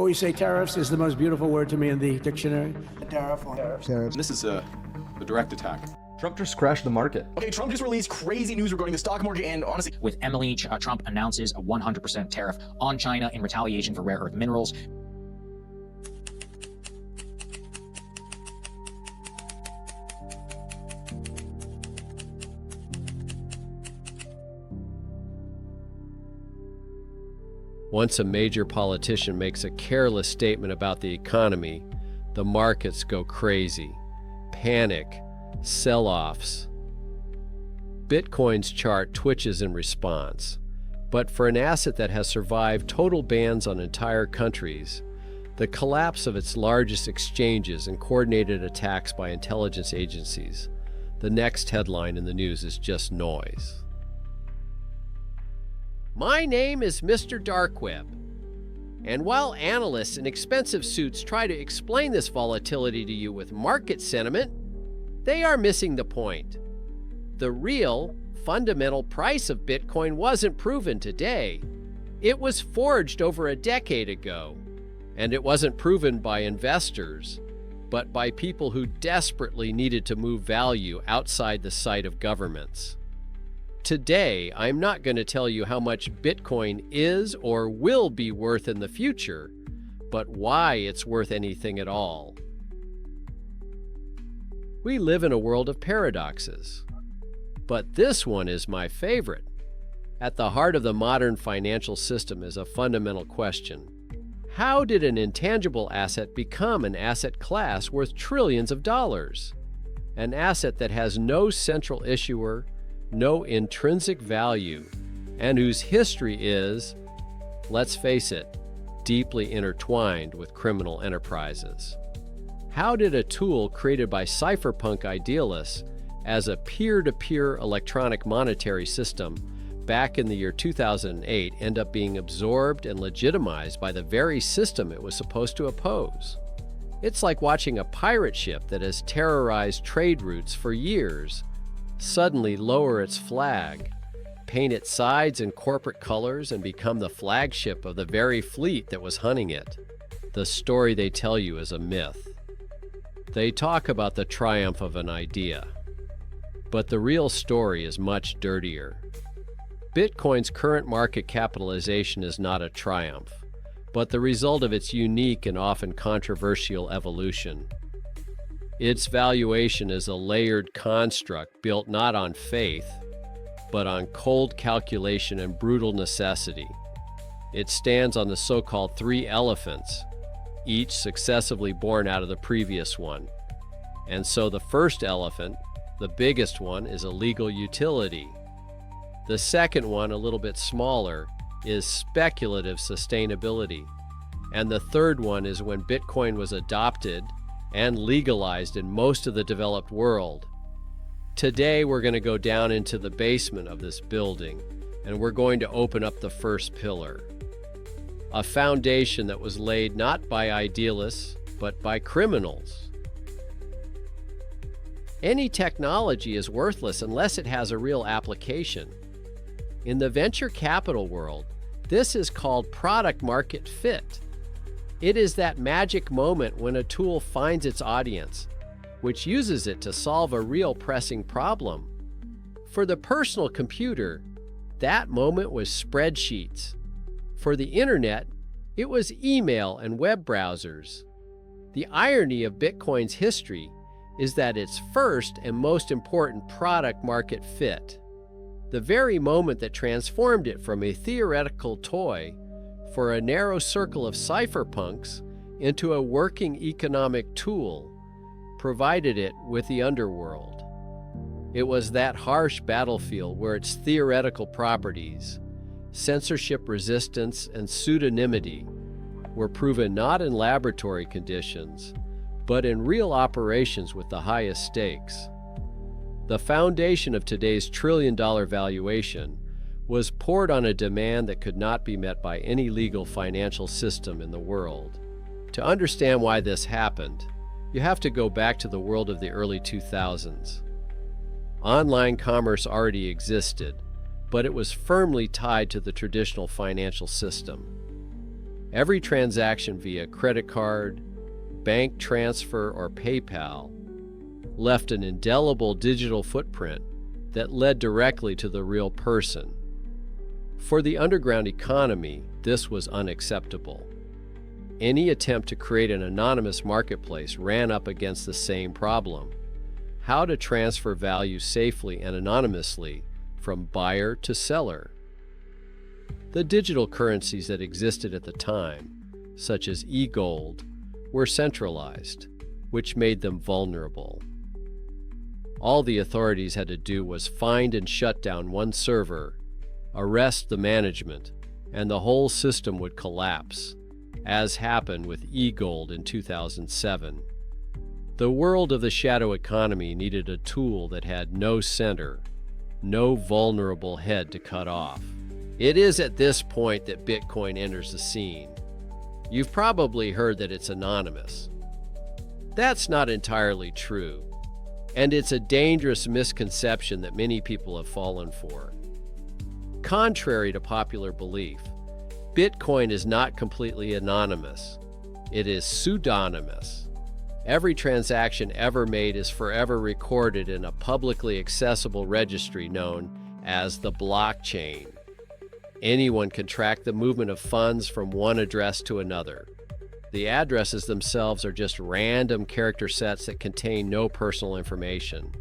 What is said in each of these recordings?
always say tariffs is the most beautiful word to me in the dictionary. Tariffs. This is a direct attack. Trump just crashed the market. Okay, Trump just released crazy news regarding the stock market, and honestly, With Emily, Trump announces a 100% tariff on China in retaliation for rare earth minerals. Once a major politician makes a careless statement about the economy, the markets go crazy. Panic, sell-offs. Bitcoin's chart twitches in response. But for an asset that has survived total bans on entire countries, the collapse of its largest exchanges and coordinated attacks by intelligence agencies, the next headline in the news is just noise. My name is Mr. Dark Web, and while analysts in expensive suits try to explain this volatility to you with market sentiment, they are missing the point. The real, fundamental price of Bitcoin wasn't proven today. It was forged over a decade ago, and it wasn't proven by investors, but by people who desperately needed to move value outside the sight of governments. Today, I'm not going to tell you how much Bitcoin is or will be worth in the future, but why it's worth anything at all. We live in a world of paradoxes, but this one is my favorite. At the heart of the modern financial system is a fundamental question. How did an intangible asset become an asset class worth trillions of dollars? An asset that has no central issuer, no intrinsic value, and whose history is, let's face it, deeply intertwined with criminal enterprises. How did a tool created by cypherpunk idealists as a peer-to-peer electronic monetary system back in the year 2008 end up being absorbed and legitimized by the very system it was supposed to oppose? It's like watching a pirate ship that has terrorized trade routes for years suddenly lower its flag, paint its sides in corporate colors, and become the flagship of the very fleet that was hunting it. The story they tell you is a myth. They talk about the triumph of an idea, but the real story is much dirtier. Bitcoin's current market capitalization is not a triumph, but the result of its unique and often controversial evolution. Its valuation is a layered construct built not on faith, but on cold calculation and brutal necessity. It stands on the so-called three elephants, each successively born out of the previous one. And so the first elephant, the biggest one, is a legal utility. The second one, a little bit smaller, is speculative sustainability. And the third one is when Bitcoin was adopted and legalized in most of the developed world. Today, we're going to go down into the basement of this building, and we're going to open up the first pillar. A foundation that was laid not by idealists, but by criminals. Any technology is worthless unless it has a real application. In the venture capital world, this is called product market fit. It is that magic moment when a tool finds its audience, which uses it to solve a real pressing problem. For the personal computer, that moment was spreadsheets. For the internet, it was email and web browsers. The irony of Bitcoin's history is that its first and most important product market fit, the very moment that transformed it from a theoretical toy for a narrow circle of cypherpunks into a working economic tool, provided it with the underworld. It was that harsh battlefield where its theoretical properties, censorship resistance, and pseudonymity were proven not in laboratory conditions, but in real operations with the highest stakes. The foundation of today's trillion-dollar valuation was poured on a demand that could not be met by any legal financial system in the world. To understand why this happened, you have to go back to the world of the early 2000s. Online commerce already existed, but it was firmly tied to the traditional financial system. Every transaction via credit card, bank transfer, or PayPal left an indelible digital footprint that led directly to the real person. For the underground economy, this was unacceptable. Any attempt to create an anonymous marketplace ran up against the same problem: how to transfer value safely and anonymously from buyer to seller. The digital currencies that existed at the time, such as e-gold, were centralized, which made them vulnerable. All the authorities had to do was find and shut down one server, arrest the management, and the whole system would collapse, as happened with e-gold in 2007. The world of the shadow economy needed a tool that had no center, no vulnerable head to cut off. It is at this point that Bitcoin enters the scene. You've probably heard that it's anonymous. That's not entirely true, and it's a dangerous misconception that many people have fallen for. Contrary to popular belief, Bitcoin is not completely anonymous. It is pseudonymous. Every transaction ever made is forever recorded in a publicly accessible registry known as the blockchain. Anyone can track the movement of funds from one address to another. The addresses themselves are just random character sets that contain no personal information.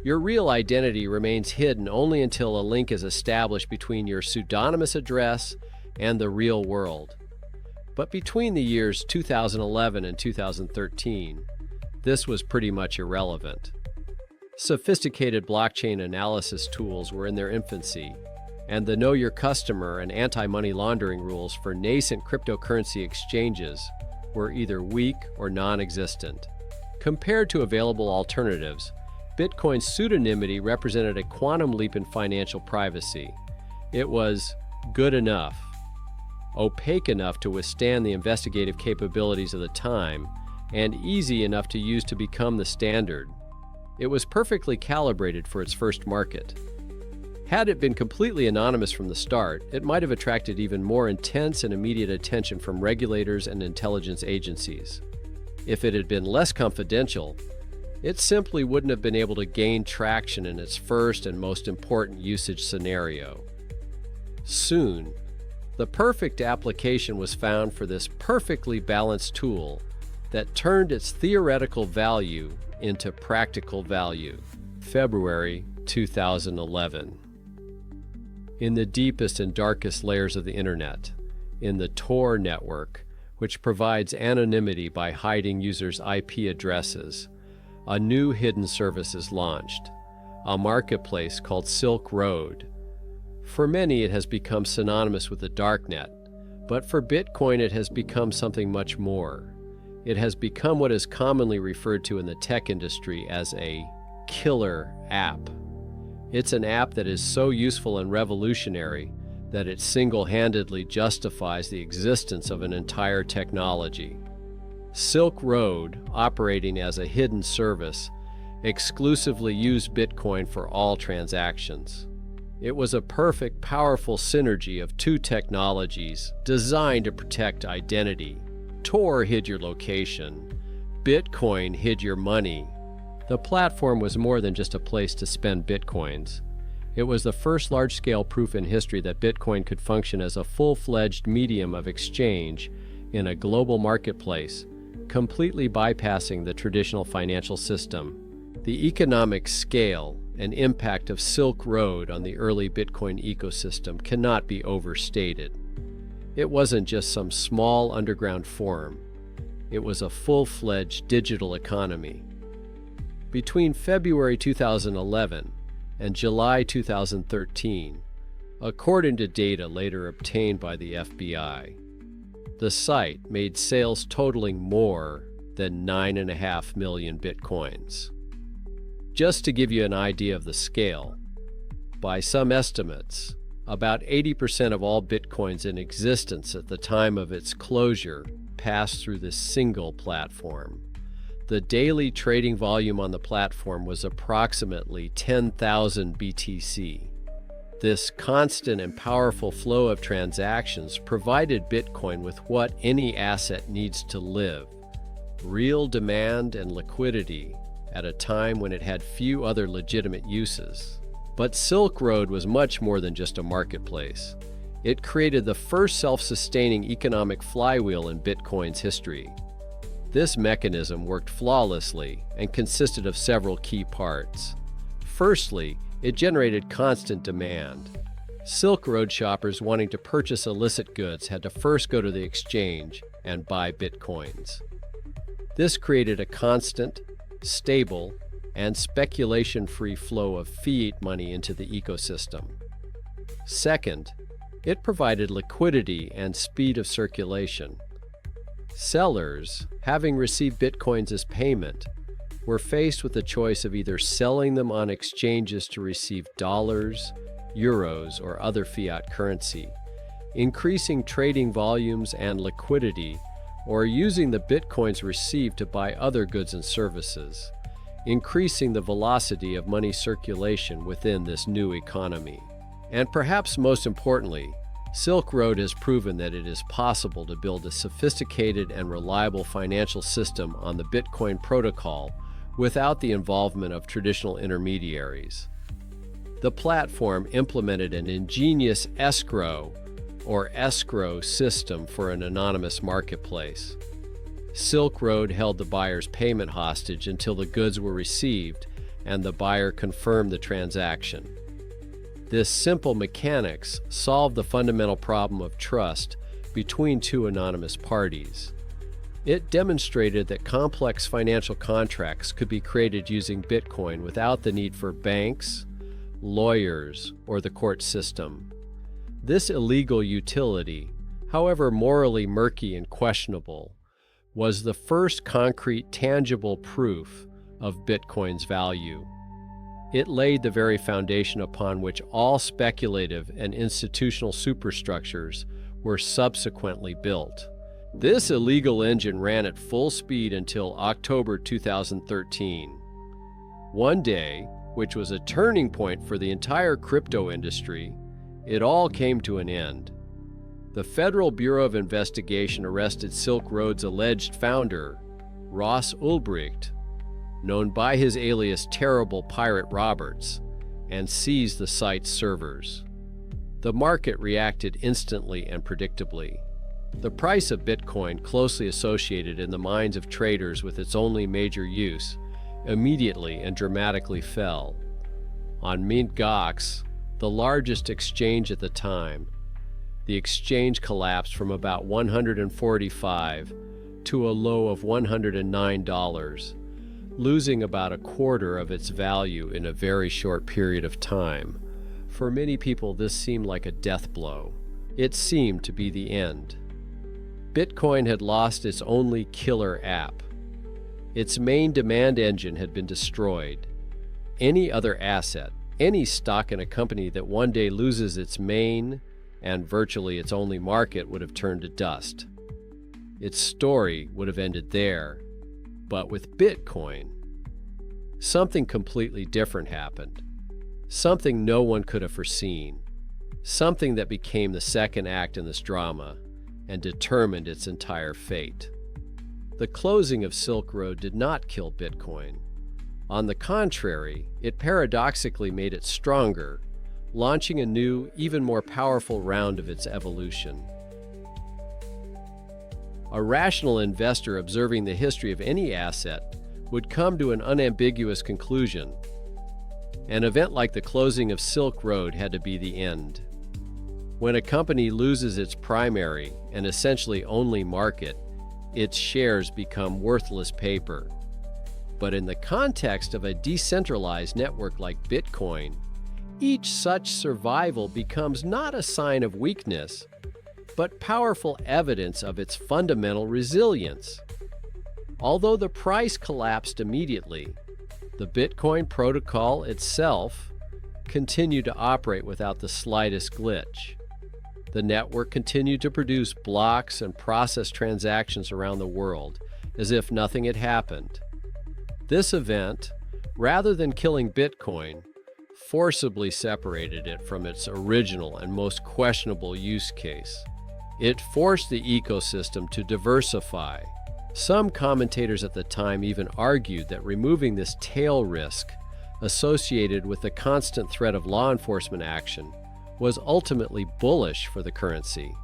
Your real identity remains hidden only until a link is established between your pseudonymous address and the real world. But between the years 2011 and 2013, this was pretty much irrelevant. Sophisticated blockchain analysis tools were in their infancy, and the Know Your Customer and anti-money laundering rules for nascent cryptocurrency exchanges were either weak or non-existent. Compared to available alternatives, Bitcoin's pseudonymity represented a quantum leap in financial privacy. It was good enough, opaque enough to withstand the investigative capabilities of the time, and easy enough to use to become the standard. It was perfectly calibrated for its first market. Had it been completely anonymous from the start, it might have attracted even more intense and immediate attention from regulators and intelligence agencies. If it had been less confidential, it simply wouldn't have been able to gain traction in its first and most important usage scenario. Soon, the perfect application was found for this perfectly balanced tool that turned its theoretical value into practical value. February 2011. In the deepest and darkest layers of the internet, in the Tor network, which provides anonymity by hiding users' IP addresses, a new hidden service is launched, a marketplace called Silk Road. For many, it has become synonymous with the Darknet, but for Bitcoin, it has become something much more. It has become what is commonly referred to in the tech industry as a killer app. It's an app that is so useful and revolutionary that it single-handedly justifies the existence of an entire technology. Silk Road, operating as a hidden service, exclusively used Bitcoin for all transactions. It was a perfect, powerful synergy of two technologies designed to protect identity. Tor hid your location. Bitcoin hid your money. The platform was more than just a place to spend Bitcoins. It was the first large-scale proof in history that Bitcoin could function as a full-fledged medium of exchange in a global marketplace, completely bypassing the traditional financial system. The economic scale and impact of Silk Road on the early Bitcoin ecosystem cannot be overstated. It wasn't just some small underground forum. It was a full-fledged digital economy. Between February 2011 and July 2013, according to data later obtained by the FBI, the site made sales totaling more than 9.5 million Bitcoins. Just to give you an idea of the scale, by some estimates, about 80% of all Bitcoins in existence at the time of its closure passed through this single platform. The daily trading volume on the platform was approximately 10,000 BTC. This constant and powerful flow of transactions provided Bitcoin with what any asset needs to live: real demand and liquidity at a time when it had few other legitimate uses. But Silk Road was much more than just a marketplace. It created the first self-sustaining economic flywheel in Bitcoin's history. This mechanism worked flawlessly and consisted of several key parts. Firstly, it generated constant demand. Silk Road shoppers wanting to purchase illicit goods had to first go to the exchange and buy Bitcoins. This created a constant, stable, and speculation-free flow of fiat money into the ecosystem. Second, it provided liquidity and speed of circulation. Sellers, having received Bitcoins as payment, were faced with the choice of either selling them on exchanges to receive dollars, euros, or other fiat currency, increasing trading volumes and liquidity, or using the Bitcoins received to buy other goods and services, increasing the velocity of money circulation within this new economy. And perhaps most importantly, Silk Road has proven that it is possible to build a sophisticated and reliable financial system on the Bitcoin protocol without the involvement of traditional intermediaries. The platform implemented an ingenious escrow system for an anonymous marketplace. Silk Road held the buyer's payment hostage until the goods were received and the buyer confirmed the transaction. This simple mechanics solved the fundamental problem of trust between two anonymous parties. It demonstrated that complex financial contracts could be created using Bitcoin without the need for banks, lawyers, or the court system. This illegal utility, however morally murky and questionable, was the first concrete, tangible proof of Bitcoin's value. It laid the very foundation upon which all speculative and institutional superstructures were subsequently built. This illegal engine ran at full speed until October 2013. One day, which was a turning point for the entire crypto industry, it all came to an end. The Federal Bureau of Investigation arrested Silk Road's alleged founder, Ross Ulbricht, known by his alias Terrible Pirate Roberts, and seized the site's servers. The market reacted instantly and predictably. The price of Bitcoin, closely associated in the minds of traders with its only major use, immediately and dramatically fell. On Mt. Gox, the largest exchange at the time, the exchange collapsed from about $145 to a low of $109, losing about a quarter of its value in a very short period of time. For many people, this seemed like a death blow. It seemed to be the end. Bitcoin had lost its only killer app. Its main demand engine had been destroyed. Any other asset, any stock in a company that one day loses its main and virtually its only market would have turned to dust. Its story would have ended there. But with Bitcoin, something completely different happened. Something no one could have foreseen. Something that became the second act in this drama and determined its entire fate. The closing of Silk Road did not kill Bitcoin. On the contrary, it paradoxically made it stronger, launching a new, even more powerful round of its evolution. A rational investor observing the history of any asset would come to an unambiguous conclusion. An event like the closing of Silk Road had to be the end. When a company loses its primary and essentially only market, its shares become worthless paper. But in the context of a decentralized network like Bitcoin, each such survival becomes not a sign of weakness, but powerful evidence of its fundamental resilience. Although the price collapsed immediately, the Bitcoin protocol itself continued to operate without the slightest glitch. The network continued to produce blocks and process transactions around the world as if nothing had happened. This event, rather than killing Bitcoin, forcibly separated it from its original and most questionable use case. It forced the ecosystem to diversify. Some commentators at the time even argued that removing this tail risk associated with the constant threat of law enforcement action was ultimately bullish for the currency,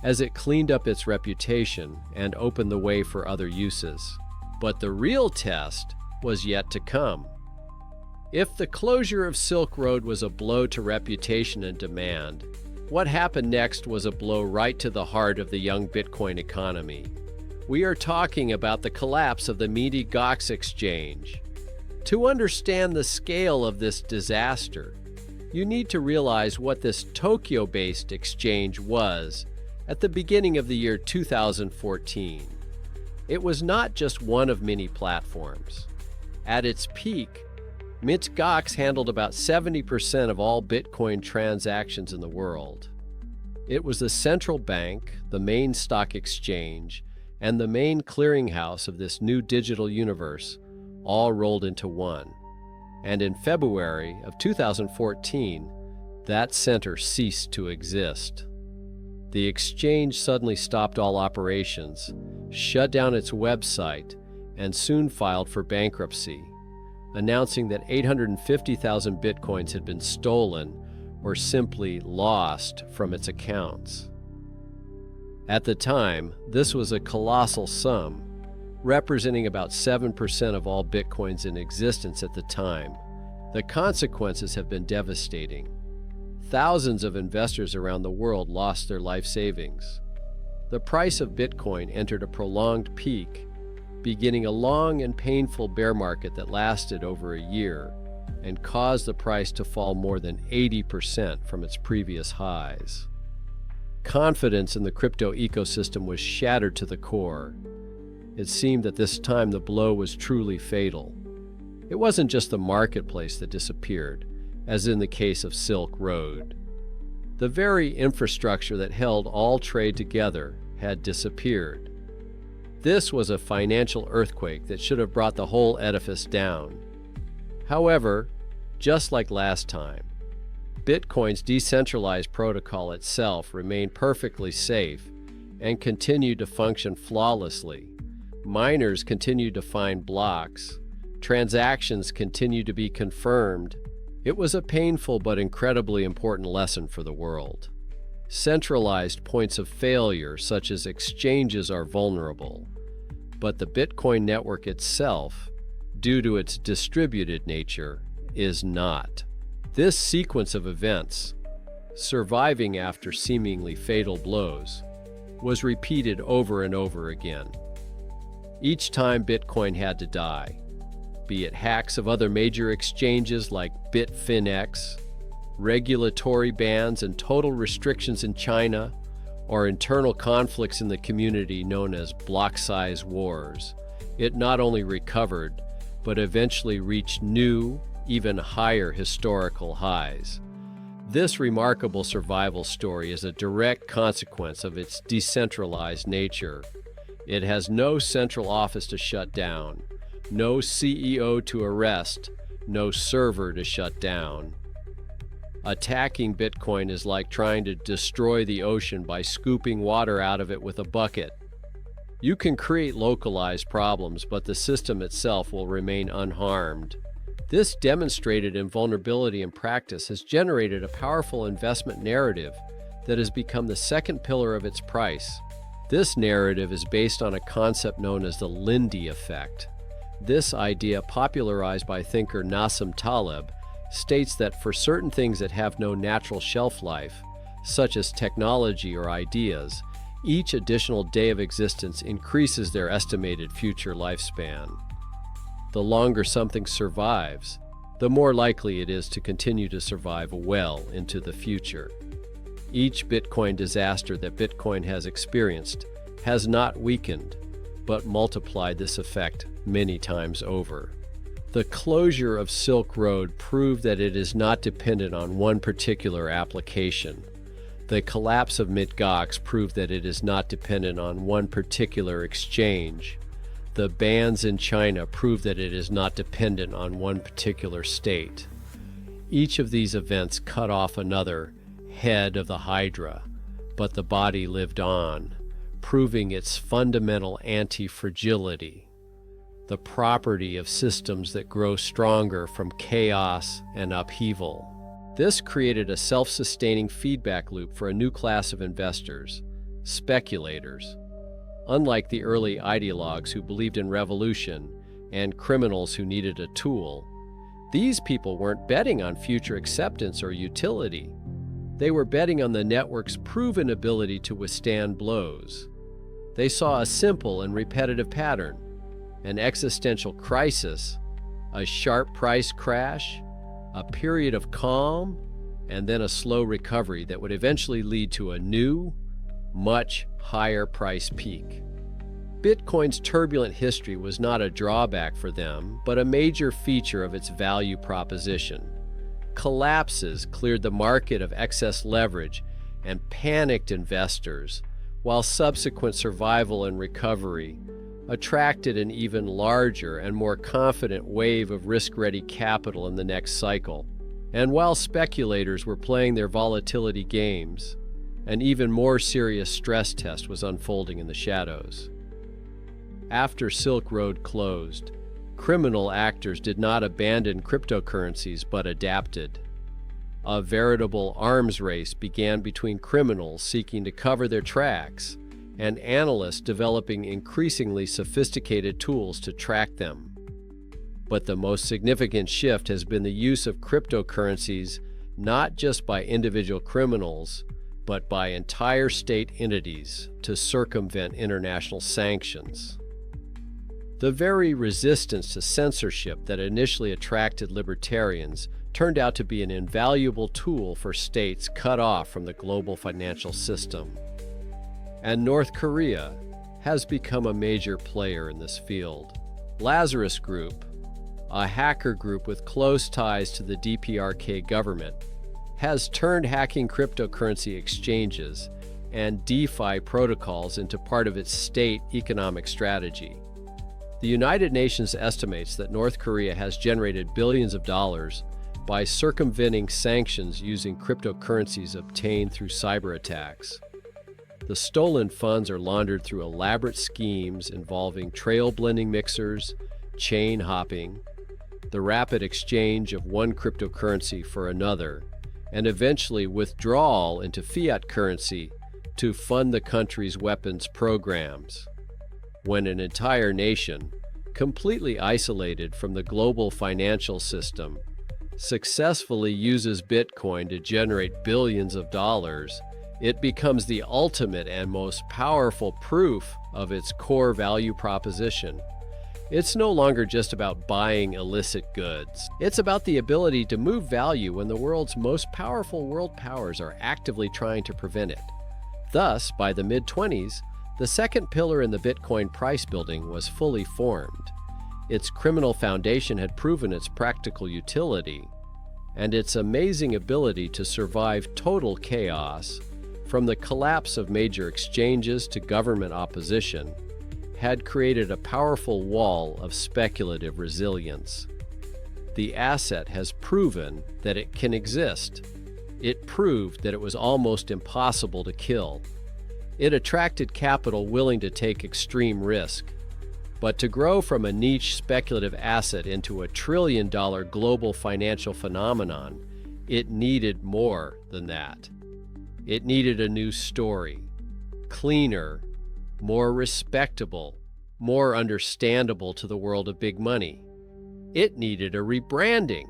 as it cleaned up its reputation and opened the way for other uses. But the real test was yet to come. If the closure of Silk Road was a blow to reputation and demand, what happened next was a blow right to the heart of the young Bitcoin economy. We are talking about the collapse of the Mt. Gox exchange. To understand the scale of this disaster, you need to realize what this Tokyo-based exchange was at the beginning of the year 2014. It was not just one of many platforms. At its peak, Mt. Gox handled about 70% of all Bitcoin transactions in the world. It was the central bank, the main stock exchange, and the main clearinghouse of this new digital universe, all rolled into one. And in February of 2014, that center ceased to exist. The exchange suddenly stopped all operations, shut down its website, and soon filed for bankruptcy, announcing that 850,000 bitcoins had been stolen or simply lost from its accounts. At the time, this was a colossal sum, representing about 7% of all bitcoins in existence at the time. The consequences have been devastating. Thousands of investors around the world lost their life savings. The price of Bitcoin entered a prolonged peak, beginning a long and painful bear market that lasted over a year and caused the price to fall more than 80% from its previous highs. Confidence in the crypto ecosystem was shattered to the core. It seemed that this time the blow was truly fatal. It wasn't just the marketplace that disappeared, as in the case of Silk Road. The very infrastructure that held all trade together had disappeared. This was a financial earthquake that should have brought the whole edifice down. However, just like last time, Bitcoin's decentralized protocol itself remained perfectly safe and continued to function flawlessly. Miners continued to find blocks. Transactions continued to be confirmed. It was a painful but incredibly important lesson for the world. Centralized points of failure, such as exchanges, are vulnerable, but the Bitcoin network itself, due to its distributed nature, is not. This sequence of events, surviving after seemingly fatal blows, was repeated over and over again. Each time Bitcoin had to die, be it hacks of other major exchanges like Bitfinex, regulatory bans and total restrictions in China, or internal conflicts in the community known as block size wars, it not only recovered, but eventually reached new, even higher historical highs. This remarkable survival story is a direct consequence of its decentralized nature. It has no central office to shut down, no CEO to arrest, no server to shut down. Attacking Bitcoin is like trying to destroy the ocean by scooping water out of it with a bucket. You can create localized problems, but the system itself will remain unharmed. This demonstrated invulnerability in practice has generated a powerful investment narrative that has become the second pillar of its price. This narrative is based on a concept known as the Lindy effect. This idea, popularized by thinker Nassim Taleb, states that for certain things that have no natural shelf life, such as technology or ideas, each additional day of existence increases their estimated future lifespan. The longer something survives, the more likely it is to continue to survive well into the future. Each Bitcoin disaster that Bitcoin has experienced has not weakened, but multiplied this effect many times over. The closure of Silk Road proved that it is not dependent on one particular application. The collapse of Mt. Gox proved that it is not dependent on one particular exchange. The bans in China prove that it is not dependent on one particular state. Each of these events cut off another head of the Hydra, but the body lived on, proving its fundamental anti-fragility, the property of systems that grow stronger from chaos and upheaval. This created a self-sustaining feedback loop for a new class of investors, speculators. Unlike the early ideologues who believed in revolution and criminals who needed a tool, these people weren't betting on future acceptance or utility. They were betting on the network's proven ability to withstand blows. They saw a simple and repetitive pattern: an existential crisis, a sharp price crash, a period of calm, and then a slow recovery that would eventually lead to a new, much higher price peak. Bitcoin's turbulent history was not a drawback for them, but a major feature of its value proposition. Collapses cleared the market of excess leverage and panicked investors, while subsequent survival and recovery attracted an even larger and more confident wave of risk-ready capital in the next cycle. And while speculators were playing their volatility games, an even more serious stress test was unfolding in the shadows. After Silk Road closed, criminal actors did not abandon cryptocurrencies but adapted. A veritable arms race began between criminals seeking to cover their tracks and analysts developing increasingly sophisticated tools to track them. But the most significant shift has been the use of cryptocurrencies not just by individual criminals, but by entire state entities to circumvent international sanctions. The very resistance to censorship that initially attracted libertarians turned out to be an invaluable tool for states cut off from the global financial system. And North Korea has become a major player in this field. Lazarus Group, a hacker group with close ties to the DPRK government, has turned hacking cryptocurrency exchanges and DeFi protocols into part of its state economic strategy. The United Nations estimates that North Korea has generated billions of dollars by circumventing sanctions using cryptocurrencies obtained through cyber attacks. The stolen funds are laundered through elaborate schemes involving trail blending mixers, chain hopping, the rapid exchange of one cryptocurrency for another, and eventually withdrawal into fiat currency to fund the country's weapons programs. When an entire nation, completely isolated from the global financial system, successfully uses Bitcoin to generate billions of dollars, it becomes the ultimate and most powerful proof of its core value proposition. It's no longer just about buying illicit goods. It's about the ability to move value when the world's most powerful world powers are actively trying to prevent it. Thus, by the mid-20s, the second pillar in the Bitcoin price building was fully formed. Its criminal foundation had proven its practical utility, and its amazing ability to survive total chaos, from the collapse of major exchanges to government opposition, had created a powerful wall of speculative resilience. The asset has proven that it can exist. It proved that it was almost impossible to kill. It attracted capital willing to take extreme risk. But to grow from a niche speculative asset into a trillion-dollar global financial phenomenon, it needed more than that. It needed a new story, cleaner, more respectable, more understandable to the world of big money. It needed a rebranding,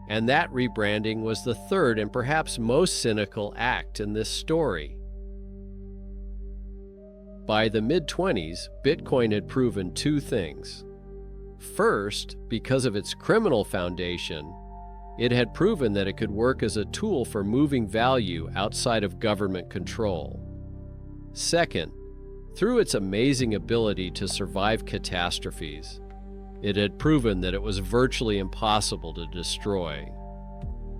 and that rebranding was the third and perhaps most cynical act in this story. By the mid-20s, Bitcoin had proven two things. First, because of its criminal foundation, it had proven that it could work as a tool for moving value outside of government control. Second, through its amazing ability to survive catastrophes, it had proven that it was virtually impossible to destroy.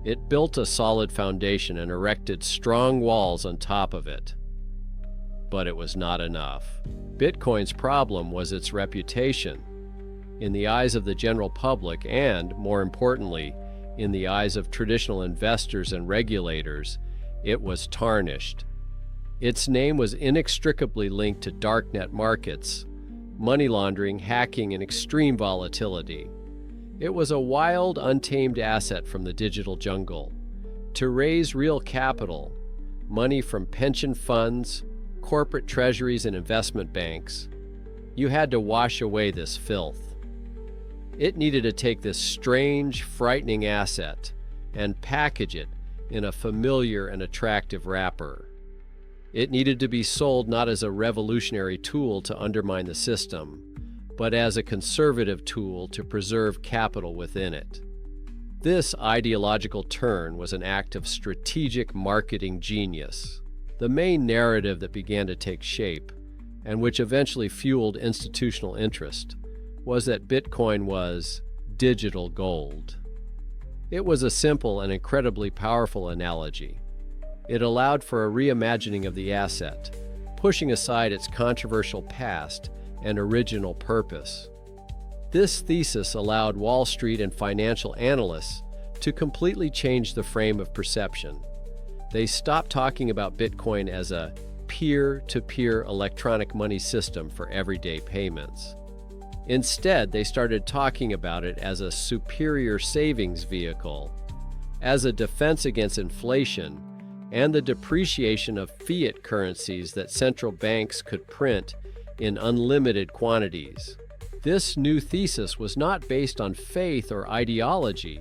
It built a solid foundation and erected strong walls on top of it. But it was not enough. Bitcoin's problem was its reputation. In the eyes of the general public and, more importantly, in the eyes of traditional investors and regulators, it was tarnished. Its name was inextricably linked to darknet markets, money laundering, hacking, and extreme volatility. It was a wild, untamed asset from the digital jungle. To raise real capital, money from pension funds, corporate treasuries, and investment banks, you had to wash away this filth. It needed to take this strange, frightening asset and package it in a familiar and attractive wrapper. It needed to be sold not as a revolutionary tool to undermine the system, but as a conservative tool to preserve capital within it. This ideological turn was an act of strategic marketing genius. The main narrative that began to take shape, and which eventually fueled institutional interest, was that Bitcoin was digital gold. It was a simple and incredibly powerful analogy. It allowed for a reimagining of the asset, pushing aside its controversial past and original purpose. This thesis allowed Wall Street and financial analysts to completely change the frame of perception. They stopped talking about Bitcoin as a peer-to-peer electronic money system for everyday payments. Instead, they started talking about it as a superior savings vehicle, as a defense against inflation and the depreciation of fiat currencies that central banks could print in unlimited quantities. This new thesis was not based on faith or ideology,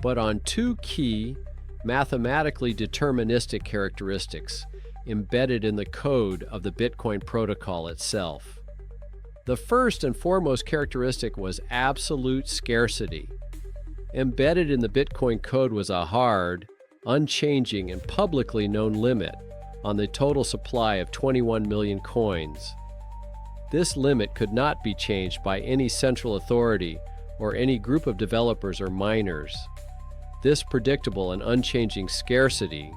but on two key, mathematically deterministic characteristics embedded in the code of the Bitcoin protocol itself. The first and foremost characteristic was absolute scarcity. Embedded in the Bitcoin code was a hard, unchanging, and publicly known limit on the total supply of 21 million coins. This limit could not be changed by any central authority or any group of developers or miners. This predictable and unchanging scarcity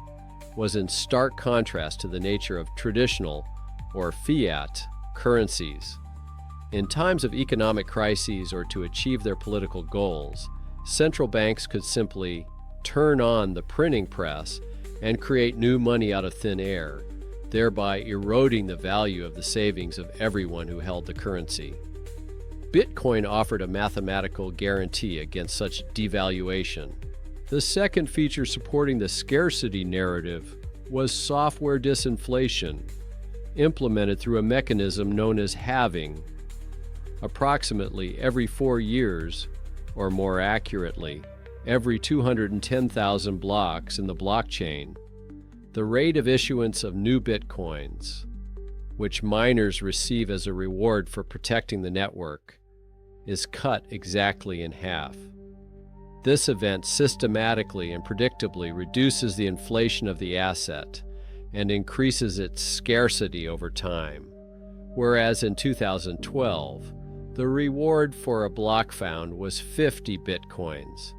was in stark contrast to the nature of traditional, or fiat, currencies. In times of economic crises or to achieve their political goals, central banks could simply turn on the printing press and create new money out of thin air, thereby eroding the value of the savings of everyone who held the currency. Bitcoin offered a mathematical guarantee against such devaluation. The second feature supporting the scarcity narrative was software disinflation, implemented through a mechanism known as halving. Approximately every 4 years, or more accurately, every 210,000 blocks in the blockchain, the rate of issuance of new bitcoins, which miners receive as a reward for protecting the network, is cut exactly in half. This event systematically and predictably reduces the inflation of the asset and increases its scarcity over time, whereas in 2012, the reward for a block found was 50 bitcoins.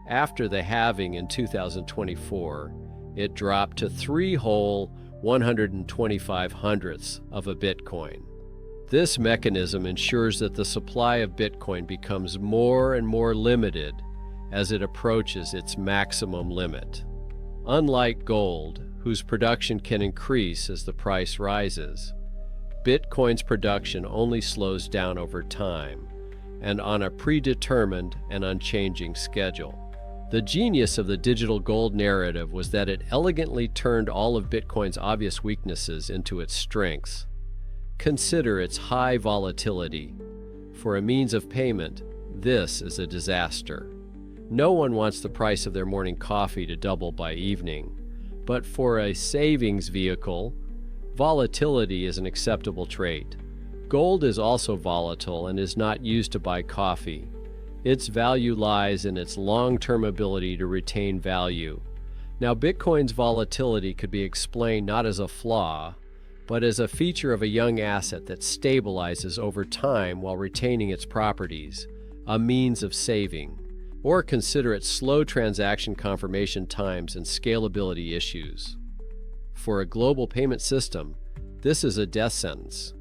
After the halving in 2024, it dropped to 3 whole 125 hundredths of a bitcoin. This mechanism ensures that the supply of Bitcoin becomes more and more limited as it approaches its maximum limit. Unlike gold, whose production can increase as the price rises, Bitcoin's production only slows down over time and on a predetermined and unchanging schedule. The genius of the digital gold narrative was that it elegantly turned all of Bitcoin's obvious weaknesses into its strengths. Consider its high volatility. For a means of payment, this is a disaster. No one wants the price of their morning coffee to double by evening, but for a savings vehicle, volatility is an acceptable trait. Gold is also volatile and is not used to buy coffee. Its value lies in its long-term ability to retain value. Now, Bitcoin's volatility could be explained not as a flaw, but as a feature of a young asset that stabilizes over time while retaining its properties, a means of saving. Or consider its slow transaction confirmation times and scalability issues. For a global payment system, this is a death sentence.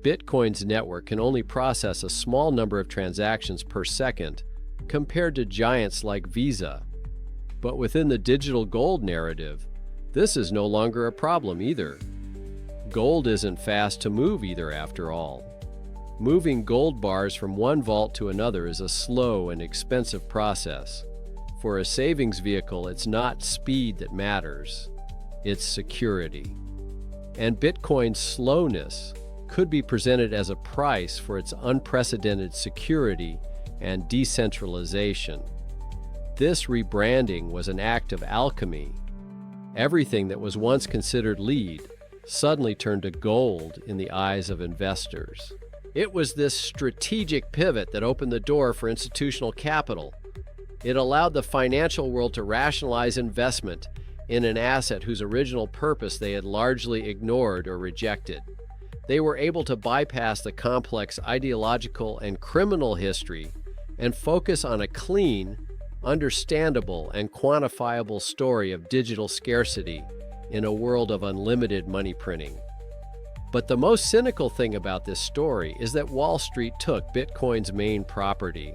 Bitcoin's network can only process a small number of transactions per second compared to giants like Visa. But within the digital gold narrative, this is no longer a problem either. Gold isn't fast to move either, after all. Moving gold bars from one vault to another is a slow and expensive process. For a savings vehicle, it's not speed that matters, it's security. And Bitcoin's slowness could be presented as a price for its unprecedented security and decentralization. This rebranding was an act of alchemy. Everything that was once considered lead suddenly turned to gold in the eyes of investors. It was this strategic pivot that opened the door for institutional capital. It allowed the financial world to rationalize investment in an asset whose original purpose they had largely ignored or rejected. They were able to bypass the complex ideological and criminal history and focus on a clean, understandable, and quantifiable story of digital scarcity in a world of unlimited money printing. But the most cynical thing about this story is that Wall Street took Bitcoin's main property,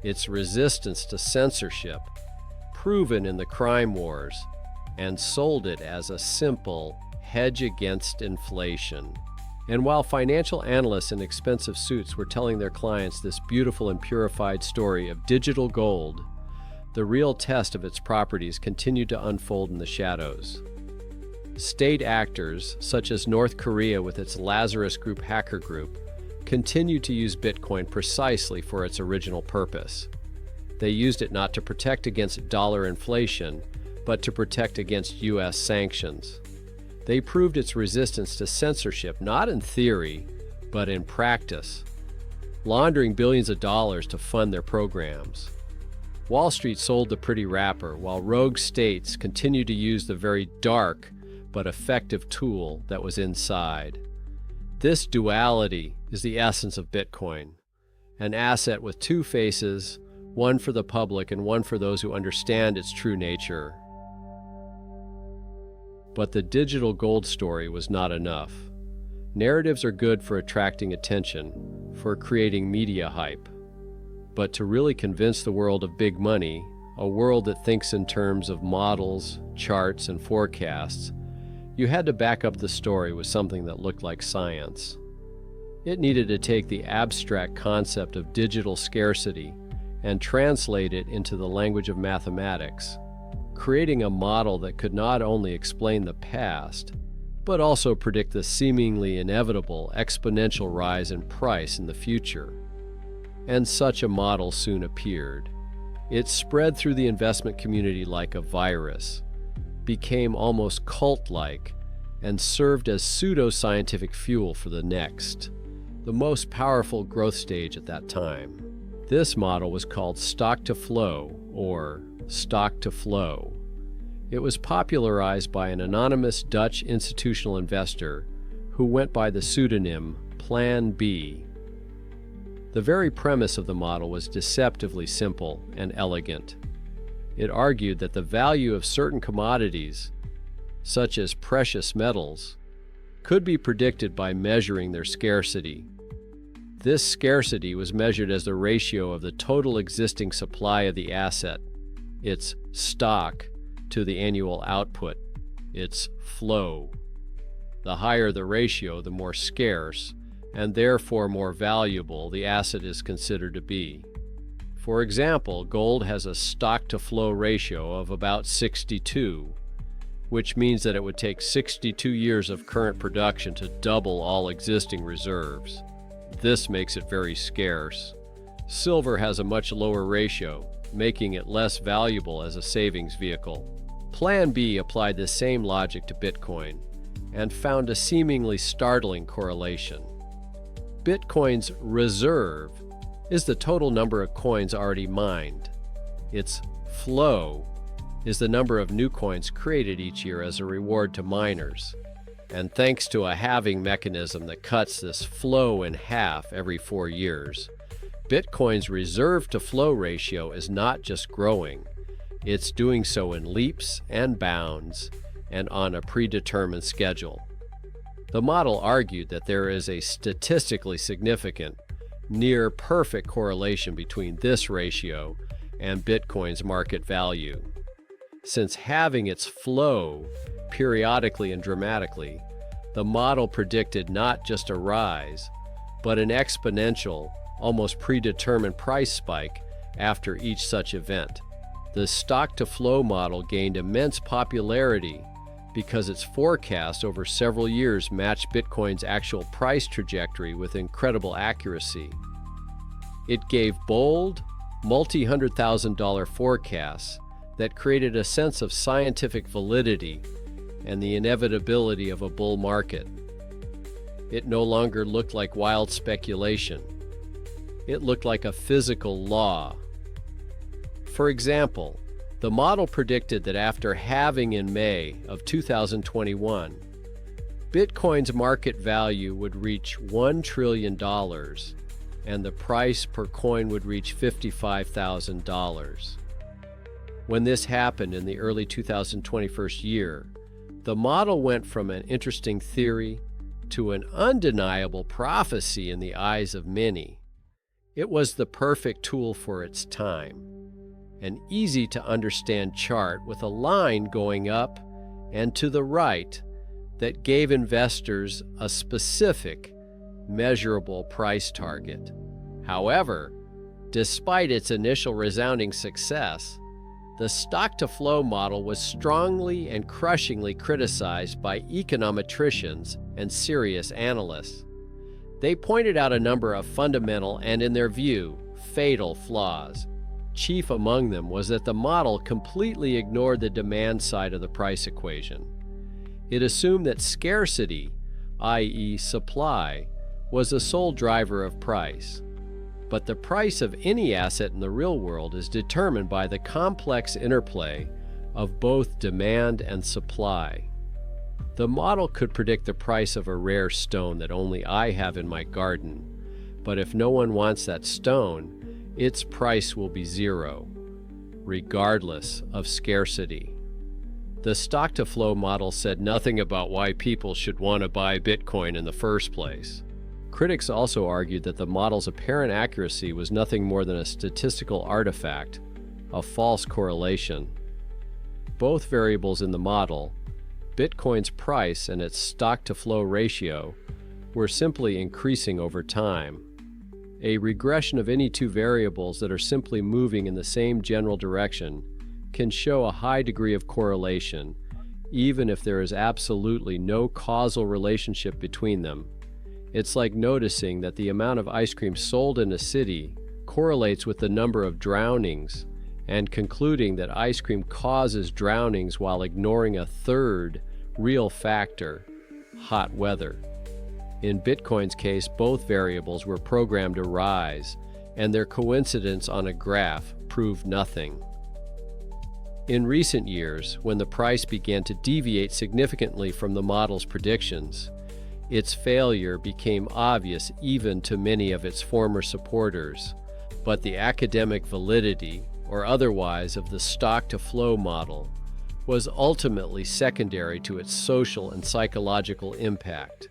its resistance to censorship, proven in the crime wars, and sold it as a simple hedge against inflation. And while financial analysts in expensive suits were telling their clients this beautiful and purified story of digital gold, the real test of its properties continued to unfold in the shadows. State actors, such as North Korea with its Lazarus Group hacker group, continued to use Bitcoin precisely for its original purpose. They used it not to protect against dollar inflation, but to protect against U.S. sanctions. They proved its resistance to censorship not in theory, but in practice, laundering billions of dollars to fund their programs. Wall Street sold the pretty wrapper, while rogue states continued to use the very dark but effective tool that was inside. This duality is the essence of Bitcoin, an asset with two faces, one for the public and one for those who understand its true nature. But the digital gold story was not enough. Narratives are good for attracting attention, for creating media hype. But to really convince the world of big money, a world that thinks in terms of models, charts, and forecasts, you had to back up the story with something that looked like science. It needed to take the abstract concept of digital scarcity and translate it into the language of mathematics, creating a model that could not only explain the past, but also predict the seemingly inevitable exponential rise in price in the future. And such a model soon appeared. It spread through the investment community like a virus, became almost cult-like, and served as pseudo-scientific fuel for the next, the most powerful growth stage at that time. This model was called stock-to-flow, or stock-to-flow. It was popularized by an anonymous Dutch institutional investor who went by the pseudonym Plan B. The very premise of the model was deceptively simple and elegant. It argued that the value of certain commodities, such as precious metals, could be predicted by measuring their scarcity. This scarcity was measured as the ratio of the total existing supply of the asset, its stock, to the annual output, its flow. The higher the ratio, the more scarce, and therefore more valuable the asset is considered to be. For example, gold has a stock-to-flow ratio of about 62, which means that it would take 62 years of current production to double all existing reserves. This makes it very scarce. Silver has a much lower ratio, making it less valuable as a savings vehicle. Plan B applied the same logic to Bitcoin and found a seemingly startling correlation. Bitcoin's reserve is the total number of coins already mined. Its flow is the number of new coins created each year as a reward to miners. And thanks to a halving mechanism that cuts this flow in half every 4 years, Bitcoin's reserve-to-flow ratio is not just growing, it's doing so in leaps and bounds and on a predetermined schedule. The model argued that there is a statistically significant, near-perfect correlation between this ratio and Bitcoin's market value. Since having its flow periodically and dramatically, the model predicted not just a rise, but an exponential, almost predetermined price spike after each such event. The stock-to-flow model gained immense popularity because its forecast over several years matched Bitcoin's actual price trajectory with incredible accuracy. It gave bold, multi-$100,000 forecasts that created a sense of scientific validity and the inevitability of a bull market. It no longer looked like wild speculation. It looked like a physical law. For example, the model predicted that after halving in May of 2021, Bitcoin's market value would reach $1 trillion and the price per coin would reach $55,000. When this happened in the early 2021 year, the model went from an interesting theory to an undeniable prophecy in the eyes of many. It was the perfect tool for its time. An easy-to-understand chart with a line going up and to the right that gave investors a specific, measurable price target. However, despite its initial resounding success, the stock-to-flow model was strongly and crushingly criticized by econometricians and serious analysts. They pointed out a number of fundamental and, in their view, fatal flaws. Chief among them was that the model completely ignored the demand side of the price equation. It assumed that scarcity, i.e. supply, was the sole driver of price. But the price of any asset in the real world is determined by the complex interplay of both demand and supply. The model could predict the price of a rare stone that only I have in my garden, but if no one wants that stone, its price will be zero, regardless of scarcity. The stock-to-flow model said nothing about why people should want to buy Bitcoin in the first place. Critics also argued that the model's apparent accuracy was nothing more than a statistical artifact, a false correlation. Both variables in the model, Bitcoin's price and its stock-to-flow ratio, were simply increasing over time. A regression of any two variables that are simply moving in the same general direction can show a high degree of correlation, even if there is absolutely no causal relationship between them. It's like noticing that the amount of ice cream sold in a city correlates with the number of drownings, and concluding that ice cream causes drownings while ignoring a third real factor, hot weather. In Bitcoin's case, both variables were programmed to rise, and their coincidence on a graph proved nothing. In recent years, when the price began to deviate significantly from the model's predictions, its failure became obvious even to many of its former supporters. But the academic validity, or otherwise, of the stock-to-flow model was ultimately secondary to its social and psychological impact.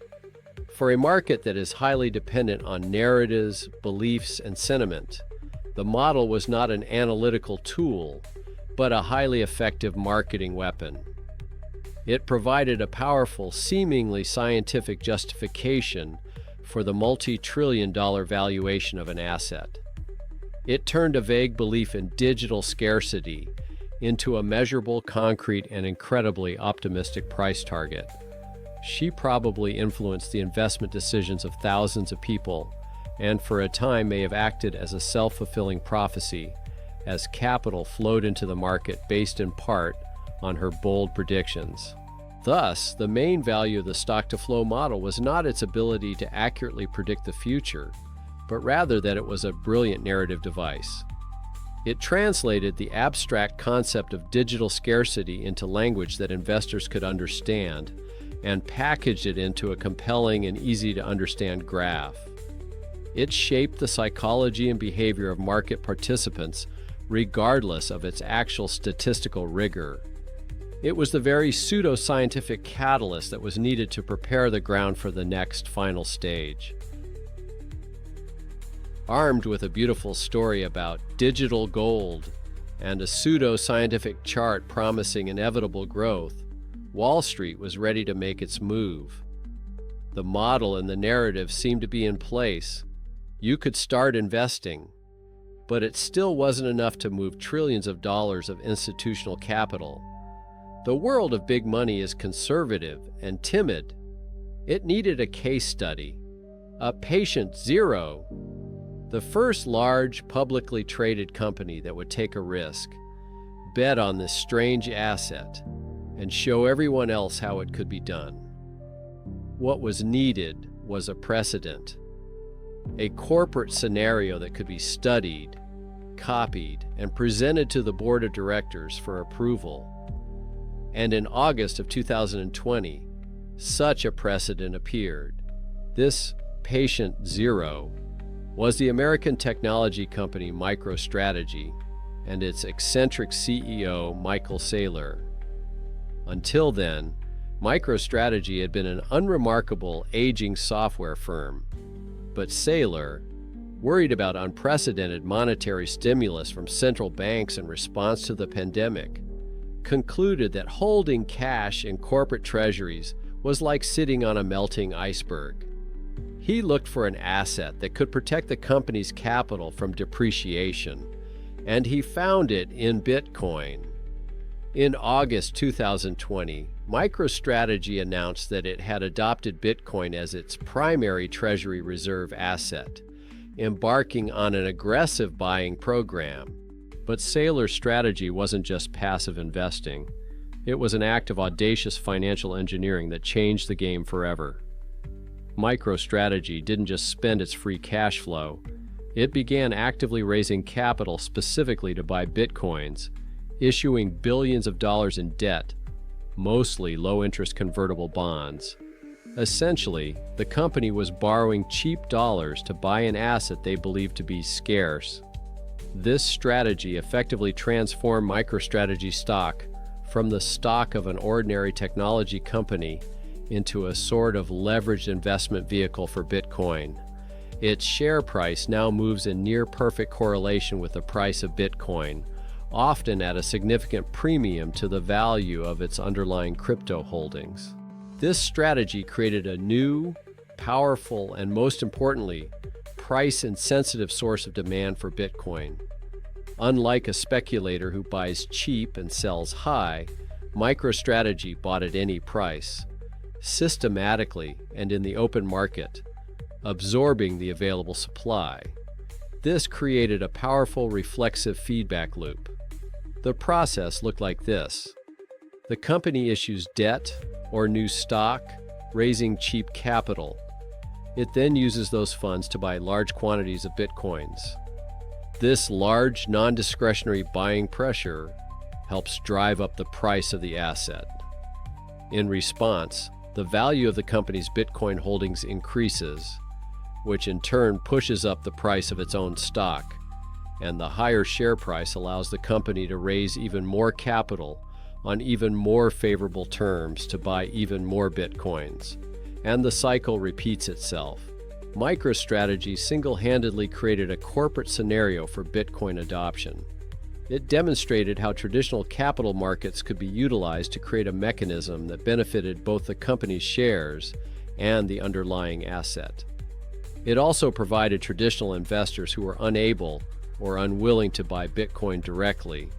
For a market that is highly dependent on narratives, beliefs, and sentiment, the model was not an analytical tool, but a highly effective marketing weapon. It provided a powerful, seemingly scientific justification for the multi-trillion-dollar valuation of an asset. It turned a vague belief in digital scarcity into a measurable, concrete, and incredibly optimistic price target. She probably influenced the investment decisions of thousands of people, and for a time may have acted as a self-fulfilling prophecy as capital flowed into the market based in part on her bold predictions. Thus, the main value of the stock-to-flow model was not its ability to accurately predict the future, but rather that it was a brilliant narrative device. It translated the abstract concept of digital scarcity into language that investors could understand and packaged it into a compelling and easy-to-understand graph. It shaped the psychology and behavior of market participants regardless of its actual statistical rigor. It was the very pseudo-scientific catalyst that was needed to prepare the ground for the next final stage. Armed with a beautiful story about digital gold and a pseudo-scientific chart promising inevitable growth, Wall Street was ready to make its move. The model and the narrative seemed to be in place. You could start investing, but it still wasn't enough to move trillions of dollars of institutional capital. The world of big money is conservative and timid. It needed a case study, a patient zero, the first large publicly traded company that would take a risk, bet on this strange asset, and show everyone else how it could be done. What was needed was a precedent, a corporate scenario that could be studied, copied, and presented to the board of directors for approval. And in August of 2020, such a precedent appeared. This patient zero was the American technology company MicroStrategy and its eccentric CEO, Michael Saylor. Until then, MicroStrategy had been an unremarkable, aging software firm. But Saylor, worried about unprecedented monetary stimulus from central banks in response to the pandemic, concluded that holding cash in corporate treasuries was like sitting on a melting iceberg. He looked for an asset that could protect the company's capital from depreciation, and he found it in Bitcoin. In August 2020, MicroStrategy announced that it had adopted Bitcoin as its primary treasury reserve asset, embarking on an aggressive buying program. But Saylor's strategy wasn't just passive investing. It was an act of audacious financial engineering that changed the game forever. MicroStrategy didn't just spend its free cash flow. It began actively raising capital specifically to buy Bitcoins, issuing billions of dollars in debt, mostly low-interest convertible bonds. Essentially, the company was borrowing cheap dollars to buy an asset they believed to be scarce. This strategy effectively transformed MicroStrategy stock from the stock of an ordinary technology company into a sort of leveraged investment vehicle for Bitcoin. Its share price now moves in near-perfect correlation with the price of Bitcoin, often at a significant premium to the value of its underlying crypto holdings. This strategy created a new, powerful, and most importantly, price-insensitive source of demand for Bitcoin. Unlike a speculator who buys cheap and sells high, MicroStrategy bought at any price, systematically and in the open market, absorbing the available supply. This created a powerful reflexive feedback loop. The process looked like this. The company issues debt or new stock, raising cheap capital. It then uses those funds to buy large quantities of Bitcoins. This large, non-discretionary buying pressure helps drive up the price of the asset. In response, the value of the company's Bitcoin holdings increases, which in turn pushes up the price of its own stock, and the higher share price allows the company to raise even more capital on even more favorable terms to buy even more Bitcoins, and the cycle repeats itself. MicroStrategy single-handedly created a corporate scenario for Bitcoin adoption. It demonstrated how traditional capital markets could be utilized to create a mechanism that benefited both the company's shares and the underlying asset. It also provided traditional investors who were unable or unwilling to buy Bitcoin directly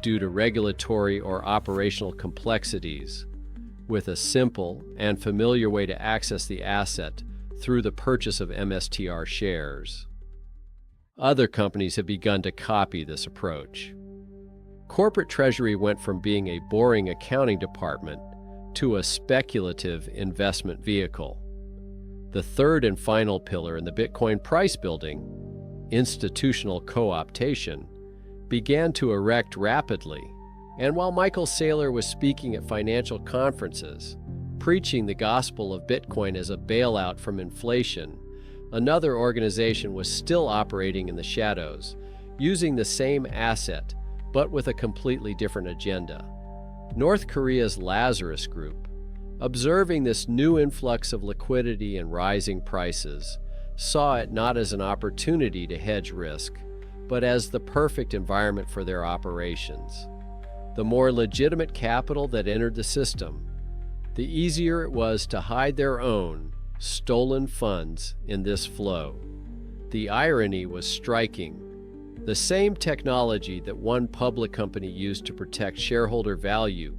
due to regulatory or operational complexities, with a simple and familiar way to access the asset through the purchase of MSTR shares. Other companies have begun to copy this approach. Corporate treasury went from being a boring accounting department to a speculative investment vehicle. The third and final pillar in the Bitcoin price building, institutional co-optation, began to erect rapidly. And while Michael Saylor was speaking at financial conferences, preaching the gospel of Bitcoin as a bailout from inflation, another organization was still operating in the shadows, using the same asset, but with a completely different agenda. North Korea's Lazarus Group, observing this new influx of liquidity and rising prices, saw it not as an opportunity to hedge risk, but as the perfect environment for their operations. The more legitimate capital that entered the system, the easier it was to hide their own stolen funds in this flow. The irony was striking. The same technology that one public company used to protect shareholder value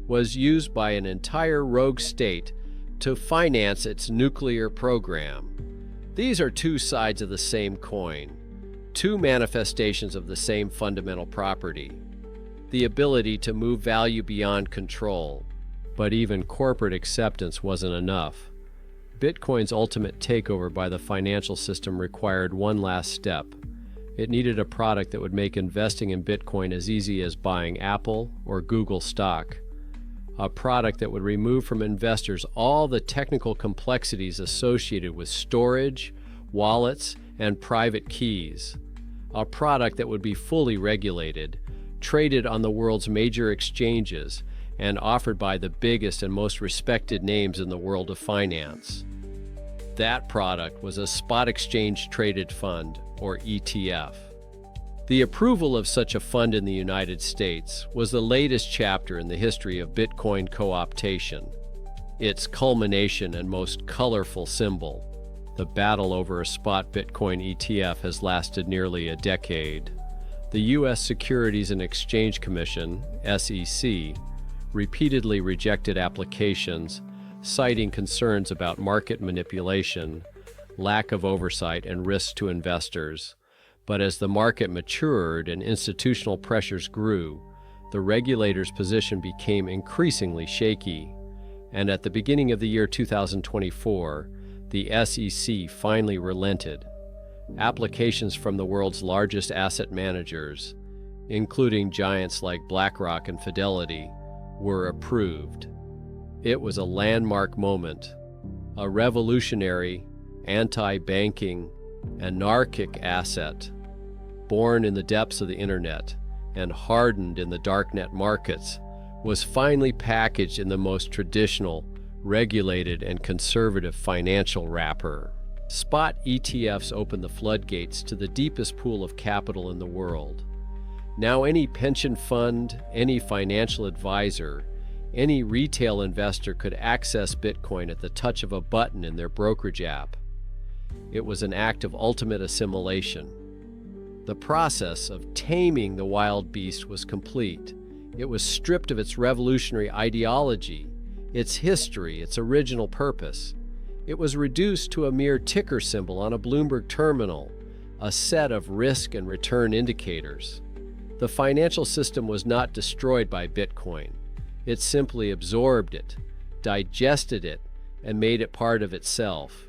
was used by an entire rogue state to finance its nuclear program. These are two sides of the same coin, two manifestations of the same fundamental property, the ability to move value beyond control. But even corporate acceptance wasn't enough. Bitcoin's ultimate takeover by the financial system required one last step. It needed a product that would make investing in Bitcoin as easy as buying Apple or Google stock. A product that would remove from investors all the technical complexities associated with storage, wallets, and private keys. A product that would be fully regulated, traded on the world's major exchanges, and offered by the biggest and most respected names in the world of finance. That product was a spot exchange traded fund, or ETF. The approval of such a fund in the United States was the latest chapter in the history of Bitcoin co-optation. Its culmination and most colorful symbol, the battle over a spot Bitcoin ETF, has lasted nearly a decade. The U.S. Securities and Exchange Commission, SEC, repeatedly rejected applications, citing concerns about market manipulation, lack of oversight, and risks to investors. But as the market matured and institutional pressures grew, the regulator's position became increasingly shaky. And at the beginning of the year 2024, the SEC finally relented. Applications from the world's largest asset managers, including giants like BlackRock and Fidelity, were approved. It was a landmark moment, a revolutionary, anti-banking, anarchic asset, born in the depths of the internet and hardened in the darknet markets, was finally packaged in the most traditional, regulated, and conservative financial wrapper. Spot ETFs opened the floodgates to the deepest pool of capital in the world. Now any pension fund, any financial advisor, any retail investor could access Bitcoin at the touch of a button in their brokerage app. It was an act of ultimate assimilation. The process of taming the wild beast was complete. It was stripped of its revolutionary ideology, its history, its original purpose. It was reduced to a mere ticker symbol on a Bloomberg terminal, a set of risk and return indicators. The financial system was not destroyed by Bitcoin. It simply absorbed it, digested it, and made it part of itself.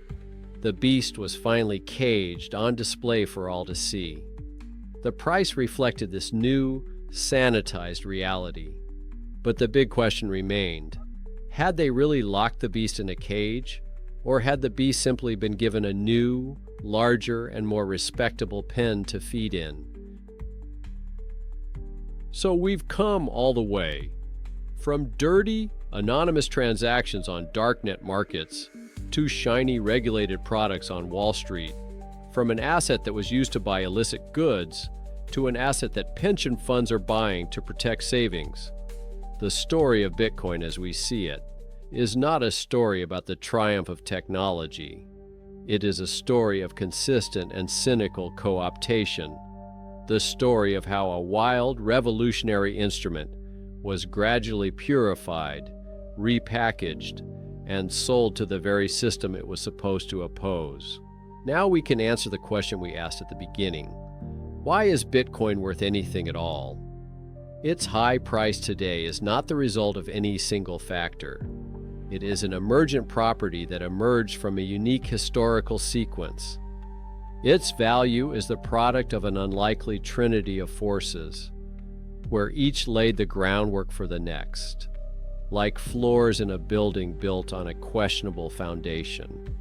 The beast was finally caged, on display for all to see. The price reflected this new, sanitized reality. But the big question remained. Had they really locked the beast in a cage? Or had the beast simply been given a new, larger, and more respectable pen to feed in? So we've come all the way. From dirty, anonymous transactions on darknet markets to shiny regulated products on Wall Street, from an asset that was used to buy illicit goods to an asset that pension funds are buying to protect savings. The story of Bitcoin as we see it is not a story about the triumph of technology. It is a story of consistent and cynical co-optation, the story of how a wild, revolutionary instrument was gradually purified, repackaged, and sold to the very system it was supposed to oppose. Now we can answer the question we asked at the beginning. Why is Bitcoin worth anything at all? Its high price today is not the result of any single factor. It is an emergent property that emerged from a unique historical sequence. Its value is the product of an unlikely trinity of forces, where each laid the groundwork for the next, like floors in a building built on a questionable foundation.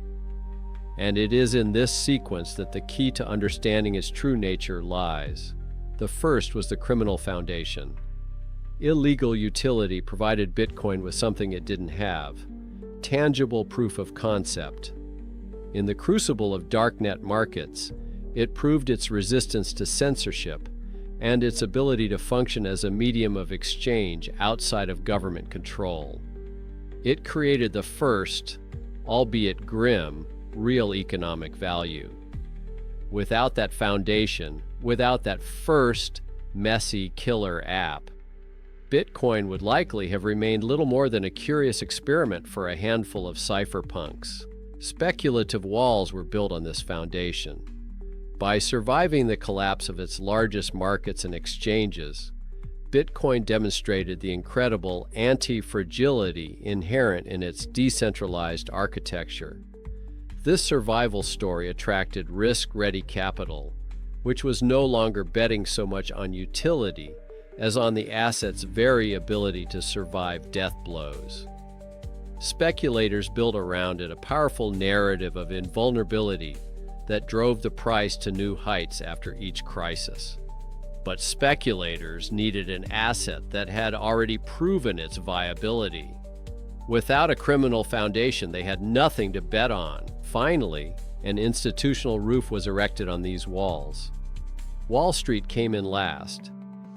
And it is in this sequence that the key to understanding its true nature lies. The first was the criminal foundation. Illegal utility provided Bitcoin with something it didn't have, tangible proof of concept. In the crucible of darknet markets, It proved its resistance to censorship and its ability to function as a medium of exchange outside of government control. It created the first, albeit grim, real economic value. Without that foundation, without that first messy killer app, Bitcoin would likely have remained little more than a curious experiment for a handful of cypherpunks. Speculative walls were built on this foundation. By surviving the collapse of its largest markets and exchanges, Bitcoin demonstrated the incredible anti-fragility inherent in its decentralized architecture. This survival story attracted risk-ready capital, which was no longer betting so much on utility as on the asset's very ability to survive death blows. Speculators built around it a powerful narrative of invulnerability that drove the price to new heights after each crisis. But speculators needed an asset that had already proven its viability. Without a criminal foundation, they had nothing to bet on. Finally, an institutional roof was erected on these walls. Wall Street came in last.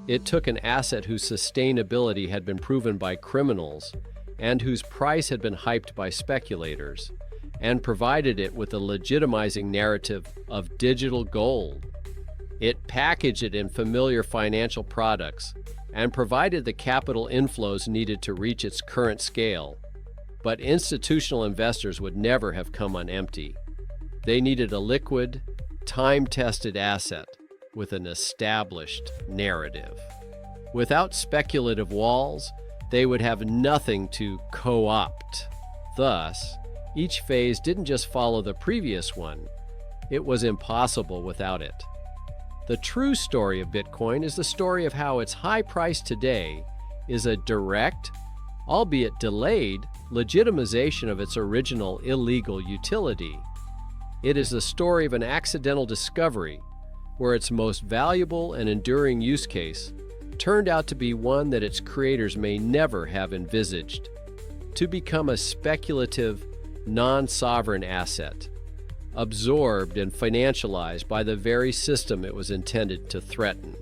It took an asset whose sustainability had been proven by criminals and whose price had been hyped by speculators, and provided it with a legitimizing narrative of digital gold. It packaged it in familiar financial products and provided the capital inflows needed to reach its current scale. But institutional investors would never have come on empty. They needed a liquid, time-tested asset with an established narrative. Without speculative walls, they would have nothing to co-opt. Thus, each phase didn't just follow the previous one. It was impossible without it. The true story of Bitcoin is the story of how its high price today is a direct, albeit delayed, legitimization of its original illegal utility. It is the story of an accidental discovery where its most valuable and enduring use case turned out to be one that its creators may never have envisaged: to become a speculative, non-sovereign asset, absorbed and financialized by the very system it was intended to threaten.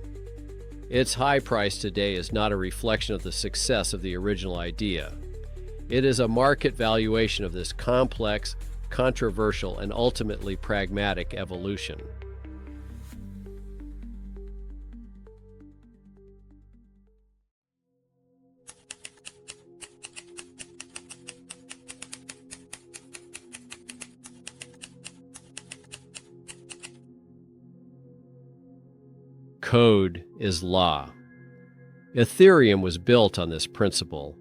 Its high price today is not a reflection of the success of the original idea. It is a market valuation of this complex, controversial, and ultimately pragmatic evolution. Code is law. Ethereum was built on this principle,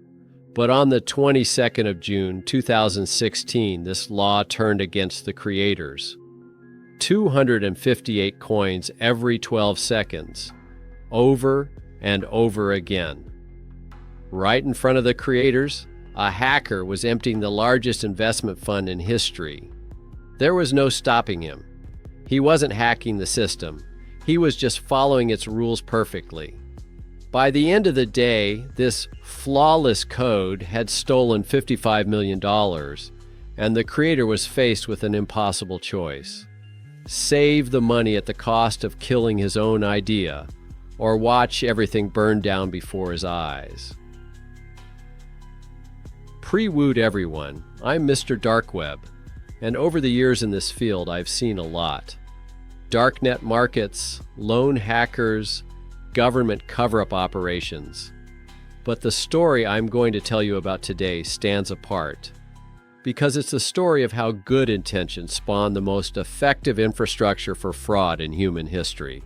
but on the 22nd of June 2016, this law turned against the creators. 258 coins every 12 seconds, over and over again. Right in front of the creators, a hacker was emptying the largest investment fund in history. There was no stopping him. He wasn't hacking the system. He was just following its rules perfectly. By the end of the day, this flawless code had stolen $55 million, and the creator was faced with an impossible choice: save the money at the cost of killing his own idea, or watch everything burn down before his eyes. Pre-woot everyone, I'm Mr. Dark Web, and over the years in this field I've seen a lot. Darknet markets, lone hackers, government cover-up operations. But the story I'm going to tell you about today stands apart, because it's the story of how good intentions spawn the most effective infrastructure for fraud in human history.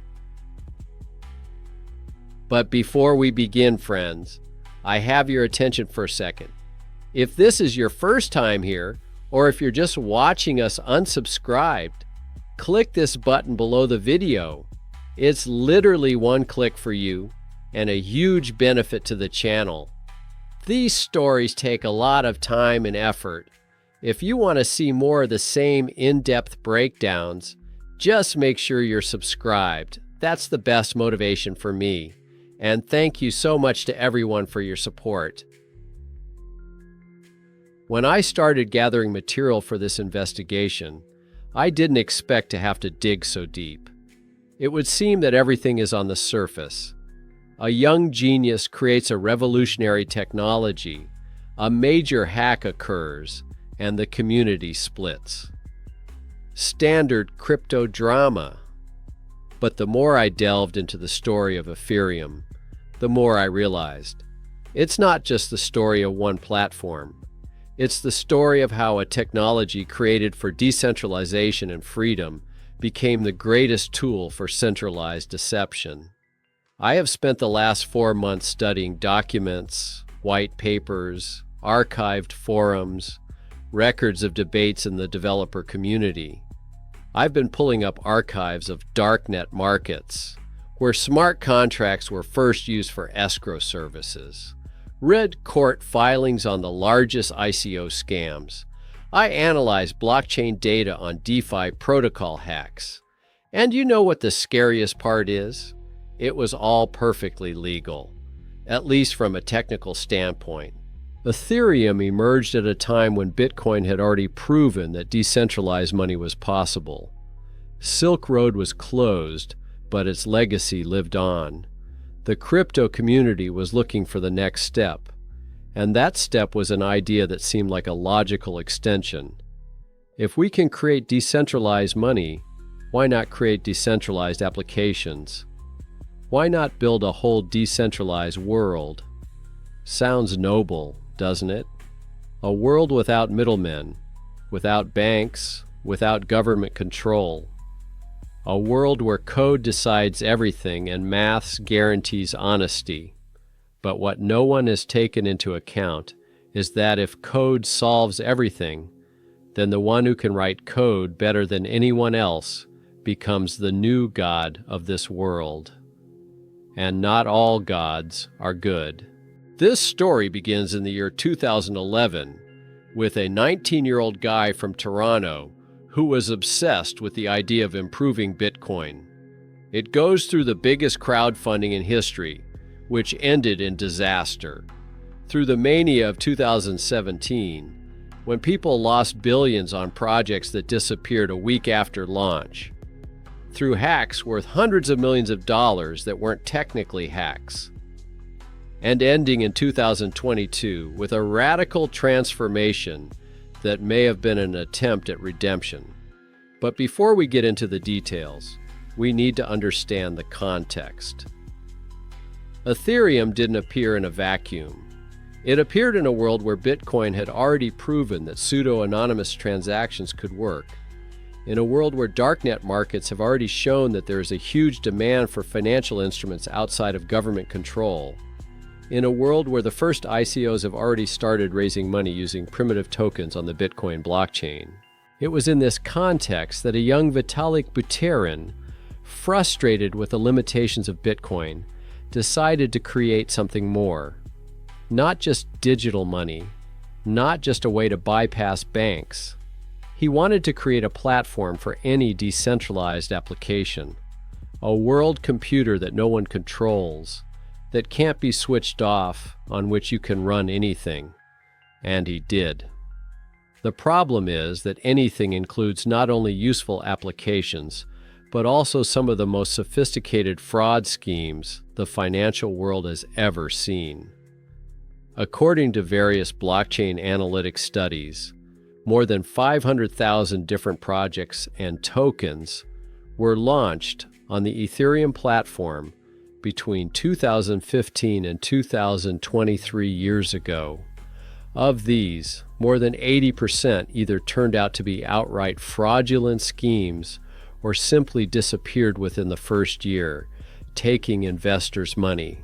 But before we begin, friends, I have your attention for a second. If this is your first time here, or if you're just watching us unsubscribed, click this button below the video. It's literally one click for you and a huge benefit to the channel. These stories take a lot of time and effort. If you want to see more of the same in-depth breakdowns, just make sure you're subscribed. That's the best motivation for me. And thank you so much to everyone for your support. When I started gathering material for this investigation, I didn't expect to have to dig so deep. It would seem that everything is on the surface. A young genius creates a revolutionary technology, a major hack occurs, and the community splits. Standard crypto drama. But the more I delved into the story of Ethereum, the more I realized it's not just the story of one platform. It's the story of how a technology created for decentralization and freedom became the greatest tool for centralized deception. I have spent the last 4 months studying documents, white papers, archived forums, records of debates in the developer community. I've been pulling up archives of Darknet markets, where smart contracts were first used for escrow services. Read court filings on the largest ICO scams. I analyzed blockchain data on DeFi protocol hacks. And you know what the scariest part is? It was all perfectly legal, at least from a technical standpoint. Ethereum emerged at a time when Bitcoin had already proven that decentralized money was possible. Silk Road was closed, but its legacy lived on. The crypto community was looking for the next step, and that step was an idea that seemed like a logical extension. If we can create decentralized money, why not create decentralized applications? Why not build a whole decentralized world? Sounds noble, doesn't it? A world without middlemen, without banks, without government control. A world where code decides everything and maths guarantees honesty. But what no one has taken into account is that if code solves everything, then the one who can write code better than anyone else becomes the new god of this world. And not all gods are good. This story begins in the year 2011 with a 19-year-old guy from Toronto who was obsessed with the idea of improving Bitcoin. It goes through the biggest crowdfunding in history, which ended in disaster. Through the mania of 2017, when people lost billions on projects that disappeared a week after launch. Through hacks worth hundreds of millions of dollars that weren't technically hacks. And ending in 2022 with a radical transformation that may have been an attempt at redemption. But before we get into the details, we need to understand the context. Ethereum didn't appear in a vacuum. It appeared in a world where Bitcoin had already proven that pseudo-anonymous transactions could work. In a world where darknet markets have already shown that there is a huge demand for financial instruments outside of government control. In a world where the first ICOs have already started raising money using primitive tokens on the Bitcoin blockchain. It was in this context that a young Vitalik Buterin, frustrated with the limitations of Bitcoin, decided to create something more. Not just digital money, not just a way to bypass banks. He wanted to create a platform for any decentralized application, a world computer that no one controls, that can't be switched off, on which you can run anything. And he did. The problem is that anything includes not only useful applications, but also some of the most sophisticated fraud schemes the financial world has ever seen. According to various blockchain analytics studies, more than 500,000 different projects and tokens were launched on the Ethereum platform between 2015 and 2023 years ago. Of these, more than 80% either turned out to be outright fraudulent schemes or simply disappeared within the first year, taking investors' money.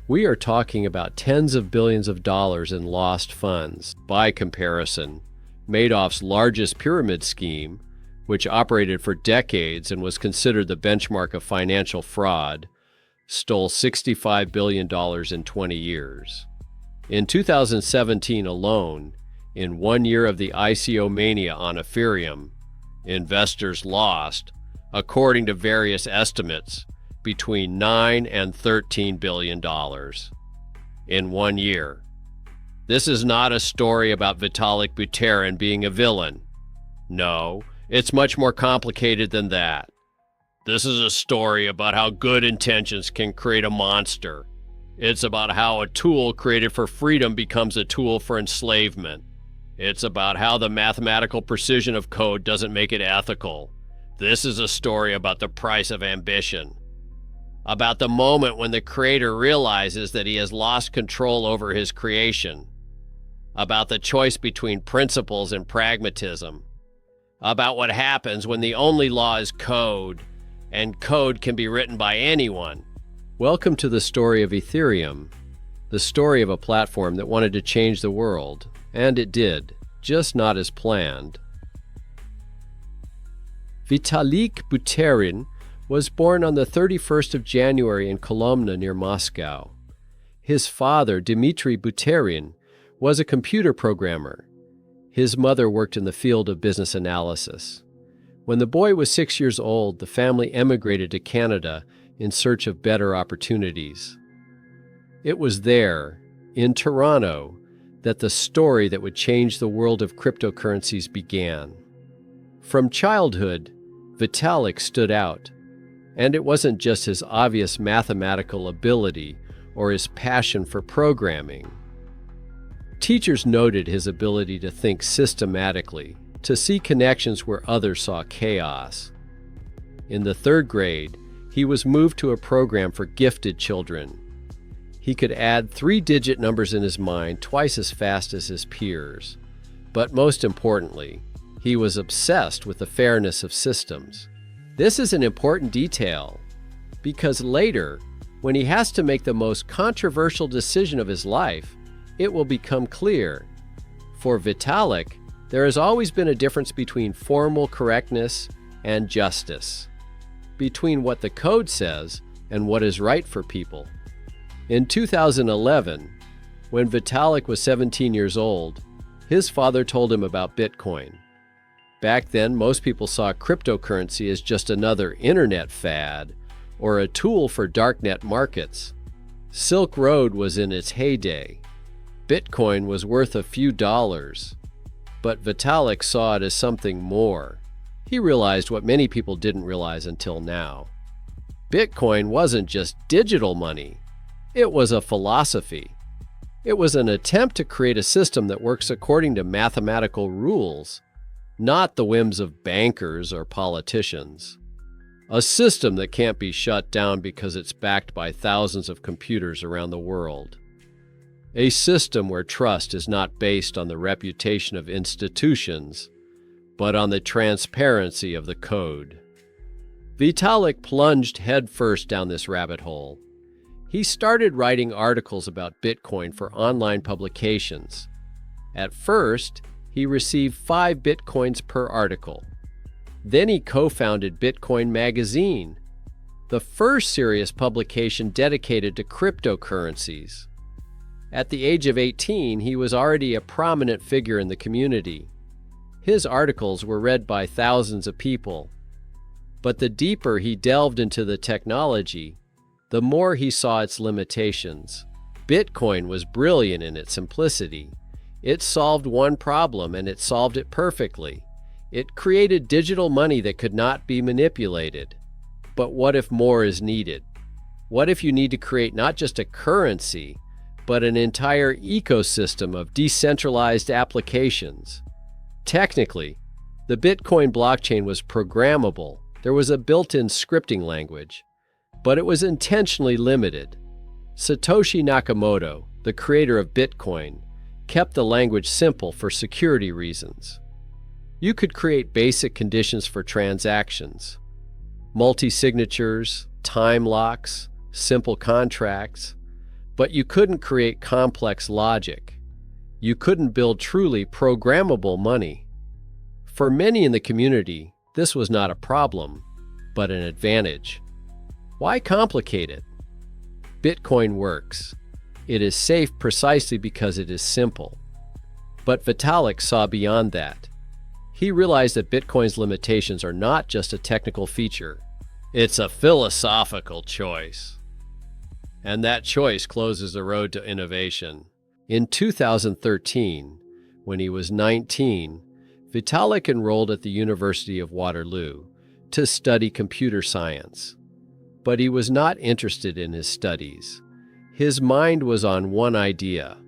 We are talking about tens of billions of dollars in lost funds. By comparison, Madoff's largest pyramid scheme, which operated for decades and was considered the benchmark of financial fraud, stole $65 billion in 20 years. In 2017 alone, in 1 year of the ICO mania on Ethereum, investors lost, according to various estimates, between $9 and $13 billion in 1 year. This is not a story about Vitalik Buterin being a villain. No, It's much more complicated than that. This is a story about how good intentions can create a monster. It's about how a tool created for freedom becomes a tool for enslavement. It's about how the mathematical precision of code doesn't make it ethical. This is a story about the price of ambition. About the moment when the creator realizes that he has lost control over his creation. About the choice between principles and pragmatism. About what happens when the only law is code, and code can be written by anyone. Welcome to the story of Ethereum, the story of a platform that wanted to change the world, and it did, just not as planned. Vitalik Buterin was born on the 31st of January in Kolomna near Moscow. His father, Dmitry Buterin, was a computer programmer. His mother worked in the field of business analysis. When the boy was 6 years old, the family emigrated to Canada in search of better opportunities. It was there, in Toronto, that the story that would change the world of cryptocurrencies began. From childhood, Vitalik stood out, and it wasn't just his obvious mathematical ability or his passion for programming. Teachers noted his ability to think systematically, to see connections where others saw chaos. In the 3rd grade, he was moved to a program for gifted children. He could add 3-digit numbers in his mind twice as fast as his peers. But most importantly, he was obsessed with the fairness of systems. This is an important detail, because later, when he has to make the most controversial decision of his life, it will become clear. For Vitalik, there has always been a difference between formal correctness and justice, between what the code says and what is right for people. In 2011, when Vitalik was 17 years old, his father told him about Bitcoin. Back then, most people saw cryptocurrency as just another internet fad or a tool for darknet markets. Silk Road was in its heyday. Bitcoin was worth a few dollars. But Vitalik saw it as something more. He realized what many people didn't realize until now. Bitcoin wasn't just digital money. It was a philosophy. It was an attempt to create a system that works according to mathematical rules, not the whims of bankers or politicians. A system that can't be shut down because it's backed by thousands of computers around the world. A system where trust is not based on the reputation of institutions, but on the transparency of the code. Vitalik plunged headfirst down this rabbit hole. He started writing articles about Bitcoin for online publications. At first, he received 5 Bitcoins per article. Then he co-founded Bitcoin Magazine, the first serious publication dedicated to cryptocurrencies. At the age of 18, he was already a prominent figure in the community. His articles were read by thousands of people. But the deeper he delved into the technology, the more he saw its limitations. Bitcoin was brilliant in its simplicity. It solved one problem, and it solved it perfectly. It created digital money that could not be manipulated. But what if more is needed? What if you need to create not just a currency, but an entire ecosystem of decentralized applications? Technically, the Bitcoin blockchain was programmable. There was a built-in scripting language, but it was intentionally limited. Satoshi Nakamoto, the creator of Bitcoin, kept the language simple for security reasons. You could create basic conditions for transactions, multi-signatures, time locks, simple contracts, but you couldn't create complex logic. You couldn't build truly programmable money. For many in the community, this was not a problem, but an advantage. Why complicate it? Bitcoin works. It is safe precisely because it is simple. But Vitalik saw beyond that. He realized that Bitcoin's limitations are not just a technical feature. It's a philosophical choice. And that choice closes the road to innovation. In 2013, when he was 19, Vitalik enrolled at the University of Waterloo to study computer science. But he was not interested in his studies. His mind was on one idea: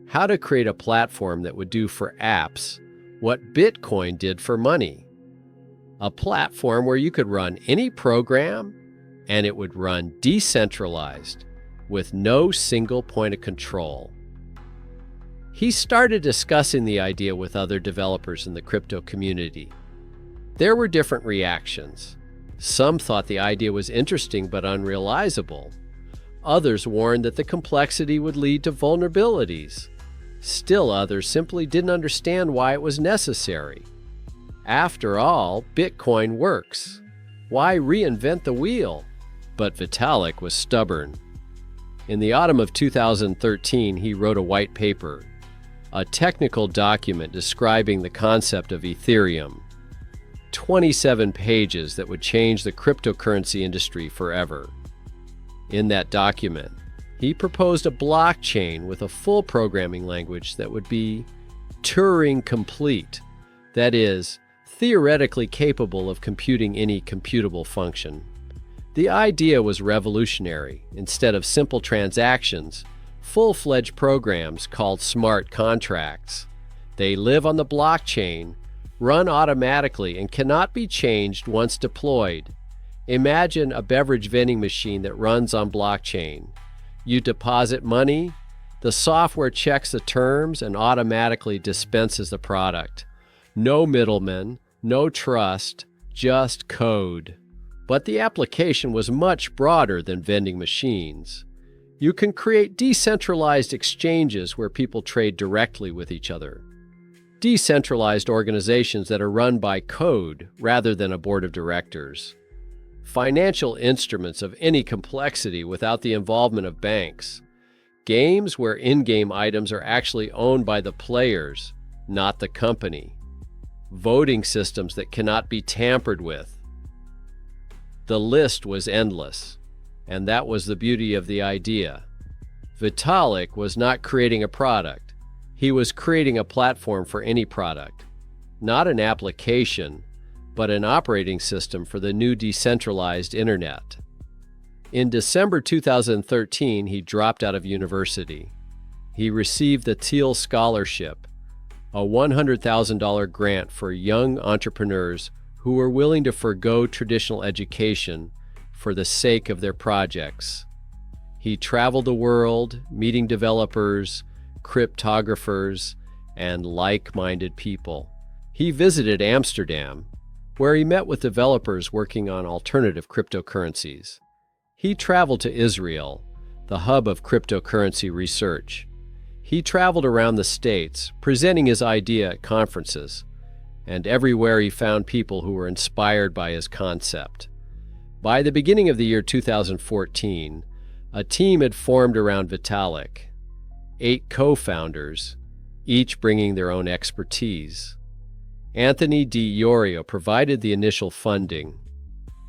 how to create a platform that would do for apps what Bitcoin did for money. A platform where you could run any program and it would run decentralized with no single point of control. He started discussing the idea with other developers in the crypto community. There were different reactions. Some thought the idea was interesting but unrealizable. Others warned that the complexity would lead to vulnerabilities. Still others simply didn't understand why it was necessary. After all, Bitcoin works. Why reinvent the wheel? But Vitalik was stubborn. In the autumn of 2013, he wrote a white paper, a technical document describing the concept of Ethereum. 27 pages that would change the cryptocurrency industry forever. In that document, he proposed a blockchain with a full programming language that would be Turing complete, that is, theoretically capable of computing any computable function. The idea was revolutionary. Instead of simple transactions, full-fledged programs called smart contracts. They live on the blockchain, run automatically, and cannot be changed once deployed. Imagine a beverage vending machine that runs on blockchain. You deposit money, the software checks the terms and automatically dispenses the product. No middlemen, no trust, just code. But the application was much broader than vending machines. You can create decentralized exchanges where people trade directly with each other. Decentralized organizations that are run by code rather than a board of directors. Financial instruments of any complexity without the involvement of banks. Games where in-game items are actually owned by the players, not the company. Voting systems that cannot be tampered with. The list was endless, and that was the beauty of the idea. Vitalik was not creating a product. He was creating a platform for any product, not an application, but an operating system for the new decentralized internet. In December 2013, he dropped out of university. He received the Thiel Scholarship, a $100,000 grant for young entrepreneurs who were willing to forgo traditional education for the sake of their projects. He traveled the world, meeting developers, cryptographers, and like-minded people. He visited Amsterdam, where he met with developers working on alternative cryptocurrencies. He traveled to Israel, the hub of cryptocurrency research. He traveled around the States, presenting his idea at conferences, and everywhere he found people who were inspired by his concept. By the beginning of the year 2014, a team had formed around Vitalik, 8 co-founders, each bringing their own expertise. Anthony Di Iorio provided the initial funding.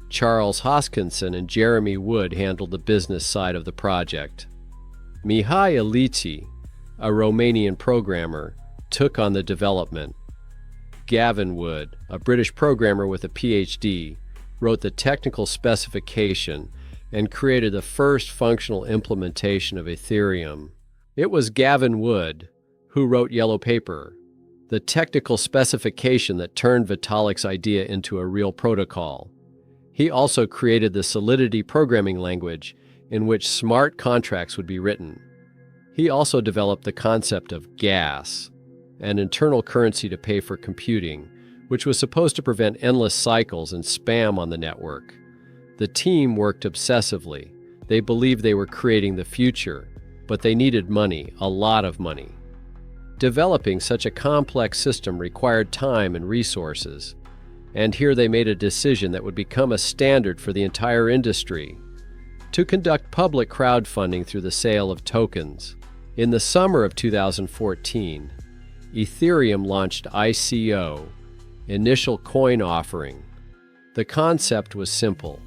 Charles Hoskinson and Jeremy Wood handled the business side of the project. Mihai Aliti, a Romanian programmer, took on the development. Gavin Wood, a British programmer with a PhD, wrote the technical specification and created the first functional implementation of Ethereum. It was Gavin Wood who wrote Yellow Paper, the technical specification that turned Vitalik's idea into a real protocol. He also created the Solidity programming language in which smart contracts would be written. He also developed the concept of gas, an internal currency to pay for computing, which was supposed to prevent endless cycles and spam on the network. The team worked obsessively. They believed they were creating the future, but they needed money, a lot of money. Developing such a complex system required time and resources, and here they made a decision that would become a standard for the entire industry: to conduct public crowdfunding through the sale of tokens. In the summer of 2014, Ethereum launched ICO, Initial Coin Offering. The concept was simple.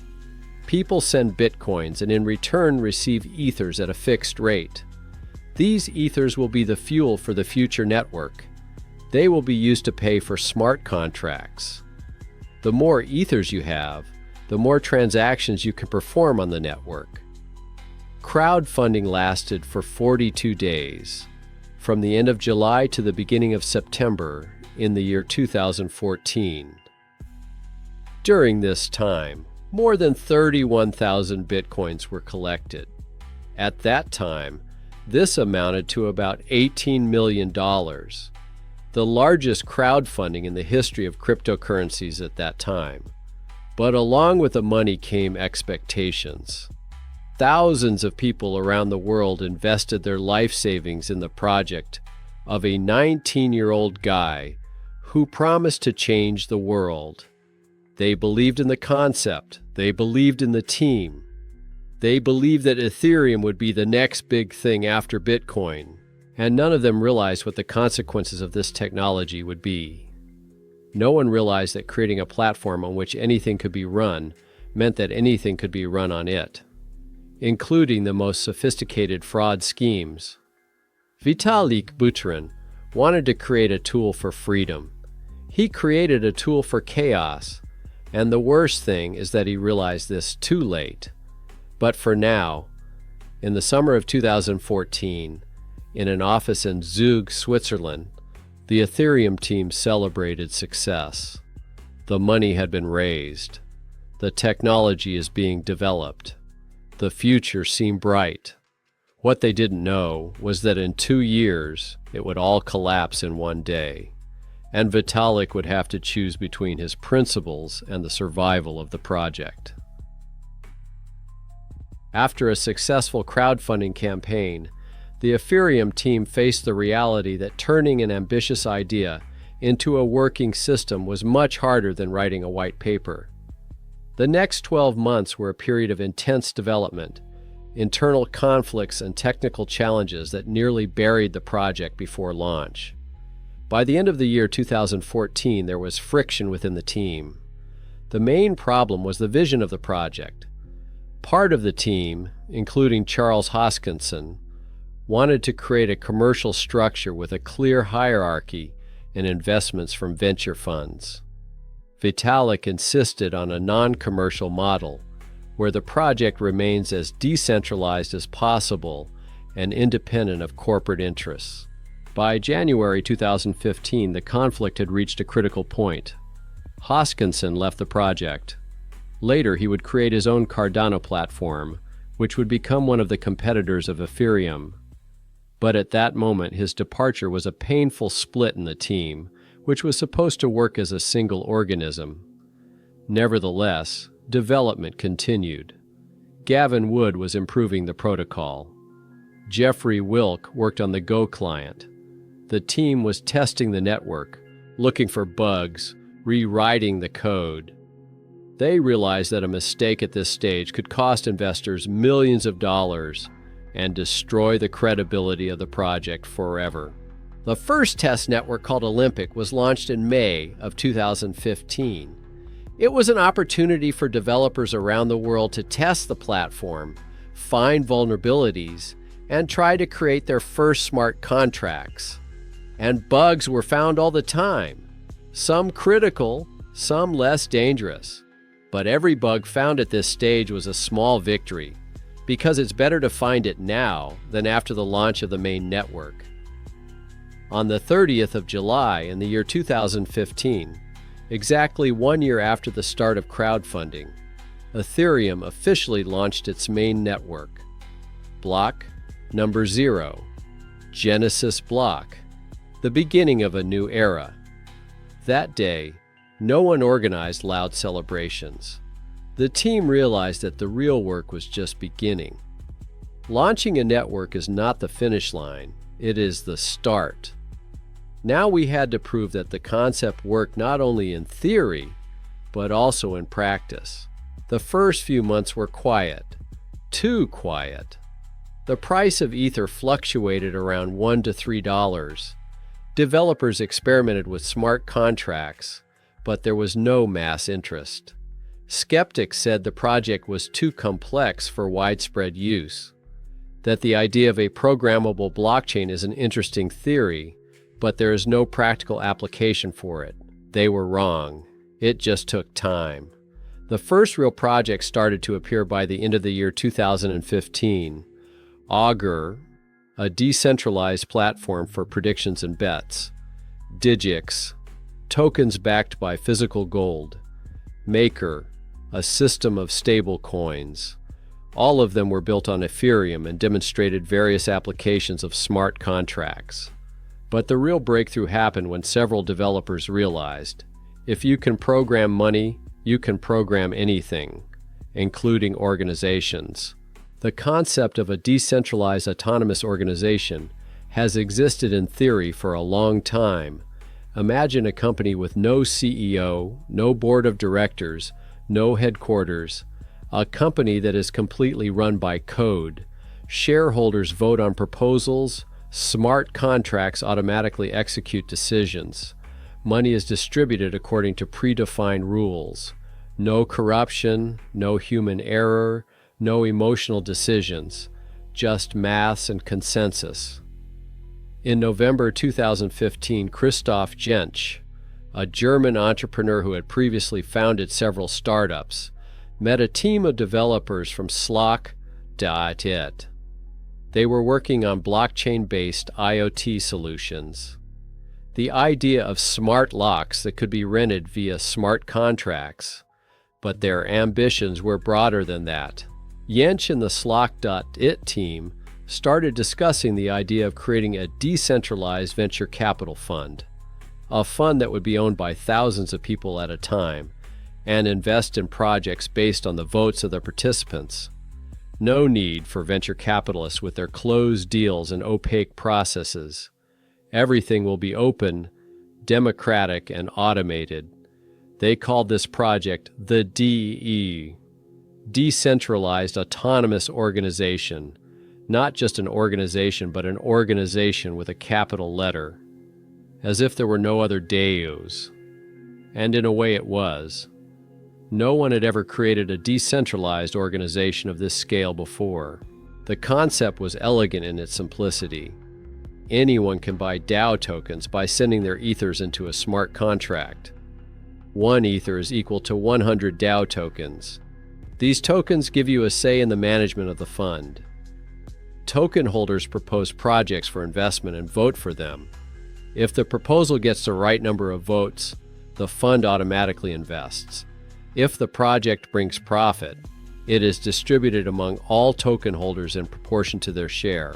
People send bitcoins and in return receive ethers at a fixed rate. These ethers will be the fuel for the future network. They will be used to pay for smart contracts. The more ethers you have, the more transactions you can perform on the network. Crowdfunding lasted for 42 days, from the end of July to the beginning of September in the year 2014. During this time, more than 31,000 bitcoins were collected. At that time, this amounted to about $18 million, the largest crowdfunding in the history of cryptocurrencies at that time. But along with the money came expectations. Thousands of people around the world invested their life savings in the project of a 19-year-old guy who promised to change the world. They believed in the concept. They believed in the team. They believed that Ethereum would be the next big thing after Bitcoin, and none of them realized what the consequences of this technology would be. No one realized that creating a platform on which anything could be run meant that anything could be run on it, including the most sophisticated fraud schemes. Vitalik Buterin wanted to create a tool for freedom. He created a tool for chaos, and the worst thing is that he realized this too late. But for now, in the summer of 2014, in an office in Zug, Switzerland, the Ethereum team celebrated success. The money had been raised. The technology is being developed. The future seemed bright. What they didn't know was that in 2 years, it would all collapse in one day, and Vitalik would have to choose between his principles and the survival of the project. After a successful crowdfunding campaign, the Ethereum team faced the reality that turning an ambitious idea into a working system was much harder than writing a white paper. The next 12 months were a period of intense development, internal conflicts and technical challenges that nearly buried the project before launch. By the end of the year 2014, there was friction within the team. The main problem was the vision of the project. Part of the team, including Charles Hoskinson, wanted to create a commercial structure with a clear hierarchy and investments from venture funds. Vitalik insisted on a non-commercial model where the project remains as decentralized as possible and independent of corporate interests. By January 2015, the conflict had reached a critical point. Hoskinson left the project. Later, he would create his own Cardano platform, which would become one of the competitors of Ethereum. But at that moment, his departure was a painful split in the team, which was supposed to work as a single organism. Nevertheless, development continued. Gavin Wood was improving the protocol. Jeffrey Wilk worked on the Go client. The team was testing the network, looking for bugs, rewriting the code. They realized that a mistake at this stage could cost investors millions of dollars and destroy the credibility of the project forever. The first test network, called Olympic, was launched in May of 2015. It was an opportunity for developers around the world to test the platform, find vulnerabilities, and try to create their first smart contracts. And bugs were found all the time, some critical, some less dangerous. But every bug found at this stage was a small victory, because it's better to find it now than after the launch of the main network. On the 30th of July in the year 2015, exactly 1 year after the start of crowdfunding, Ethereum officially launched its main network. Block number 0, Genesis block, the beginning of a new era. That day, no one organized loud celebrations. The team realized that the real work was just beginning. Launching a network is not the finish line, it is the start. Now we had to prove that the concept worked not only in theory, but also in practice. The first few months were quiet, too quiet. The price of Ether fluctuated around $1 to $3. Developers experimented with smart contracts, but there was no mass interest. Skeptics said the project was too complex for widespread use, that the idea of a programmable blockchain is an interesting theory, but there is no practical application for it. They were wrong. It just took time. The first real project started to appear by the end of the year 2015. Augur, a decentralized platform for predictions and bets. Digix, tokens backed by physical gold. Maker, a system of stable coins. All of them were built on Ethereum and demonstrated various applications of smart contracts. But the real breakthrough happened when several developers realized, if you can program money, you can program anything, including organizations. The concept of a decentralized autonomous organization has existed in theory for a long time. Imagine a company with no CEO, no board of directors, no headquarters, a company that is completely run by code. Shareholders vote on proposals, smart contracts automatically execute decisions. Money is distributed according to predefined rules. No corruption, no human error, no emotional decisions, just maths and consensus. In November 2015, Christoph Jentsch, a German entrepreneur who had previously founded several startups, met a team of developers from Darknet. They were working on blockchain-based IoT solutions. The idea of smart locks that could be rented via smart contracts, but their ambitions were broader than that. Jentsch and the Darknet team started discussing the idea of creating a decentralized venture capital fund, a fund that would be owned by thousands of people at a time and invest in projects based on the votes of the participants. No need for venture capitalists with their closed deals and opaque processes. Everything will be open, democratic, and automated. They called this project the DE, Decentralized Autonomous Organization. Not just an organization, but an organization with a capital letter. As if there were no other DEOs. And in a way it was. No one had ever created a decentralized organization of this scale before. The concept was elegant in its simplicity. Anyone can buy DAO tokens by sending their ethers into a smart contract. One ether is equal to 100 DAO tokens. These tokens give you a say in the management of the fund. Token holders propose projects for investment and vote for them. If the proposal gets the right number of votes, the fund automatically invests. If the project brings profit, it is distributed among all token holders in proportion to their share.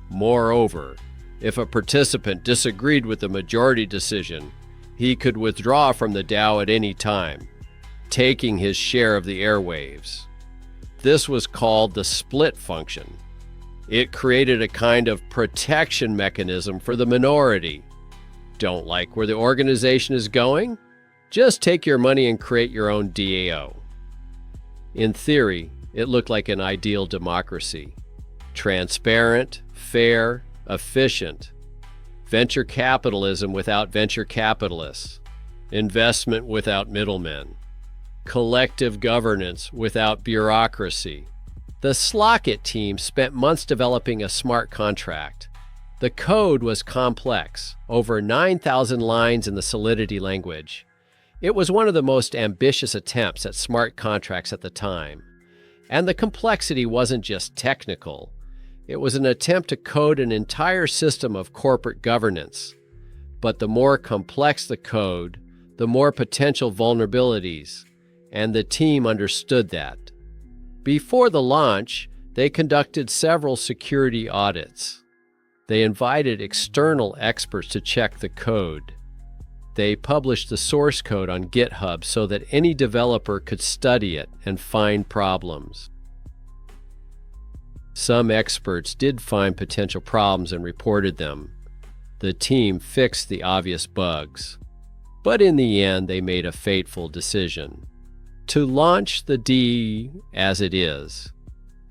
Moreover, if a participant disagreed with the majority decision, he could withdraw from the DAO at any time, taking his share of the airwaves. This was called the split function. It created a kind of protection mechanism for the minority. Don't like where the organization is going? Just take your money and create your own DAO. In theory, it looked like an ideal democracy. Transparent, fair, efficient. Venture capitalism without venture capitalists. Investment without middlemen. Collective governance without bureaucracy. The Darknet team spent months developing a smart contract. The code was complex, over 9,000 lines in the Solidity language. It was one of the most ambitious attempts at smart contracts at the time. And the complexity wasn't just technical. It was an attempt to code an entire system of corporate governance. But the more complex the code, the more potential vulnerabilities, and the team understood that. Before the launch, they conducted several security audits. They invited external experts to check the code. They published the source code on GitHub so that any developer could study it and find problems. Some experts did find potential problems and reported them. The team fixed the obvious bugs. But in the end, they made a fateful decision. To launch the DE as it is.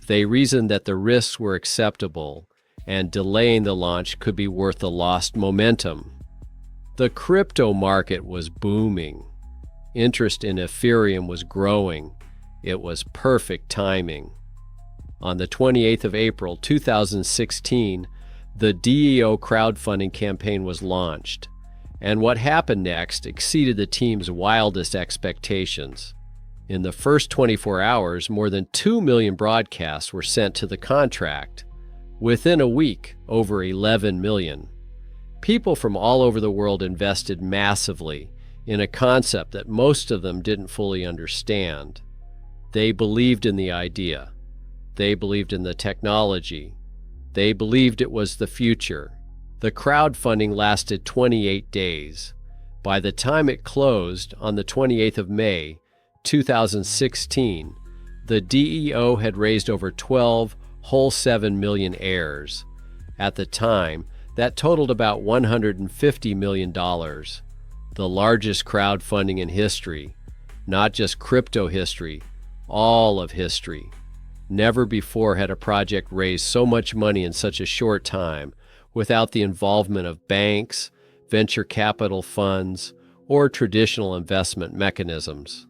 They reasoned that the risks were acceptable and delaying the launch could be worth the lost momentum. The crypto market was booming. Interest in Ethereum was growing. It was perfect timing. On the 28th of April 2016, The DEO crowdfunding campaign was launched, and what happened next exceeded the team's wildest expectations. In the first 24 hours, more than 2 million broadcasts were sent to the contract. Within a week, over 11 million. People from all over the world invested massively in a concept that most of them didn't fully understand. They believed in the idea. They believed in the technology. They believed it was the future. The crowdfunding lasted 28 days. By the time it closed on the 28th of May, 2016, the DEO had raised over 12.7 million heirs. At the time, that totaled about $150 million, the largest crowdfunding in history, not just crypto history, all of history. Never before had a project raised so much money in such a short time without the involvement of banks, venture capital funds, or traditional investment mechanisms.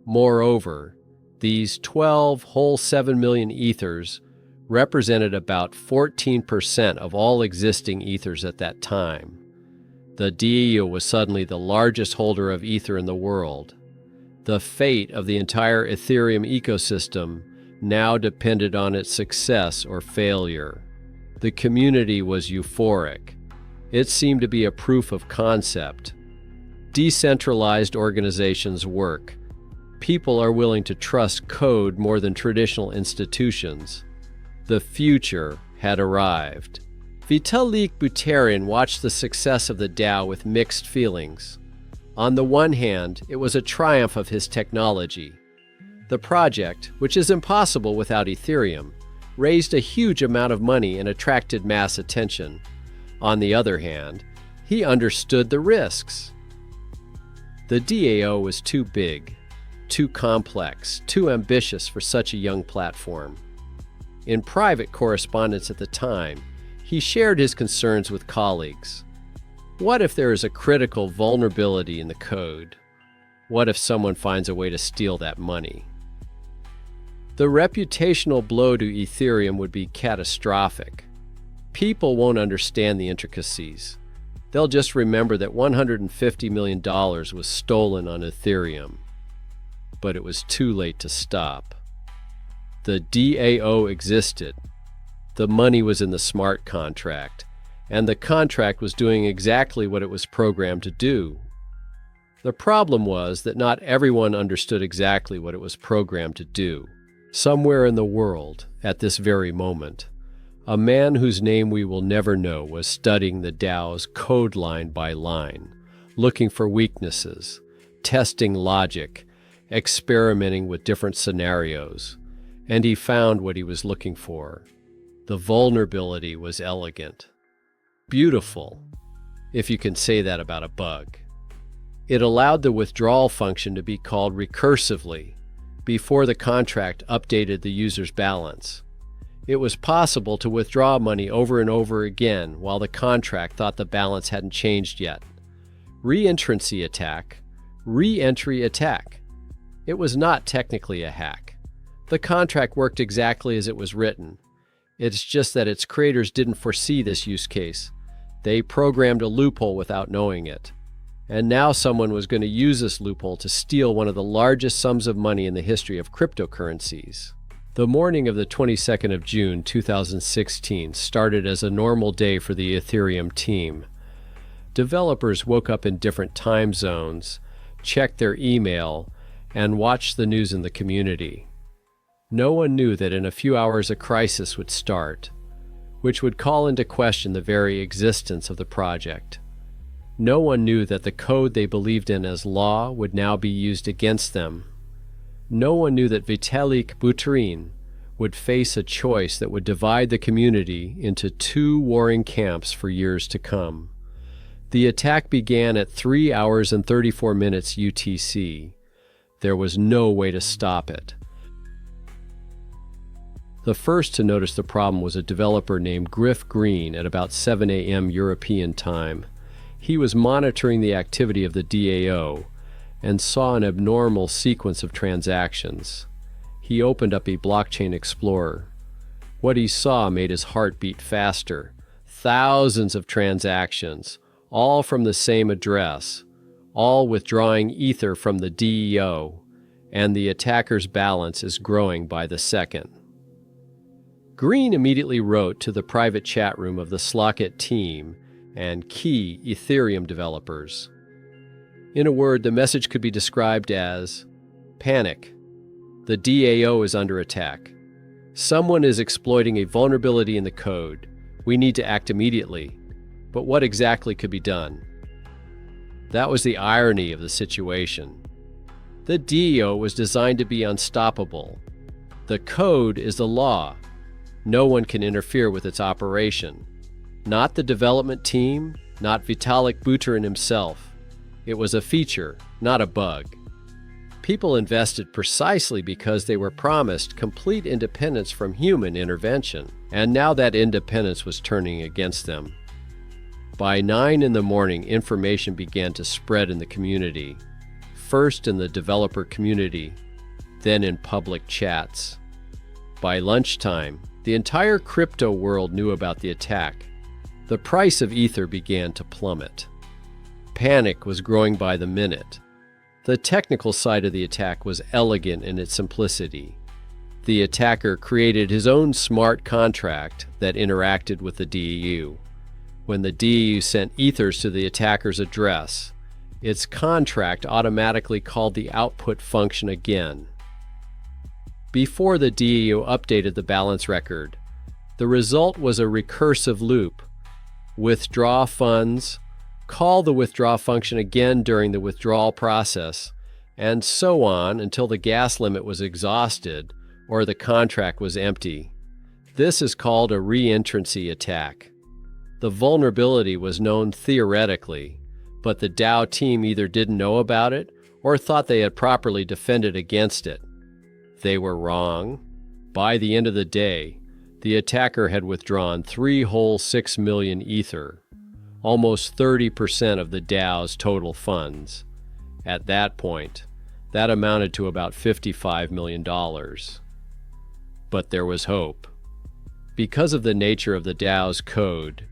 Moreover, these 12.7 million ethers represented about 14% of all existing ethers at that time. The DEO was suddenly the largest holder of ether in the world. The fate of the entire Ethereum ecosystem now depended on its success or failure. The community was euphoric. It seemed to be a proof of concept. Decentralized organizations work. People are willing to trust code more than traditional institutions. The future had arrived. Vitalik Buterin watched the success of the DAO with mixed feelings. On the one hand, it was a triumph of his technology. The project, which is impossible without Ethereum, raised a huge amount of money and attracted mass attention. On the other hand, he understood the risks. The DAO was too big, too complex, too ambitious for such a young platform. In private correspondence at the time, he shared his concerns with colleagues. What if there is a critical vulnerability in the code? What if someone finds a way to steal that money? The reputational blow to Ethereum would be catastrophic. People won't understand the intricacies. They'll just remember that $150 million was stolen on Ethereum. But it was too late to stop. The DAO existed. The money was in the smart contract, and the contract was doing exactly what it was programmed to do. The problem was that not everyone understood exactly what it was programmed to do. Somewhere in the world, at this very moment, a man whose name we will never know was studying the DAO's code line by line, looking for weaknesses, testing logic, experimenting with different scenarios, and he found what he was looking for. The vulnerability was elegant. Beautiful, if you can say that about a bug. It allowed the withdrawal function to be called recursively before the contract updated the user's balance. It was possible to withdraw money over and over again while the contract thought the balance hadn't changed yet. Reentrancy attack, re-entry attack. It was not technically a hack. The contract worked exactly as it was written. It's just that its creators didn't foresee this use case. They programmed a loophole without knowing it. And now someone was going to use this loophole to steal one of the largest sums of money in the history of cryptocurrencies. The morning of the 22nd of June 2016 started as a normal day for the Ethereum team. Developers woke up in different time zones, checked their email, and watched the news in the community. No one knew that in a few hours a crisis would start, which would call into question the very existence of the project. No one knew that the code they believed in as law would now be used against them. No one knew that Vitalik Buterin would face a choice that would divide the community into two warring camps for years to come. The attack began at 3 hours and 34 minutes UTC. There was no way to stop it. The first to notice the problem was a developer named Griff Green at about 7 a.m. European time. He was monitoring the activity of the DAO and saw an abnormal sequence of transactions. He opened up a blockchain explorer. What he saw made his heart beat faster. thousands of transactions, all from the same address, all withdrawing Ether from the DEO, and the attacker's balance is growing by the second. Green immediately wrote to the private chat room of the Slockit team and key Ethereum developers. In a word, the message could be described as, "Panic. The DAO is under attack. Someone is exploiting a vulnerability in the code. We need to act immediately. But what exactly could be done?" That was the irony of the situation. The DAO was designed to be unstoppable. The code is the law. No one can interfere with its operation. Not the development team, not Vitalik Buterin himself. It was a feature, not a bug. People invested precisely because they were promised complete independence from human intervention, and now that independence was turning against them. By 9 in the morning, information began to spread in the community, first in the developer community, then in public chats. By lunchtime, the entire crypto world knew about the attack. The price of Ether began to plummet. Panic was growing by the minute. The technical side of the attack was elegant in its simplicity. The attacker created his own smart contract that interacted with the DEU. When the DEU sent Ethers to the attacker's address, its contract automatically called the output function again. Before the DEU updated the balance record, the result was a recursive loop. Withdraw funds, call the withdraw function again during the withdrawal process, and so on until the gas limit was exhausted or the contract was empty. This is called a reentrancy attack. The vulnerability was known theoretically, but the DAO team either didn't know about it or thought they had properly defended against it. They were wrong. By the end of the day, the attacker had withdrawn 3 whole 6 million Ether, almost 30% of the DAO's total funds. At that point, that amounted to about $55 million. But there was hope. Because of the nature of the DAO's code,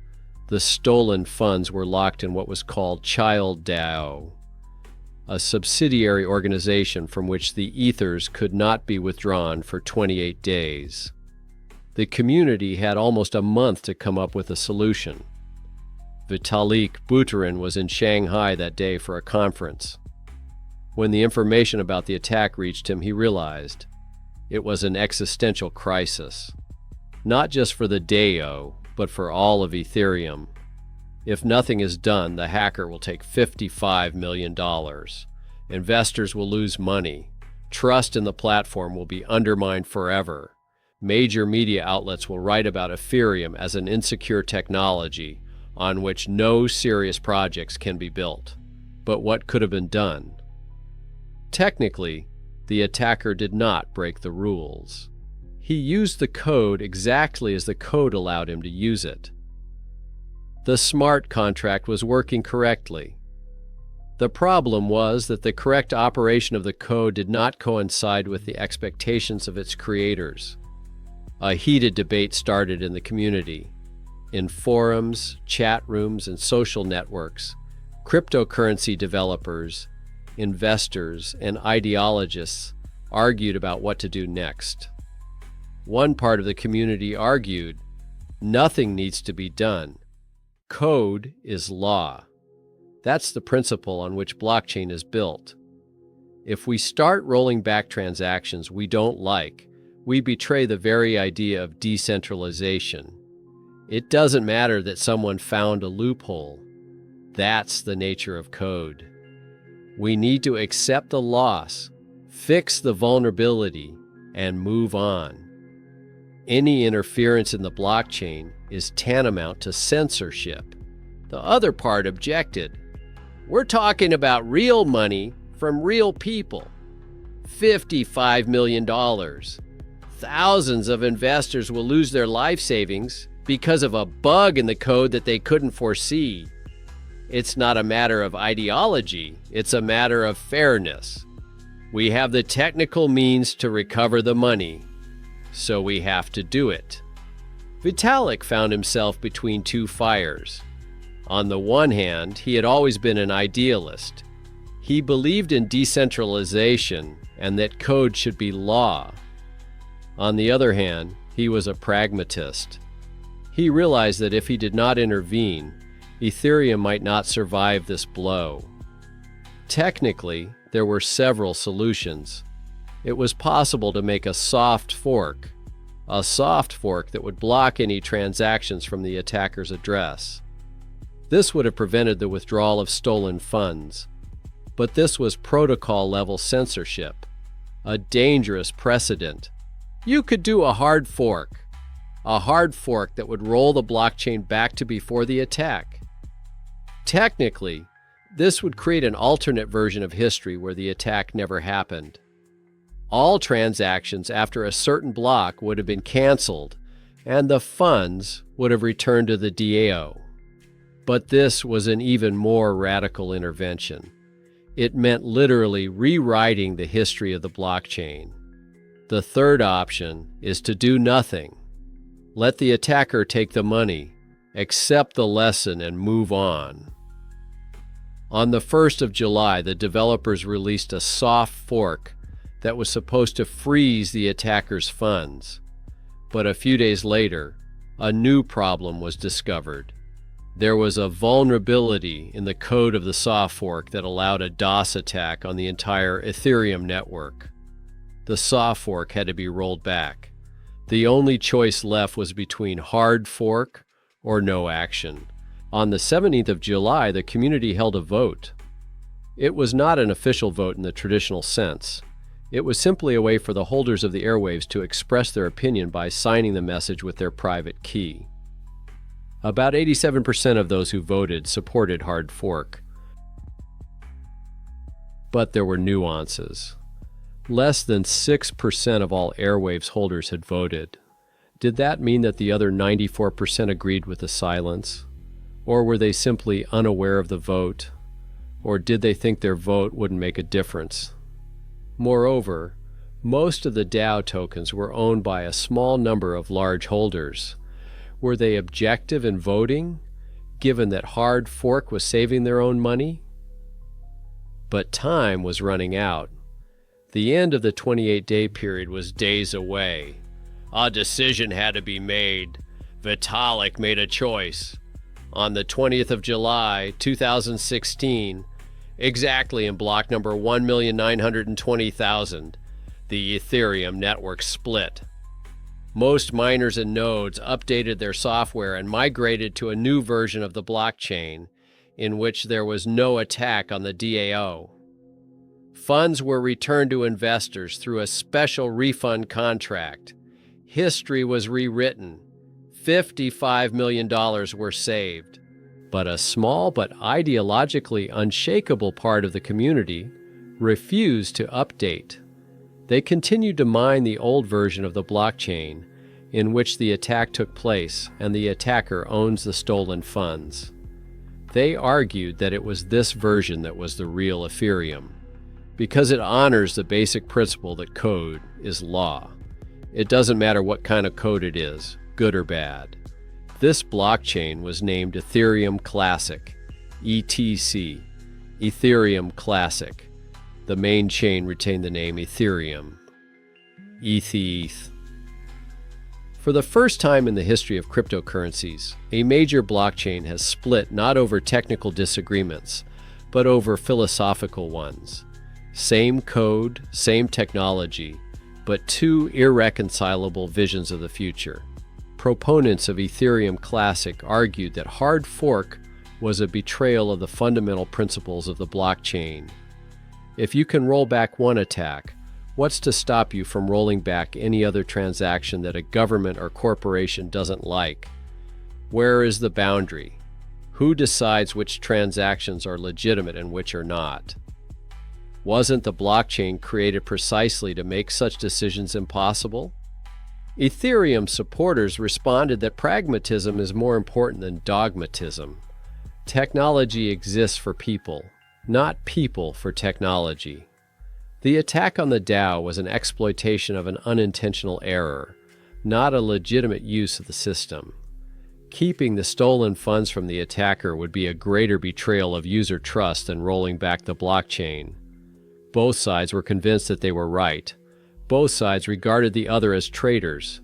the stolen funds were locked in what was called Child DAO, a subsidiary organization from which the Ethers could not be withdrawn for 28 days. The community had almost a month to come up with a solution. Vitalik Buterin was in Shanghai that day for a conference. When the information about the attack reached him, he realized it was an existential crisis, not just for the DAO, but for all of Ethereum. If nothing is done, the hacker will take $55 million. Investors will lose money. Trust in the platform will be undermined forever. Major media outlets will write about Ethereum as an insecure technology on which no serious projects can be built. But what could have been done? Technically, the attacker did not break the rules. He used the code exactly as the code allowed him to use it. The smart contract was working correctly. The problem was that the correct operation of the code did not coincide with the expectations of its creators. A heated debate started in the community. In forums, chat rooms, and social networks, cryptocurrency developers, investors, and ideologists argued about what to do next. One part of the community argued, nothing needs to be done. Code is law. That's the principle on which blockchain is built. If we start rolling back transactions we don't like, we betray the very idea of decentralization. It doesn't matter that someone found a loophole. That's the nature of code. We need to accept the loss, fix the vulnerability, and move on. Any interference in the blockchain is tantamount to censorship. The other part objected. We're talking about real money from real people. $55 million. Thousands of investors will lose their life savings because of a bug in the code that they couldn't foresee. It's not a matter of ideology, it's a matter of fairness. We have the technical means to recover the money, so we have to do it. Vitalik found himself between two fires. On the one hand, he had always been an idealist. He believed in decentralization and that code should be law. On the other hand, he was a pragmatist. He realized that if he did not intervene, Ethereum might not survive this blow. Technically, there were several solutions. It was possible to make a soft fork that would block any transactions from the attacker's address. This would have prevented the withdrawal of stolen funds. But this was protocol-level censorship, a dangerous precedent. You could do a hard fork that would roll the blockchain back to before the attack. Technically, this would create an alternate version of history where the attack never happened. All transactions after a certain block would have been canceled, and the funds would have returned to the DAO. But this was an even more radical intervention. It meant literally rewriting the history of the blockchain. The third option is to do nothing. Let the attacker take the money, accept the lesson, and move on. On the 1st of July, the developers released a soft fork that was supposed to freeze the attacker's funds. But a few days later, a new problem was discovered. There was a vulnerability in the code of the soft fork that allowed a DOS attack on the entire Ethereum network. The soft fork had to be rolled back. The only choice left was between hard fork or no action. On the 17th of July, the community held a vote. It was not an official vote in the traditional sense. It was simply a way for the holders of the airwaves to express their opinion by signing the message with their private key. About 87% of those who voted supported hard fork. But there were nuances. Less than 6% of all airwaves holders had voted. Did that mean that the other 94% agreed with the silence? Or were they simply unaware of the vote? Or did they think their vote wouldn't make a difference? Moreover, most of the DAO tokens were owned by a small number of large holders. Were they objective in voting, given that hard fork was saving their own money? But time was running out. The end of the 28-day period was days away. A decision had to be made. Vitalik made a choice. On the 20th of July, 2016, exactly in block number 1,920,000, the Ethereum network split. Most miners and nodes updated their software and migrated to a new version of the blockchain in which there was no attack on the DAO. Funds were returned to investors through a special refund contract. History was rewritten. $55 million were saved. But a small but ideologically unshakable part of the community refused to update. They continued to mine the old version of the blockchain in which the attack took place and the attacker owns the stolen funds. They argued that it was this version that was the real Ethereum, because it honors the basic principle that code is law. It doesn't matter what kind of code it is, good or bad. This blockchain was named Ethereum Classic, ETC, Ethereum Classic. The main chain retained the name Ethereum, ETH. For the first time in the history of cryptocurrencies, a major blockchain has split not over technical disagreements, but over philosophical ones. Same code, same technology, but two irreconcilable visions of the future. Proponents of Ethereum Classic argued that hard fork was a betrayal of the fundamental principles of the blockchain. If you can roll back one attack, what's to stop you from rolling back any other transaction that a government or corporation doesn't like? Where is the boundary? Who decides which transactions are legitimate and which are not? Wasn't the blockchain created precisely to make such decisions impossible? Ethereum supporters responded that pragmatism is more important than dogmatism. Technology exists for people, not people for technology. The attack on the DAO was an exploitation of an unintentional error, not a legitimate use of the system. Keeping the stolen funds from the attacker would be a greater betrayal of user trust than rolling back the blockchain. Both sides were convinced that they were right. Both sides regarded the other as traitors.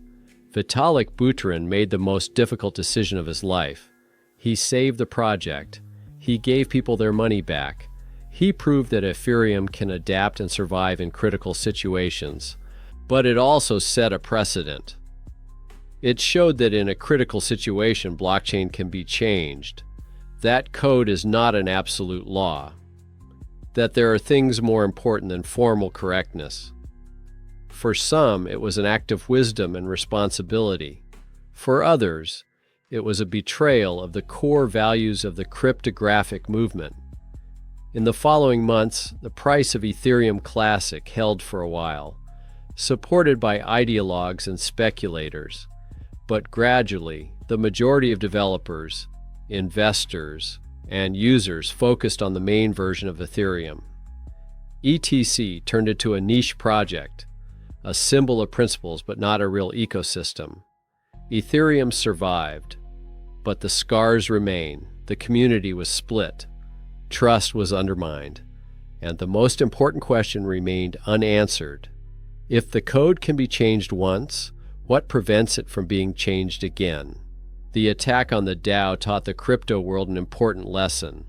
Vitalik Buterin made the most difficult decision of his life. He saved the project. He gave people their money back. He proved that Ethereum can adapt and survive in critical situations. But it also set a precedent. It showed that in a critical situation, blockchain can be changed. That code is not an absolute law. That there are things more important than formal correctness. For some, it was an act of wisdom and responsibility. For others, it was a betrayal of the core values of the cryptographic movement. In the following months, the price of Ethereum Classic held for a while, supported by ideologues and speculators. But gradually, the majority of developers, investors, and users focused on the main version of Ethereum. ETC turned into a niche project, a symbol of principles but not a real ecosystem. Ethereum survived, but the scars remain. The community was split, trust was undermined, and the most important question remained unanswered. If the code can be changed once, what prevents it from being changed again? The attack on the DAO taught the crypto world an important lesson.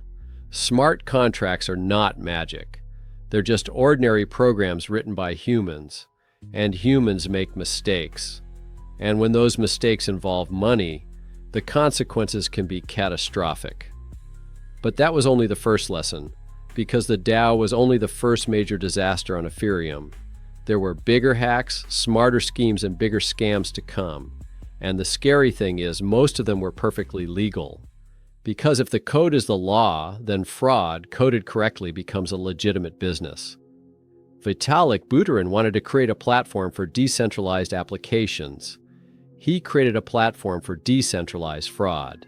Smart contracts are not magic. They're just ordinary programs written by humans, and humans make mistakes. And when those mistakes involve money, the consequences can be catastrophic. But that was only the first lesson, because the DAO was only the first major disaster on Ethereum. There were bigger hacks, smarter schemes, and bigger scams to come. And the scary thing is, most of them were perfectly legal. Because if the code is the law, then fraud, coded correctly, becomes a legitimate business. Vitalik Buterin wanted to create a platform for decentralized applications. He created a platform for decentralized fraud.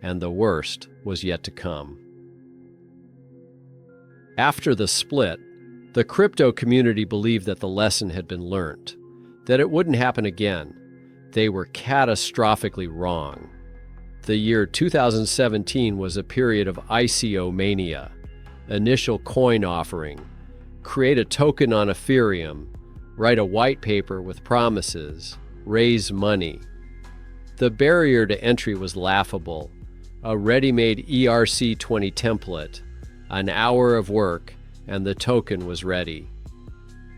And the worst was yet to come. After the split, the crypto community believed that the lesson had been learned, that it wouldn't happen again. They were catastrophically wrong. The year 2017 was a period of ICO mania, initial coin offering, create a token on Ethereum, write a white paper with promises, raise money. The barrier to entry was laughable, a ready-made ERC-20 template, an hour of work, and the token was ready.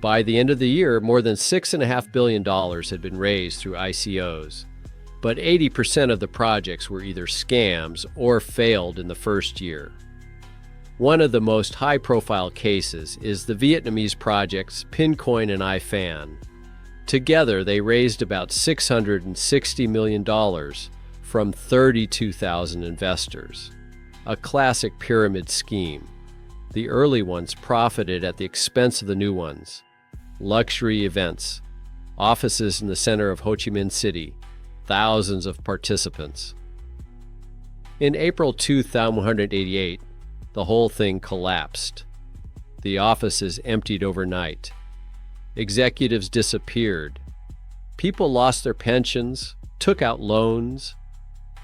By the end of the year, more than $6.5 billion had been raised through ICOs, but 80% of the projects were either scams or failed in the first year. One of the most high-profile cases is the Vietnamese projects Pincoin and iFan. Together, they raised about $660 million from 32,000 investors, a classic pyramid scheme. The early ones profited at the expense of the new ones. Luxury events, offices in the center of Ho Chi Minh City, thousands of participants. In April 2188, the whole thing collapsed. The offices emptied overnight. Executives disappeared. People lost their pensions, took out loans.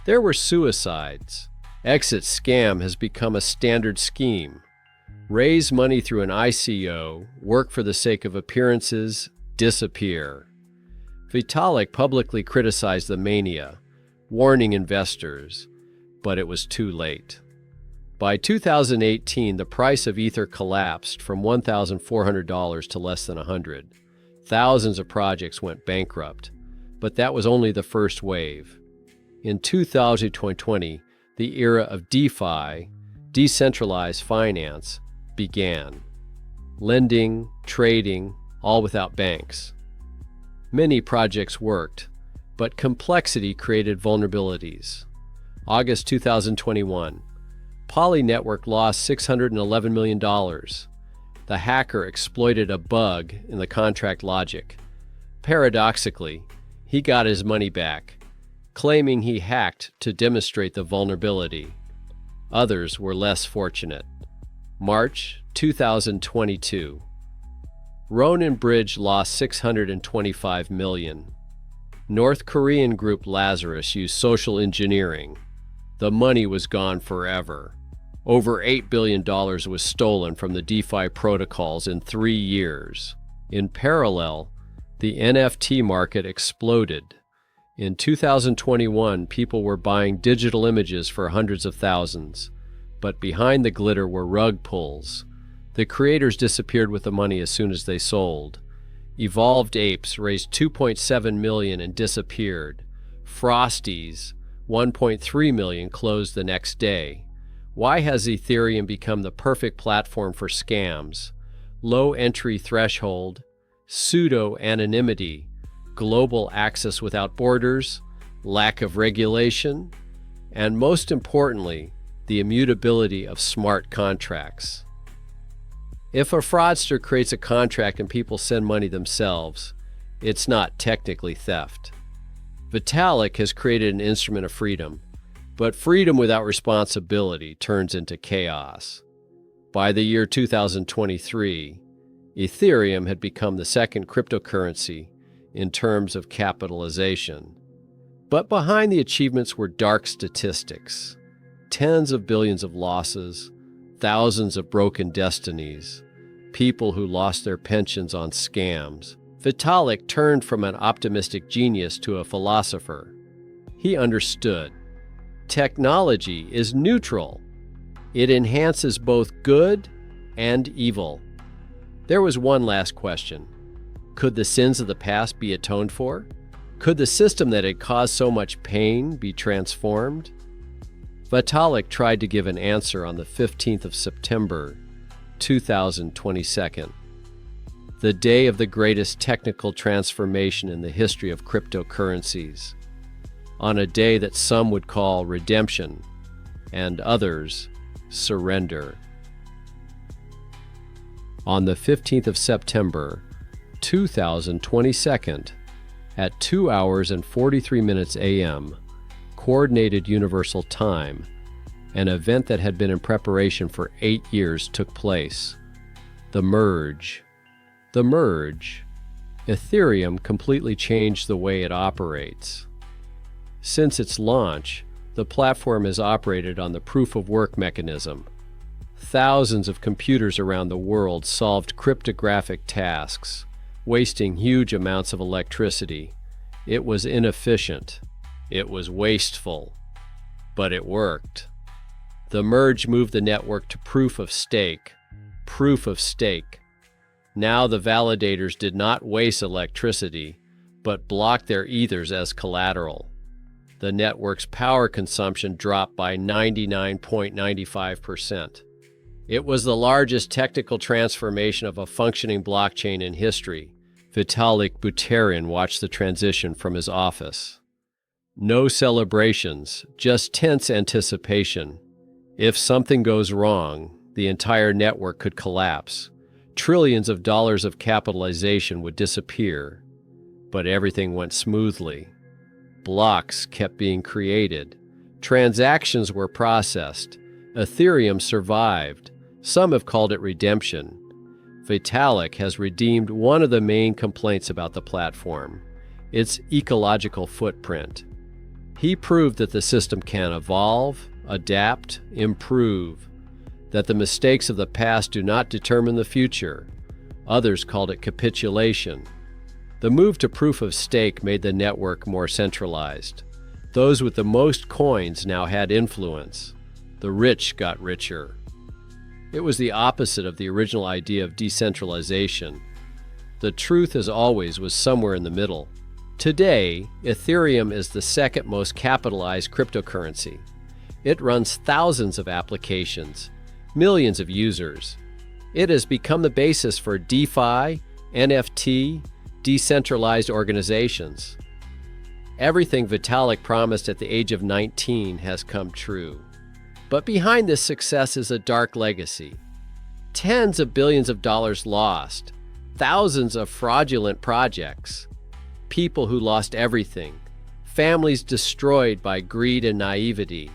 There were suicides. Exit scam has become a standard scheme. Raise money through an ICO, work for the sake of appearances, disappear. Vitalik publicly criticized the mania, warning investors, but it was too late. By 2018, the price of Ether collapsed from $1,400 to less than $100. Thousands of projects went bankrupt, but that was only the first wave. In 2020, the era of DeFi, decentralized finance, began. Lending, trading, all without banks. Many projects worked, but complexity created vulnerabilities. August 2021, Poly Network lost $611 million. The hacker exploited a bug in the contract logic. Paradoxically, he got his money back, claiming he hacked to demonstrate the vulnerability. Others were less fortunate. March 2022. Ronin Bridge lost $625 million. North Korean group Lazarus used social engineering. The money was gone forever. Over $8 billion was stolen from the DeFi protocols in 3 years. In parallel, the NFT market exploded. In 2021, people were buying digital images for hundreds of thousands. But behind the glitter were rug pulls. The creators disappeared with the money as soon as they sold. Evolved Apes raised $2.7 million and disappeared. Frosties, $1.3 million, closed the next day. Why has Ethereum become the perfect platform for scams? Low entry threshold, pseudo-anonymity, global access without borders, lack of regulation, and most importantly, the immutability of smart contracts. If a fraudster creates a contract and people send money themselves, it's not technically theft. Vitalik has created an instrument of freedom, but freedom without responsibility turns into chaos. By the year 2023, Ethereum had become the second cryptocurrency in terms of capitalization. But behind the achievements were dark statistics. Tens of billions of losses, thousands of broken destinies, people who lost their pensions on scams. Vitalik turned from an optimistic genius to a philosopher. He understood. Technology is neutral. It enhances both good and evil. There was one last question. Could the sins of the past be atoned for? Could the system that had caused so much pain be transformed? Vitalik tried to give an answer on the 15th of September, 2022, the day of the greatest technical transformation in the history of cryptocurrencies, on a day that some would call redemption and others surrender. On the 15th of September, 2022, at 2 hours and 43 minutes a.m., Coordinated Universal Time, an event that had been in preparation for 8 years took place. The merge. Ethereum completely changed the way it operates. Since its launch, the platform has operated on the proof-of-work mechanism. Thousands of computers around the world solved cryptographic tasks, wasting huge amounts of electricity. It was inefficient. It was wasteful, but it worked. The merge moved the network to proof of stake. Now the validators did not waste electricity, but blocked their ethers as collateral. The network's power consumption dropped by 99.95%. It was the largest technical transformation of a functioning blockchain in history. Vitalik Buterin watched the transition from his office. No celebrations, just tense anticipation. If something goes wrong, the entire network could collapse. Trillions of dollars of capitalization would disappear. But everything went smoothly. Blocks kept being created. Transactions were processed. Ethereum survived. Some have called it redemption. Vitalik has redeemed one of the main complaints about the platform, its ecological footprint. He proved that the system can evolve, adapt, improve, that the mistakes of the past do not determine the future. Others called it capitulation. The move to proof of stake made the network more centralized. Those with the most coins now had influence. The rich got richer. It was the opposite of the original idea of decentralization. The truth, as always, was somewhere in the middle. Today, Ethereum is the second most capitalized cryptocurrency. It runs thousands of applications, millions of users. It has become the basis for DeFi, NFT, decentralized organizations. Everything Vitalik promised at the age of 19 has come true. But behind this success is a dark legacy. Tens of billions of dollars lost, thousands of fraudulent projects, people who lost everything, families destroyed by greed and naivety.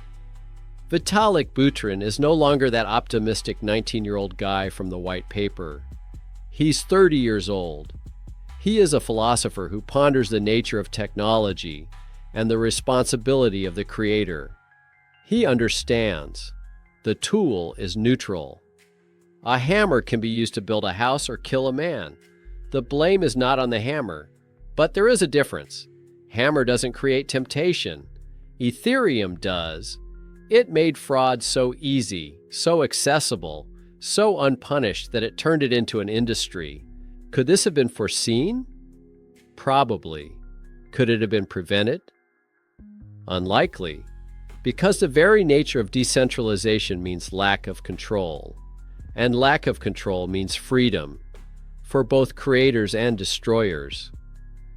Vitalik Buterin is no longer that optimistic 19-year-old guy from the white paper. He's 30 years old. He is a philosopher who ponders the nature of technology and the responsibility of the creator. He understands the tool is neutral. A hammer can be used to build a house or kill a man. The blame is not on the hammer, but there is a difference. Hammer doesn't create temptation. Ethereum does. It made fraud so easy, so accessible, so unpunished that it turned it into an industry. Could this have been foreseen? Probably. Could it have been prevented? Unlikely, because the very nature of decentralization means lack of control, and lack of control means freedom for both creators and destroyers.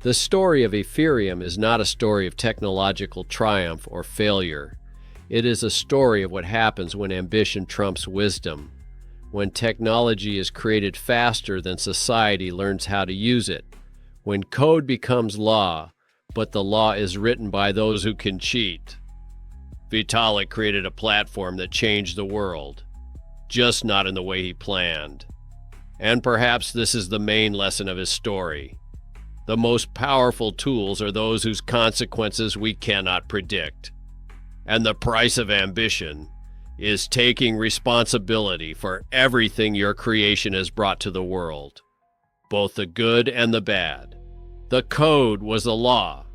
The story of Ethereum is not a story of technological triumph or failure. It is a story of what happens when ambition trumps wisdom, when technology is created faster than society learns how to use it, when code becomes law, but the law is written by those who can cheat. Vitalik created a platform that changed the world, just not in the way he planned. And perhaps this is the main lesson of his story. The most powerful tools are those whose consequences we cannot predict. And the price of ambition is taking responsibility for everything your creation has brought to the world, both the good and the bad. The code was the law,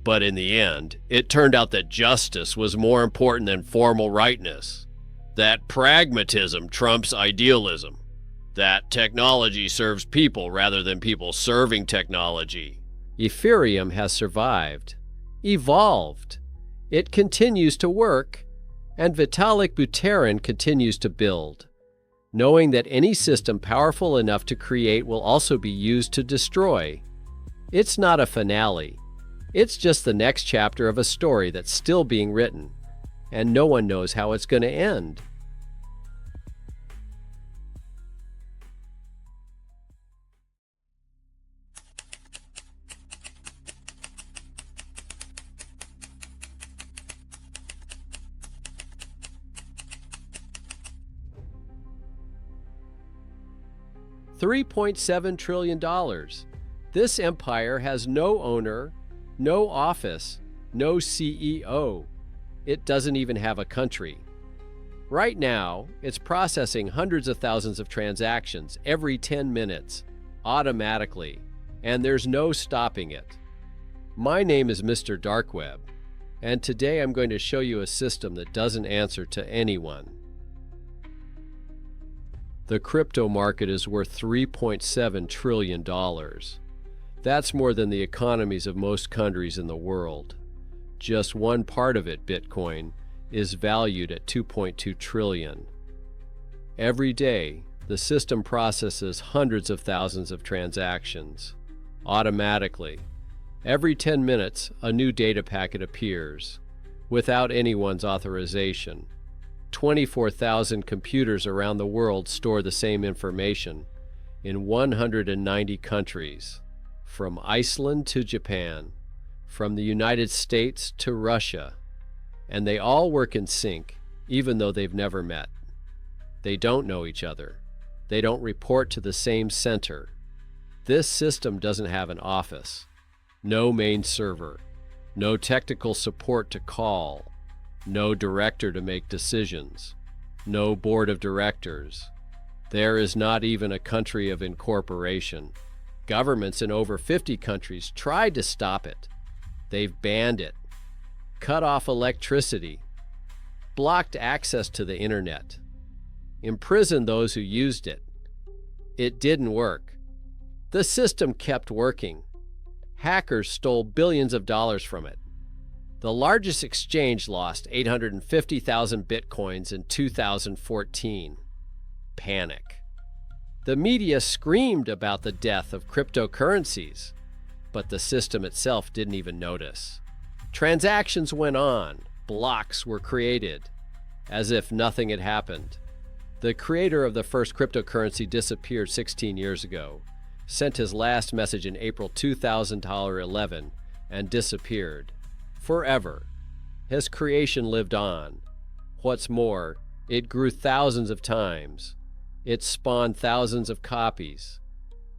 but in the end, it turned out that justice was more important than formal rightness, that pragmatism trumps idealism, that technology serves people rather than people serving technology. Ethereum has survived, evolved. It continues to work, and Vitalik Buterin continues to build, knowing that any system powerful enough to create will also be used to destroy. It's not a finale. It's just the next chapter of a story that's still being written, and no one knows how it's going to end. $3.7 trillion. This empire has no owner, no office, no CEO. It doesn't even have a country. Right now, it's processing hundreds of thousands of transactions every 10 minutes, automatically, and there's no stopping it. My name is Mr. Dark Web, and today I'm going to show you a system that doesn't answer to anyone. The crypto market is worth $3.7 trillion. That's more than the economies of most countries in the world. Just one part of it, Bitcoin, is valued at $2.2 trillion. Every day, the system processes hundreds of thousands of transactions, automatically. Every 10 minutes, a new data packet appears, without anyone's authorization. 24,000 computers around the world store the same information in 190 countries, from Iceland to Japan, from the United States to Russia, and they all work in sync, even though they've never met. They don't know each other. They don't report to the same center. This system doesn't have an office, no main server, no technical support to call, no director to make decisions, no board of directors. There is not even a country of incorporation. Governments in over 50 countries tried to stop it. They've banned it, cut off electricity, blocked access to the internet, imprisoned those who used it. It didn't work. The system kept working. Hackers stole billions of dollars from it. The largest exchange lost 850,000 bitcoins in 2014. Panic. The media screamed about the death of cryptocurrencies, but the system itself didn't even notice. Transactions went on, blocks were created, as if nothing had happened. The creator of the first cryptocurrency disappeared 16 years ago, sent his last message in April 2011, and disappeared. Forever. His creation lived on. What's more, it grew thousands of times. It spawned thousands of copies.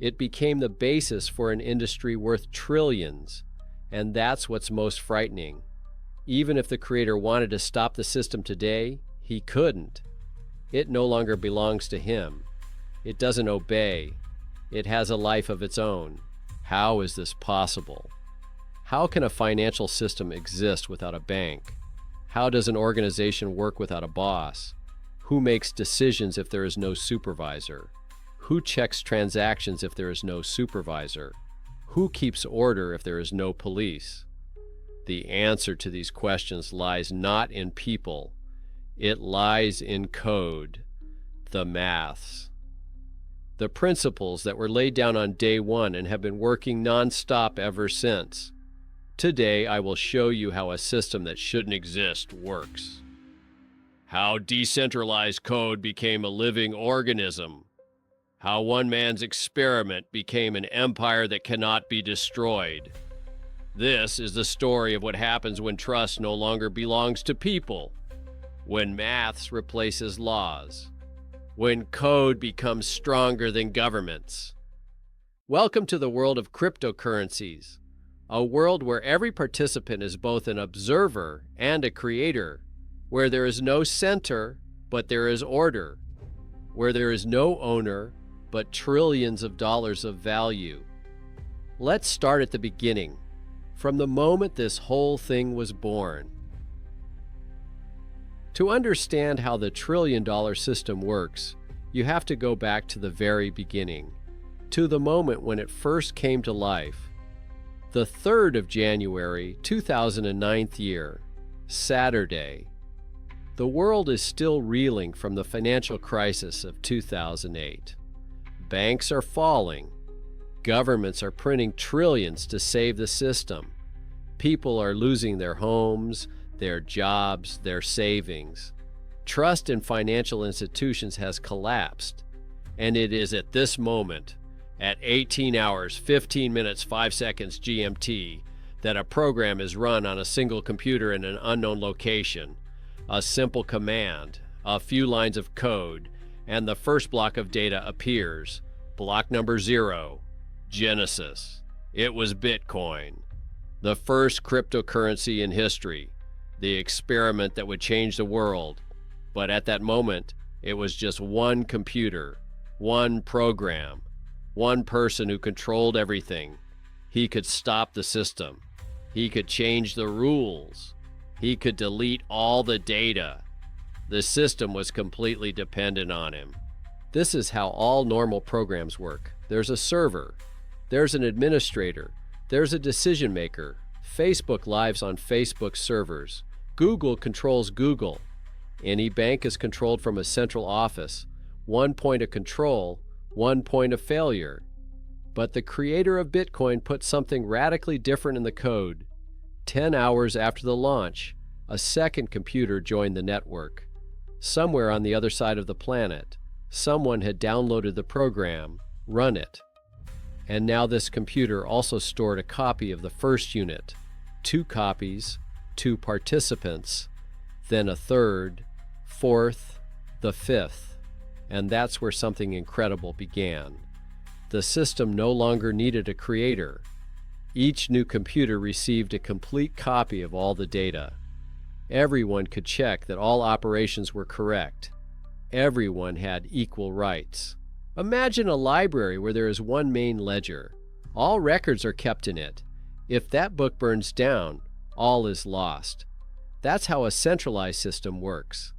It became the basis for an industry worth trillions, and that's what's most frightening. Even if the creator wanted to stop the system today, he couldn't. It no longer belongs to him. It doesn't obey. It has a life of its own. How is this possible? How can a financial system exist without a bank? How does an organization work without a boss? Who makes decisions if there is no supervisor? Who checks transactions if there is no supervisor? Who keeps order if there is no police? The answer to these questions lies not in people. It lies in code, the maths. The principles that were laid down on day one and have been working non-stop ever since. Today, I will show you how a system that shouldn't exist works. How decentralized code became a living organism. How one man's experiment became an empire that cannot be destroyed. This is the story of what happens when trust no longer belongs to people, when maths replaces laws, when code becomes stronger than governments. Welcome to the world of cryptocurrencies, a world where every participant is both an observer and a creator, where there is no center, but there is order, where there is no owner, but trillions of dollars of value. Let's start at the beginning, from the moment this whole thing was born. To understand how the trillion-dollar system works, you have to go back to the very beginning, to the moment when it first came to life. The 3rd of January, 2009 year, Saturday. The world is still reeling from the financial crisis of 2008. Banks are falling. Governments are printing trillions to save the system. People are losing their homes, their jobs, their savings. Trust in financial institutions has collapsed. And it is at this moment, at 18 hours, 15 minutes, 5 seconds GMT, that a program is run on a single computer in an unknown location. A simple command, a few lines of code, and the first block of data appears. Block number 0, Genesis. It was Bitcoin, the first cryptocurrency in history, the experiment that would change the world. But at that moment, it was just one computer, one program, one person who controlled everything. He could stop the system. He could change the rules. He could delete all the data. The system was completely dependent on him. This is how all normal programs work. There's a server. There's an administrator. There's a decision maker. Facebook lives on Facebook servers. Google controls Google. Any bank is controlled from a central office. One point of control, one point of failure. But the creator of Bitcoin put something radically different in the code. 10 hours after the launch, a second computer joined the network. Somewhere on the other side of the planet, someone had downloaded the program, run it. And now this computer also stored a copy of the first unit, 2 copies, 2 participants, then a third, fourth, the fifth. And that's where something incredible began. The system no longer needed a creator. Each new computer received a complete copy of all the data. Everyone could check that all operations were correct. Everyone had equal rights. Imagine a library where there is one main ledger. All records are kept in it. If that book burns down, all is lost. That's how a centralized system works.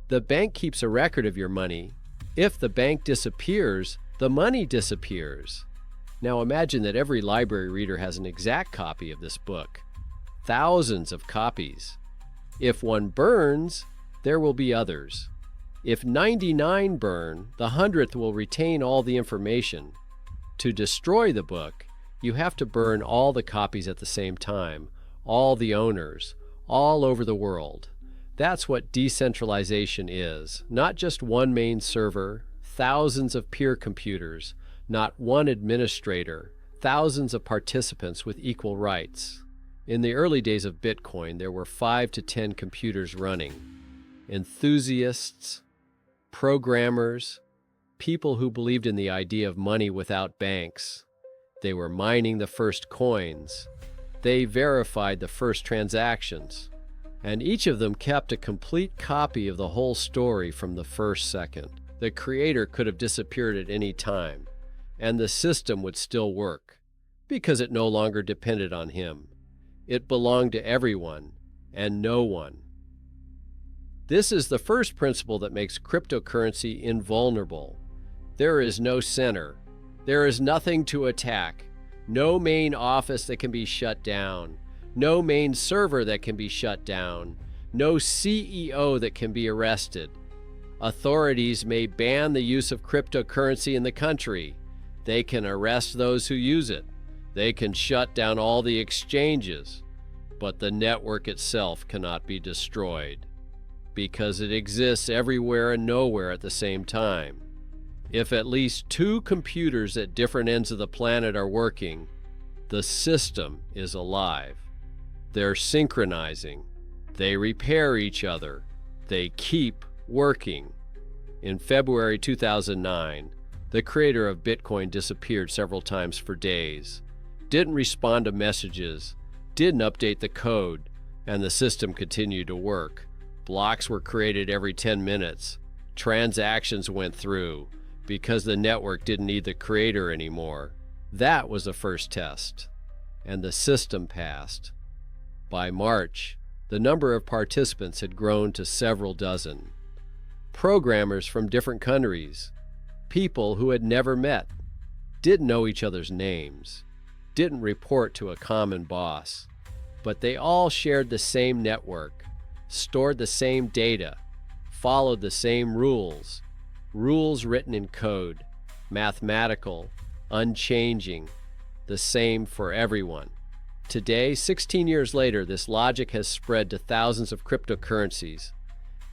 The bank keeps a record of your money. If the bank disappears, the money disappears. Now imagine that every library reader has an exact copy of this book. Thousands of copies. If one burns, there will be others. If 99 burn, the 100th will retain all the information. To destroy the book, you have to burn all the copies at the same time, all the owners, all over the world. That's what decentralization is. Not just one main server, thousands of peer computers, not one administrator, thousands of participants with equal rights. In the early days of Bitcoin, there were 5 to 10 computers running. Enthusiasts, programmers, people who believed in the idea of money without banks. They were mining the first coins. They verified the first transactions. And each of them kept a complete copy of the whole story from the first second. The creator could have disappeared at any time, and the system would still work, because it no longer depended on him. It belonged to everyone and no one. This is the first principle that makes cryptocurrency invulnerable. There is no center. There is nothing to attack. No main office that can be shut down. No main server that can be shut down. No CEO that can be arrested. Authorities may ban the use of cryptocurrency in the country. They can arrest those who use it. They can shut down all the exchanges. But the network itself cannot be destroyed, because it exists everywhere and nowhere at the same time. If at least two computers at different ends of the planet are working, the system is alive. They're synchronizing. They repair each other. They keep working. In February 2009, the creator of Bitcoin disappeared several times for days, didn't respond to messages, didn't update the code, and the system continued to work. Blocks were created every 10 minutes. Transactions went through because the network didn't need the creator anymore. That was the first test, and the system passed. By March, the number of participants had grown to several dozen. Programmers from different countries, people who had never met, didn't know each other's names, didn't report to a common boss, but they all shared the same network, stored the same data, followed the same rules written in code, mathematical, unchanging, the same for everyone. Today, 16 years later, this logic has spread to thousands of cryptocurrencies.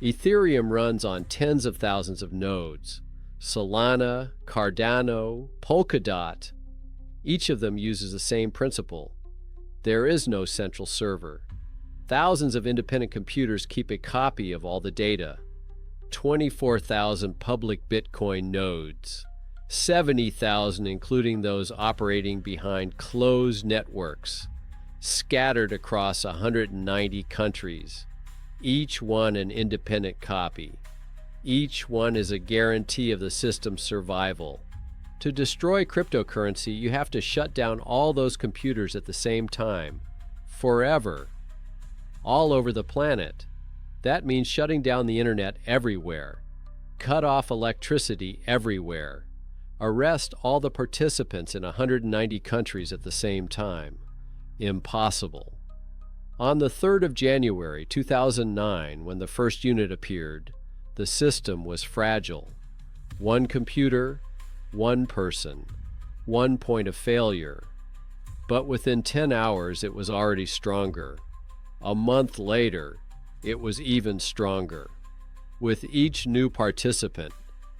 Ethereum runs on tens of thousands of nodes. Solana, Cardano, Polkadot, each of them uses the same principle. There is no central server. Thousands of independent computers keep a copy of all the data. 24,000 public Bitcoin nodes. 70,000 including those operating behind closed networks, scattered across 190 countries. Each one an independent copy. Each one is a guarantee of the system's survival. To destroy cryptocurrency, you have to shut down all those computers at the same time, forever, all over the planet. That means shutting down the internet everywhere, cut off electricity everywhere, arrest all the participants in 190 countries at the same time. Impossible. On the 3rd of January 2009, when the first unit appeared, the system was fragile. One computer, one person, one point of failure. But within 10 hours, it was already stronger. A month later, it was even stronger. With each new participant,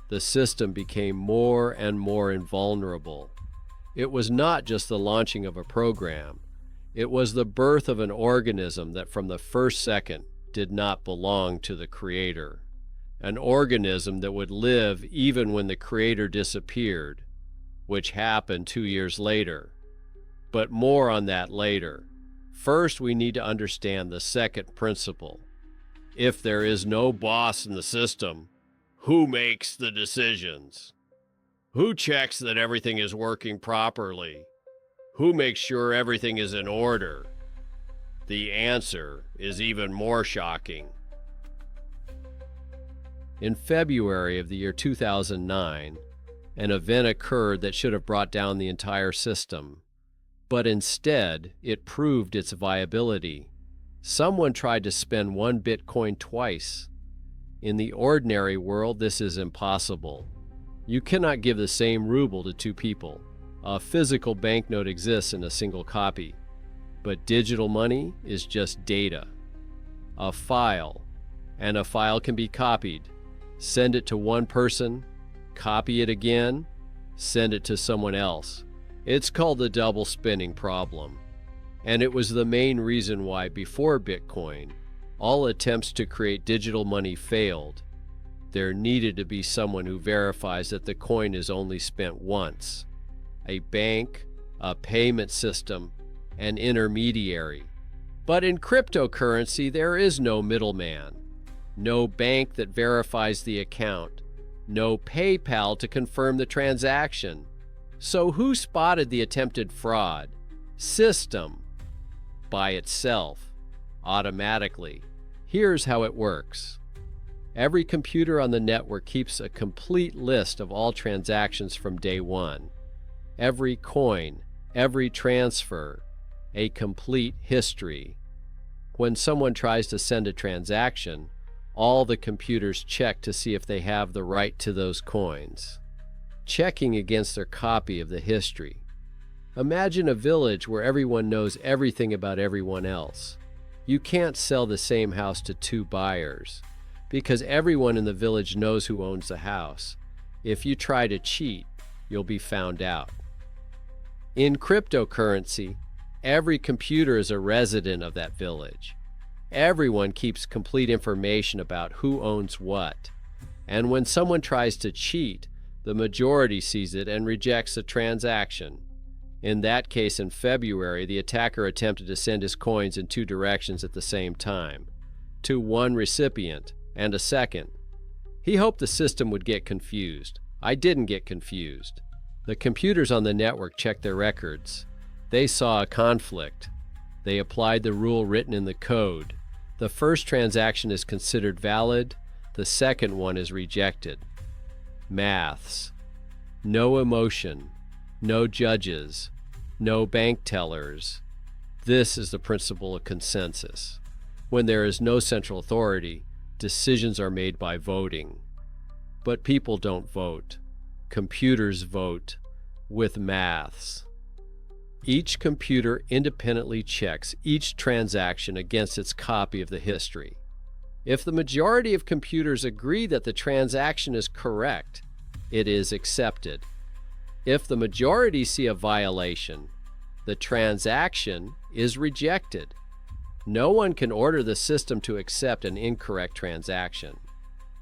the system became more and more invulnerable. It was not just the launching of a program. It was the birth of an organism that from the first second did not belong to the creator. An organism that would live even when the creator disappeared, which happened 2 years later. But more on that later. First, we need to understand the second principle. If there is no boss in the system, who makes the decisions? Who checks that everything is working properly? Who makes sure everything is in order? The answer is even more shocking. In February of the year 2009, an event occurred that should have brought down the entire system, but instead it proved its viability. Someone tried to spend one Bitcoin twice. In the ordinary world, this is impossible. You cannot give the same ruble to two people. A physical banknote exists in a single copy, but digital money is just data. A file, and a file can be copied. Send it to one person, copy it again, send it to someone else. It's called the double spending problem. And it was the main reason why before Bitcoin, all attempts to create digital money failed. There needed to be someone who verifies that the coin is only spent once. A bank, a payment system, an intermediary. But in cryptocurrency, there is no middleman. No bank that verifies the account. No PayPal to confirm the transaction. So who spotted the attempted fraud? System. By itself. Automatically. Here's how it works. Every computer on the network keeps a complete list of all transactions from day one. Every coin, every transfer, a complete history. When someone tries to send a transaction, all the computers check to see if they have the right to those coins, checking against their copy of the history. Imagine a village where everyone knows everything about everyone else. You can't sell the same house to two buyers, because everyone in the village knows who owns the house. If you try to cheat, you'll be found out. In cryptocurrency, every computer is a resident of that village. Everyone keeps complete information about who owns what. And when someone tries to cheat, the majority sees it and rejects the transaction. In that case, in February, the attacker attempted to send his coins in two directions at the same time, to one recipient and a second. He hoped the system would get confused. I didn't get confused. The computers on the network checked their records. They saw a conflict. They applied the rule written in the code. The first transaction is considered valid. The second one is rejected. Maths. No emotion. No judges. No bank tellers. This is the principle of consensus. When there is no central authority, decisions are made by voting. But people don't vote. Computers vote with maths. Each computer independently checks each transaction against its copy of the history. If the majority of computers agree that the transaction is correct, it is accepted. If the majority see a violation, the transaction is rejected. No one can order the system to accept an incorrect transaction,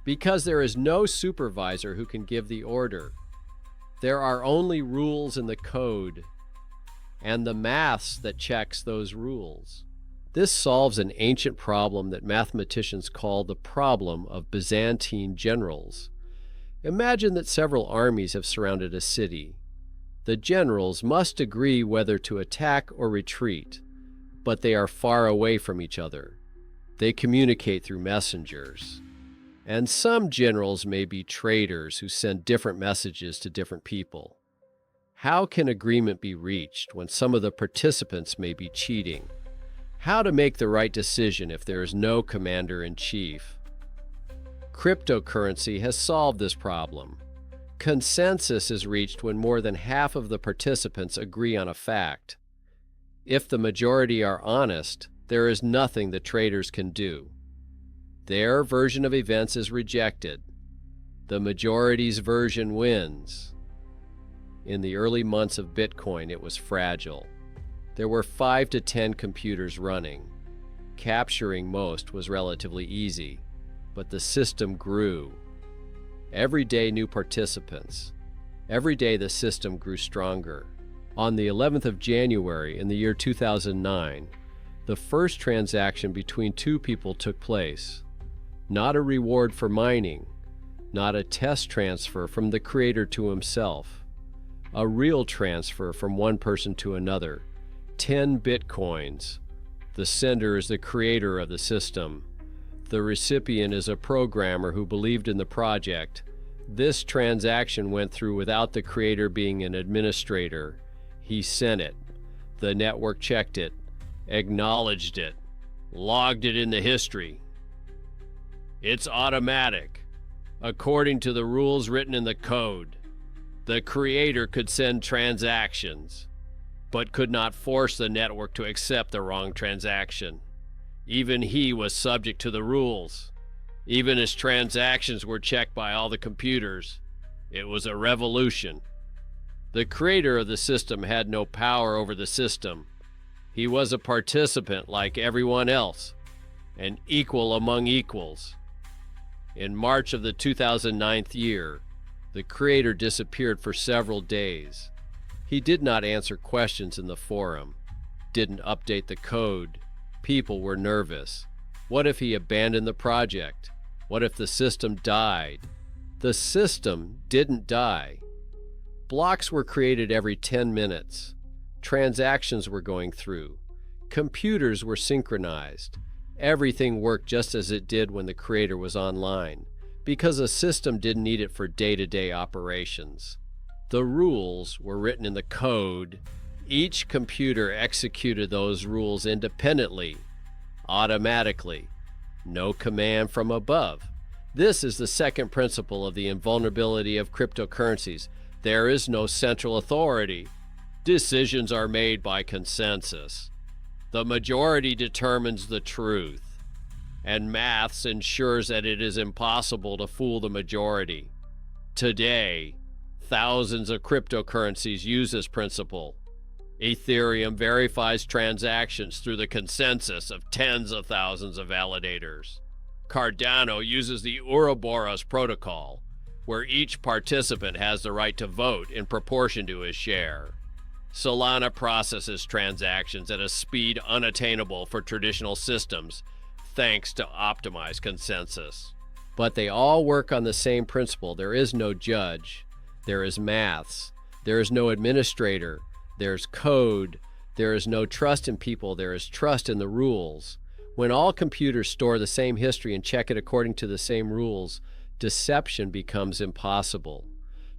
because there is no supervisor who can give the order. There are only rules in the code, and the maths that checks those rules. This solves an ancient problem that mathematicians call the problem of Byzantine generals. Imagine that several armies have surrounded a city. The generals must agree whether to attack or retreat, but they are far away from each other. They communicate through messengers. And some generals may be traitors who send different messages to different people. How can agreement be reached when some of the participants may be cheating? How to make the right decision if there is no commander-in-chief? Cryptocurrency has solved this problem. Consensus is reached when more than half of the participants agree on a fact. If the majority are honest, there is nothing the traitors can do. Their version of events is rejected. The majority's version wins. In the early months of Bitcoin, it was fragile. There were 5 to 10 computers running. Capturing most was relatively easy, but the system grew. Every day, new participants. Every day, the system grew stronger. On the 11th of January in the year 2009, the first transaction between two people took place. Not a reward for mining, not a test transfer from the creator to himself. A real transfer from one person to another. 10 bitcoins. The sender is the creator of the system. The recipient is a programmer who believed in the project. This transaction went through without the creator being an administrator. He sent it. The network checked it, acknowledged it, logged it in the history. It's automatic, according to the rules written in the code. The creator could send transactions, but could not force the network to accept the wrong transaction. Even he was subject to the rules. Even his transactions were checked by all the computers. It was a revolution. The creator of the system had no power over the system. He was a participant like everyone else, an equal among equals. In March of the 2009 year, the creator disappeared for several days. He did not answer questions in the forum, didn't update the code. People were nervous. What if he abandoned the project? What if the system died? The system didn't die. Blocks were created every 10 minutes. Transactions were going through. Computers were synchronized. Everything worked just as it did when the creator was online, because a system didn't need it for day-to-day operations. The rules were written in the code. Each computer executed those rules independently, automatically. No command from above. This is the second principle of the invulnerability of cryptocurrencies. There is no central authority. Decisions are made by consensus. The majority determines the truth, and maths ensures that it is impossible to fool the majority. Today, thousands of cryptocurrencies use this principle. Ethereum verifies transactions through the consensus of tens of thousands of validators. Cardano uses the Ouroboros protocol, where each participant has the right to vote in proportion to his share. Solana processes transactions at a speed unattainable for traditional systems, thanks to optimized consensus. But they all work on the same principle. There is no judge. There is maths. There is no administrator. There's code. There is no trust in people. There is trust in the rules. When all computers store the same history and check it according to the same rules, deception becomes impossible.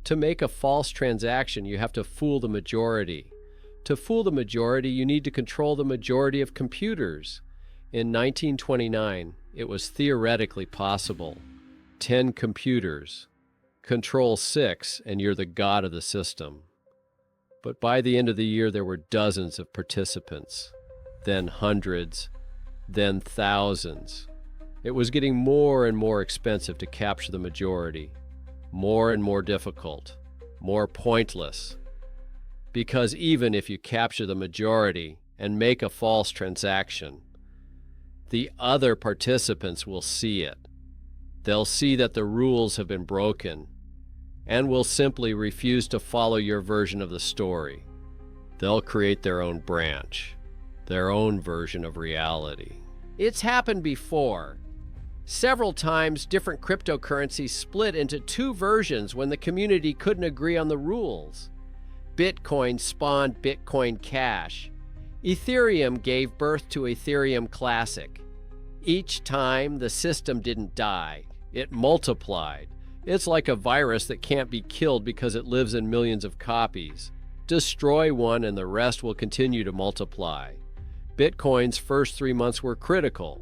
To make a false transaction, you have to fool the majority. To fool the majority, you need to control the majority of computers. In 1929, it was theoretically possible. 10 computers. Control 6, and you're the god of the system. But by the end of the year, there were dozens of participants, then hundreds, then thousands. It was getting more and more expensive to capture the majority, more and more difficult, more pointless. Because even if you capture the majority and make a false transaction, the other participants will see it. They'll see that the rules have been broken and will simply refuse to follow your version of the story. They'll create their own branch, their own version of reality. It's happened before. Several times, different cryptocurrencies split into two versions when the community couldn't agree on the rules. Bitcoin spawned Bitcoin Cash. Ethereum gave birth to Ethereum Classic. Each time, the system didn't die. It multiplied. It's like a virus that can't be killed because it lives in millions of copies. Destroy one and the rest will continue to multiply. Bitcoin's first 3 months were critical.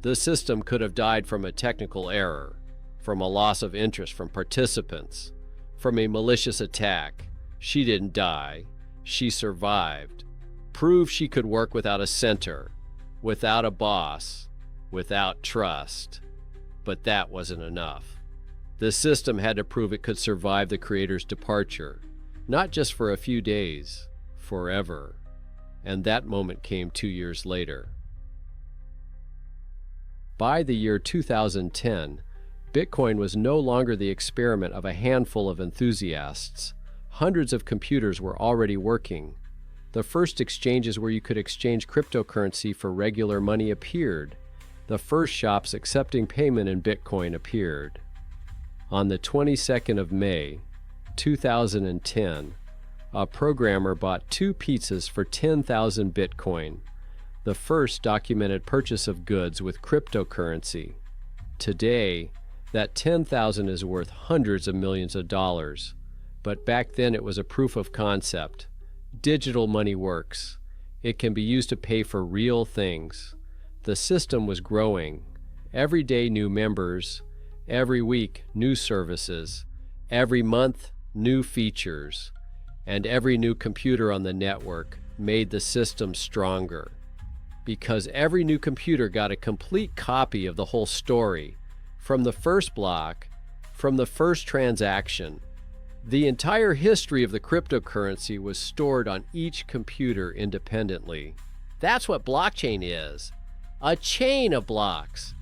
The system could have died from a technical error, from a loss of interest from participants, from a malicious attack. She didn't die. She survived. Proved she could work without a center, without a boss, without trust. But that wasn't enough. The system had to prove it could survive the creator's departure, not just for a few days, forever. And that moment came 2 years later. By the year 2010, Bitcoin was no longer the experiment of a handful of enthusiasts. Hundreds of computers were already working. The first exchanges where you could exchange cryptocurrency for regular money appeared. The first shops accepting payment in Bitcoin appeared. On the 22nd of May, 2010, a programmer bought 2 pizzas for 10,000 Bitcoin, the first documented purchase of goods with cryptocurrency. Today, that 10,000 is worth hundreds of millions of dollars, but back then it was a proof of concept. Digital money works. It can be used to pay for real things. The system was growing. Every day new members, every week new services, every month new features, and every new computer on the network made the system stronger. Because every new computer got a complete copy of the whole story, from the first block, from the first transaction. The entire history of the cryptocurrency was stored on each computer independently. That's what blockchain is. A chain of blocks.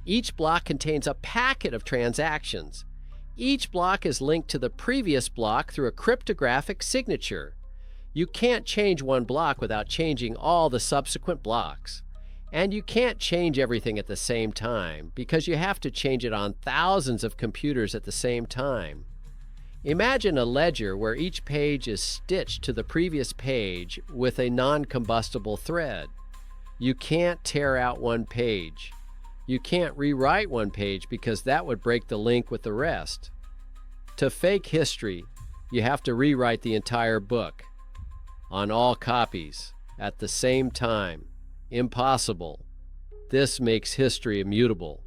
Each block contains a packet of transactions. Each block is linked to the previous block through a cryptographic signature. You can't change one block without changing all the subsequent blocks. And you can't change everything at the same time because you have to change it on thousands of computers at the same time. Imagine a ledger where each page is stitched to the previous page with a non-combustible thread. You can't tear out one page. You can't rewrite one page because that would break the link with the rest. To fake history, you have to rewrite the entire book on all copies at the same time. Impossible. This makes history immutable.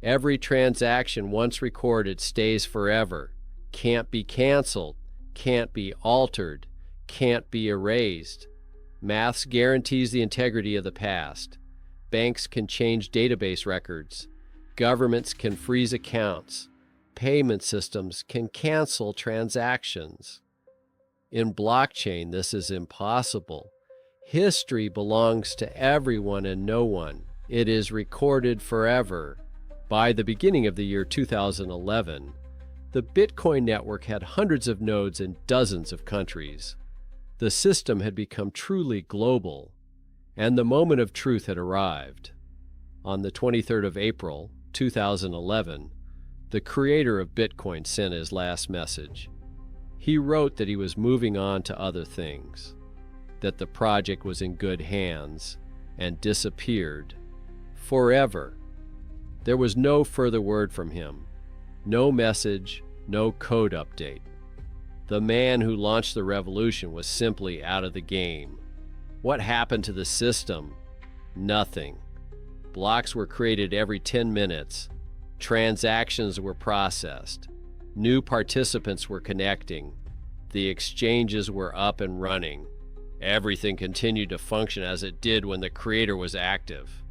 Every transaction once recorded stays forever, can't be canceled, can't be altered, can't be erased. Maths guarantees the integrity of the past. Banks can change database records. Governments can freeze accounts. Payment systems can cancel transactions. In blockchain, this is impossible. History belongs to everyone and no one. It is recorded forever. By the beginning of the year 2011, the Bitcoin network had hundreds of nodes in dozens of countries. The system had become truly global, and the moment of truth had arrived. On the 23rd of April, 2011, the creator of Bitcoin sent his last message. He wrote that he was moving on to other things, that the project was in good hands, and disappeared forever. There was no further word from him, no message, no code update. The man who launched the revolution was simply out of the game. What happened to the system? Nothing. Blocks were created every 10 minutes. Transactions were processed. New participants were connecting. The exchanges were up and running. Everything continued to function as it did when the creator was active.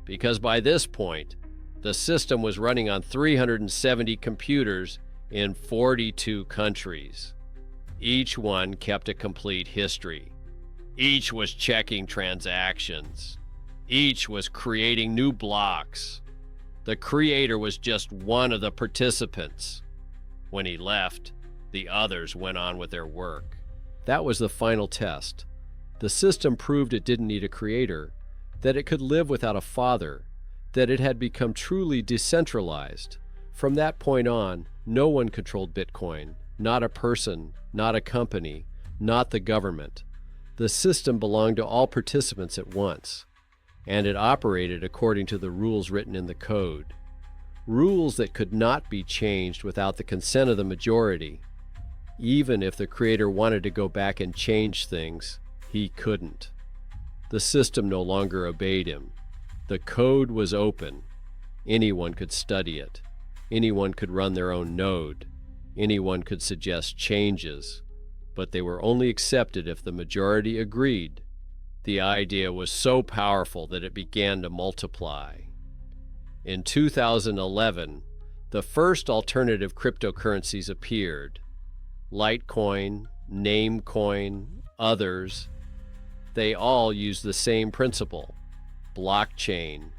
Because by this point, the system was running on 370 computers in 42 countries. Each one kept a complete history. Each was checking transactions. Each was creating new blocks. The creator was just one of the participants. When he left, the others went on with their work. That was the final test. The system proved it didn't need a creator, that it could live without a father, that it had become truly decentralized. From that point on, no one controlled Bitcoin, not a person, not a company, not the government. The system belonged to all participants at once, and it operated according to the rules written in the code. Rules that could not be changed without the consent of the majority. Even if the creator wanted to go back and change things, he couldn't. The system no longer obeyed him. The code was open. Anyone could study it. Anyone could run their own node. Anyone could suggest changes, but they were only accepted if the majority agreed. The idea was so powerful that it began to multiply. In 2011, the first alternative cryptocurrencies appeared. Litecoin, Namecoin, others. They all use the same principle: blockchain,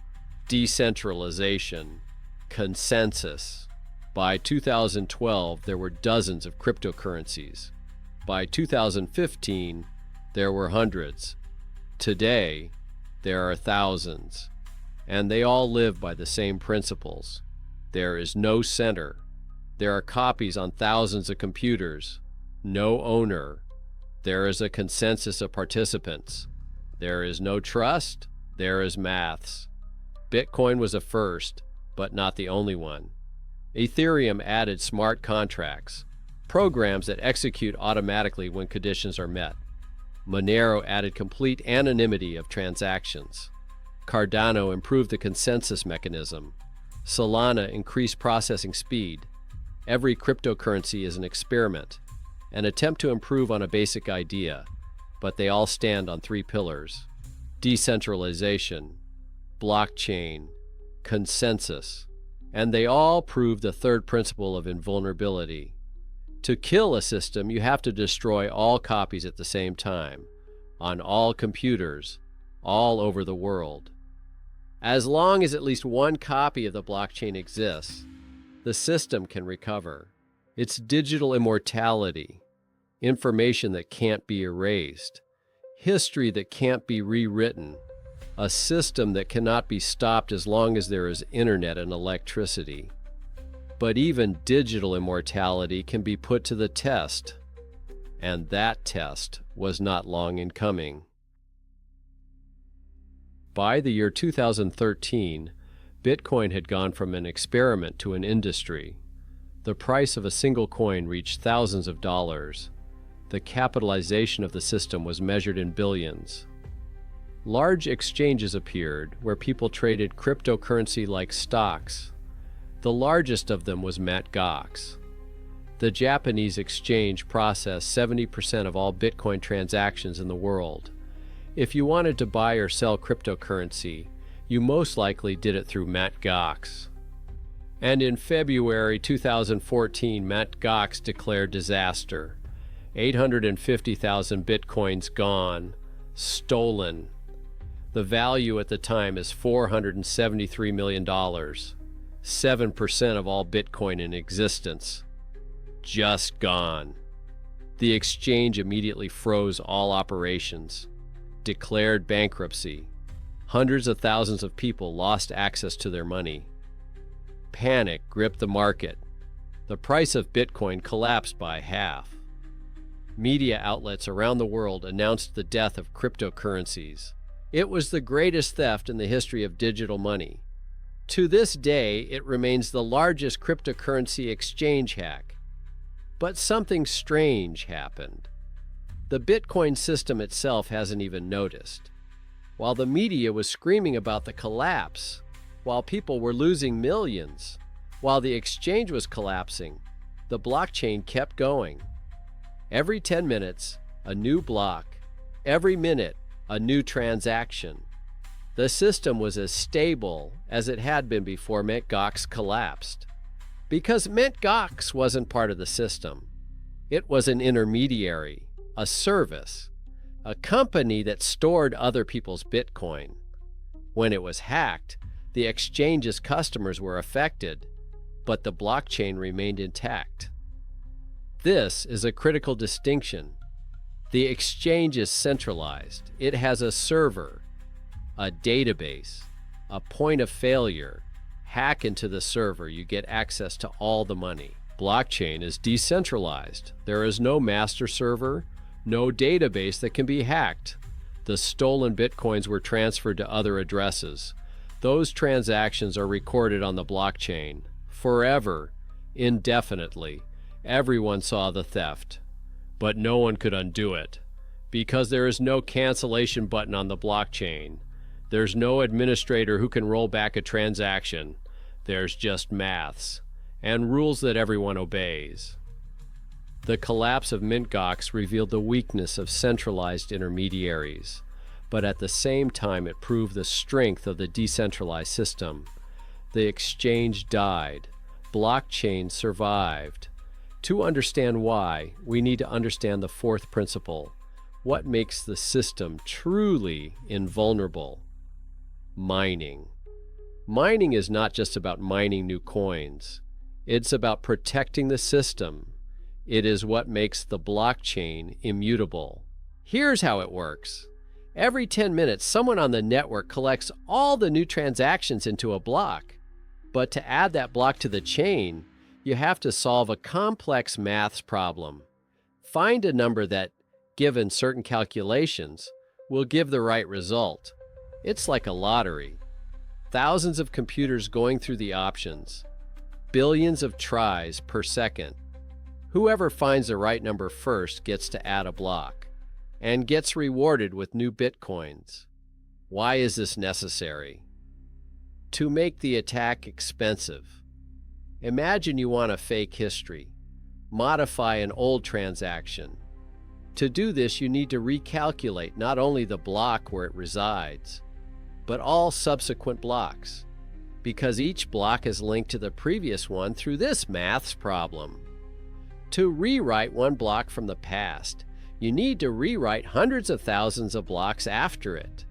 decentralization, consensus. By 2012, there were dozens of cryptocurrencies. By 2015, there were hundreds. Today, there are thousands, and they all live by the same principles. There is no center. There are copies on thousands of computers. No owner. There is a consensus of participants. There is no trust. There is maths. Bitcoin was a first, but not the only one. Ethereum added smart contracts, programs that execute automatically when conditions are met. Monero added complete anonymity of transactions. Cardano improved the consensus mechanism. Solana increased processing speed. Every cryptocurrency is an experiment, an attempt to improve on a basic idea, but they all stand on three pillars: decentralization, blockchain, consensus, and they all prove the third principle of invulnerability. To kill a system, you have to destroy all copies at the same time, on all computers, all over the world. As long as at least one copy of the blockchain exists, the system can recover. It's digital immortality, information that can't be erased, history that can't be rewritten, a system that cannot be stopped as long as there is internet and electricity. But even digital immortality can be put to the test, and that test was not long in coming. By the year 2013, Bitcoin had gone from an experiment to an industry. The price of a single coin reached thousands of dollars. The capitalization of the system was measured in billions. Large exchanges appeared where people traded cryptocurrency like stocks. The largest of them was Mt. Gox. The Japanese exchange processed 70% of all Bitcoin transactions in the world. If you wanted to buy or sell cryptocurrency, you most likely did it through Mt. Gox. And in February 2014, Mt. Gox declared disaster. 850,000 Bitcoins gone, stolen. The value at the time is $473 million, 7% of all Bitcoin in existence. Just gone. The exchange immediately froze all operations, declared bankruptcy. Hundreds of thousands of people lost access to their money. Panic gripped the market. The price of Bitcoin collapsed by half. Media outlets around the world announced the death of cryptocurrencies. It was the greatest theft in the history of digital money. To this day, it remains the largest cryptocurrency exchange hack. But something strange happened. The Bitcoin system itself hasn't even noticed. While the media was screaming about the collapse, while people were losing millions, while the exchange was collapsing, the blockchain kept going. Every 10 minutes, a new block. Every minute, a new transaction. The system was as stable as it had been before Mt. Gox collapsed. Because Mt. Gox wasn't part of the system. It was an intermediary, a service, a company that stored other people's Bitcoin. When it was hacked, the exchange's customers were affected, but the blockchain remained intact. This is a critical distinction. The exchange is centralized. It has a server, a database, a point of failure. Hack into the server, you get access to all the money. Blockchain is decentralized. There is no master server, no database that can be hacked. The stolen Bitcoins were transferred to other addresses. Those transactions are recorded on the blockchain forever, indefinitely. Everyone saw the theft, but no one could undo it because there is no cancellation button on the blockchain. There's no administrator who can roll back a transaction. There's just maths and rules that everyone obeys. The collapse of Mt. Gox revealed the weakness of centralized intermediaries, but at the same time it proved the strength of the decentralized system. The exchange died. Blockchain survived. To understand why, we need to understand the fourth principle. What makes the system truly invulnerable? Mining. Mining is not just about mining new coins. It's about protecting the system. It is what makes the blockchain immutable. Here's how it works. Every 10 minutes, someone on the network collects all the new transactions into a block. But to add that block to the chain, you have to solve a complex maths problem. Find a number that, given certain calculations, will give the right result. It's like a lottery. Thousands of computers going through the options. Billions of tries per second. Whoever finds the right number first gets to add a block and gets rewarded with new Bitcoins. Why is this necessary? To make the attack expensive. Imagine you want to fake history, modify an old transaction. To do this, you need to recalculate not only the block where it resides, but all subsequent blocks, because each block is linked to the previous one through this maths problem. To rewrite one block from the past, you need to rewrite hundreds of thousands of blocks after it.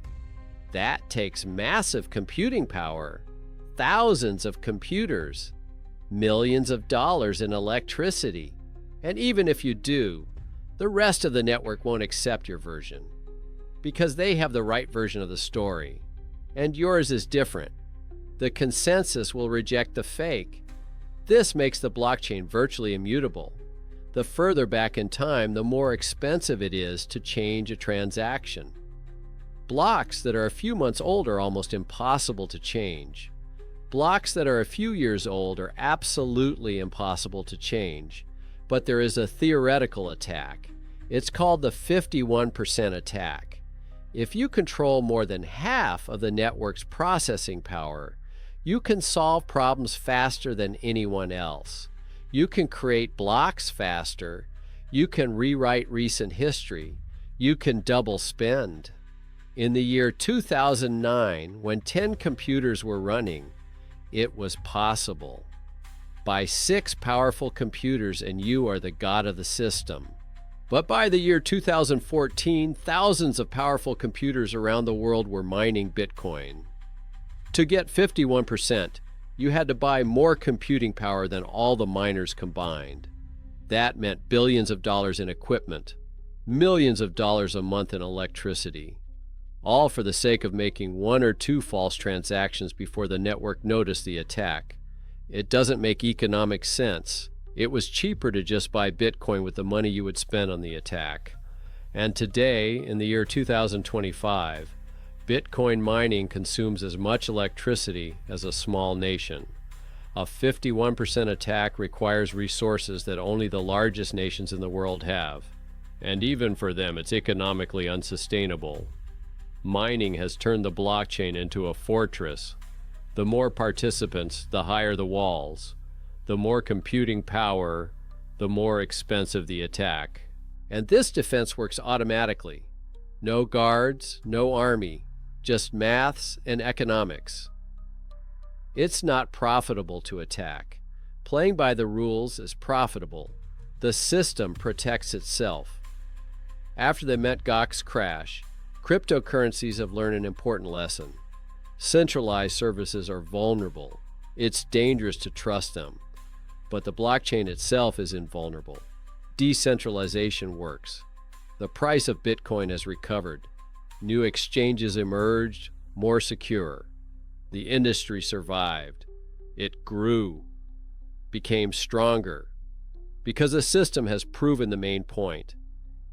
That takes massive computing power, thousands of computers, millions of dollars in electricity. And even if you do, the rest of the network won't accept your version because they have the right version of the story, and yours is different. The consensus will reject the fake. This makes the blockchain virtually immutable. The further back in time, the more expensive it is to change a transaction. Blocks that are a few months old are almost impossible to change. Blocks that are a few years old are absolutely impossible to change. But there is a theoretical attack. It's called the 51% attack. If you control more than half of the network's processing power, you can solve problems faster than anyone else. You can create blocks faster. You can rewrite recent history. You can double spend. In the year 2009, when 10 computers were running, it was possible. Buy 6 powerful computers and you are the god of the system. But by the year 2014, thousands of powerful computers around the world were mining Bitcoin. To get 51%, you had to buy more computing power than all the miners combined. That meant billions of dollars in equipment, millions of dollars a month in electricity, all for the sake of making 1 or 2 false transactions before the network noticed the attack. It doesn't make economic sense. It was cheaper to just buy Bitcoin with the money you would spend on the attack. And today, in the year 2025, Bitcoin mining consumes as much electricity as a small nation. A 51% attack requires resources that only the largest nations in the world have. And even for them, it's economically unsustainable. Mining has turned the blockchain into a fortress. The more participants, the higher the walls. The more computing power, the more expensive the attack. And this defense works automatically. No guards, no army, just maths and economics. It's not profitable to attack. Playing by the rules is profitable. The system protects itself. After the Mt. Gox crash, cryptocurrencies have learned an important lesson. Centralized services are vulnerable. It's dangerous to trust them. But the blockchain itself is invulnerable. Decentralization works. The price of Bitcoin has recovered. New exchanges emerged, more secure. The industry survived. It grew, became stronger, because the system has proven the main point.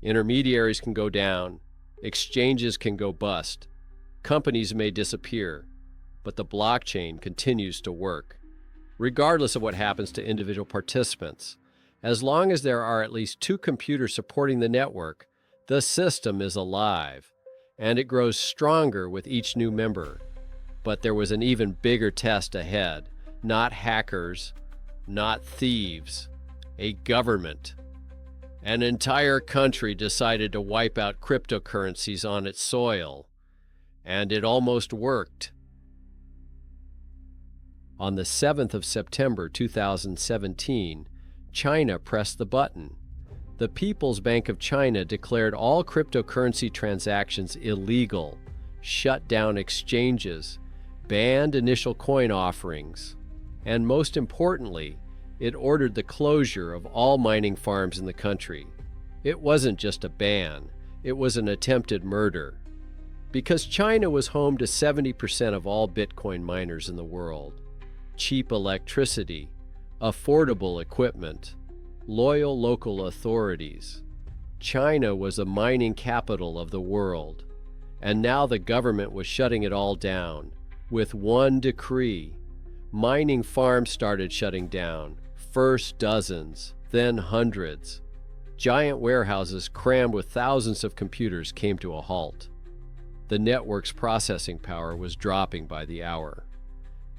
Intermediaries can go down, exchanges can go bust, companies may disappear, but the blockchain continues to work. Regardless of what happens to individual participants, as long as there are at least 2 computers supporting the network, the system is alive, and it grows stronger with each new member. But there was an even bigger test ahead. Not hackers, not thieves, a government. An entire country decided to wipe out cryptocurrencies on its soil, and it almost worked. On the 7th of September 2017, China pressed the button. The People's Bank of China declared all cryptocurrency transactions illegal, shut down exchanges, banned initial coin offerings, and most importantly, it ordered the closure of all mining farms in the country. It wasn't just a ban, it was an attempted murder. Because China was home to 70% of all Bitcoin miners in the world. Cheap electricity, affordable equipment, loyal local authorities. China was the mining capital of the world, and now the government was shutting it all down. With one decree, mining farms started shutting down, first dozens, then hundreds. Giant warehouses crammed with thousands of computers came to a halt. The network's processing power was dropping by the hour.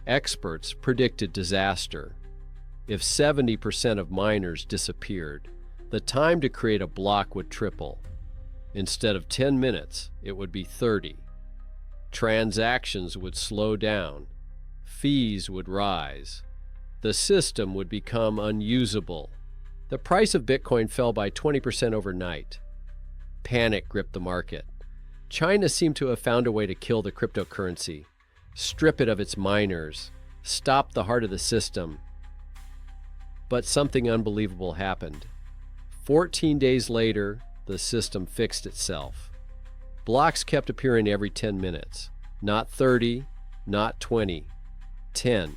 Experts predicted disaster. If 70% of miners disappeared, the time to create a block would triple. Instead of 10 minutes, it would be 30. Transactions would slow down. Fees would rise. The system would become unusable. The price of Bitcoin fell by 20% overnight. Panic gripped the market. China seemed to have found a way to kill the cryptocurrency, strip it of its miners, stop the heart of the system. But something unbelievable happened. 14 days later, the system fixed itself. Blocks kept appearing every 10 minutes. Not 30, not 20, 10.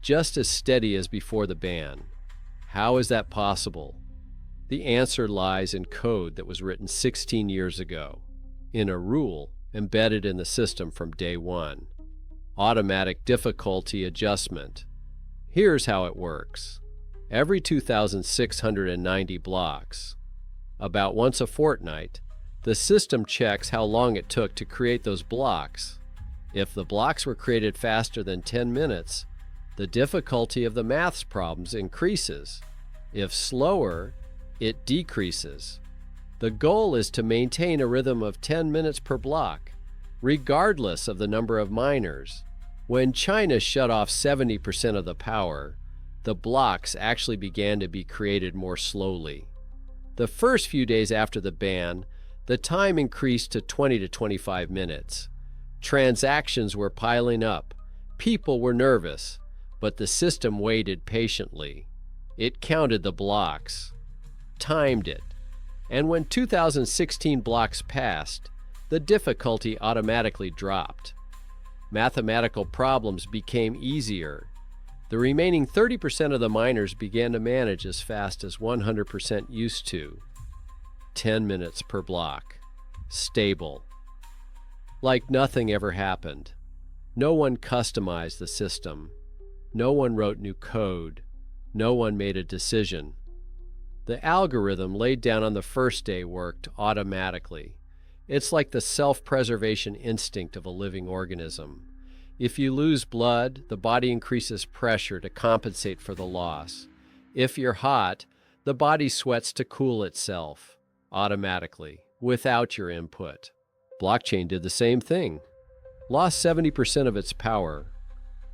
Just as steady as before the ban. How is that possible? The answer lies in code that was written 16 years ago, in a rule embedded in the system from day one. Automatic difficulty adjustment. Here's how it works. Every 2,690 blocks, about once a fortnight, the system checks how long it took to create those blocks. If the blocks were created faster than 10 minutes, the difficulty of the maths problems increases. If slower, it decreases. The goal is to maintain a rhythm of 10 minutes per block, regardless of the number of miners. When China shut off 70% of the power, the blocks actually began to be created more slowly. The first few days after the ban, the time increased to 20 to 25 minutes. Transactions were piling up. People were nervous, but the system waited patiently. It counted the blocks, timed it, and when 2016 blocks passed, the difficulty automatically dropped. Mathematical problems became easier. The remaining 30% of the miners began to manage as fast as 100% used to. 10 minutes per block. Stable. Like nothing ever happened. No one customized the system. No one wrote new code. No one made a decision. The algorithm laid down on the first day worked automatically. It's like the self-preservation instinct of a living organism. If you lose blood, the body increases pressure to compensate for the loss. If you're hot, the body sweats to cool itself, automatically, without your input. Blockchain did the same thing. Lost 70% of its power,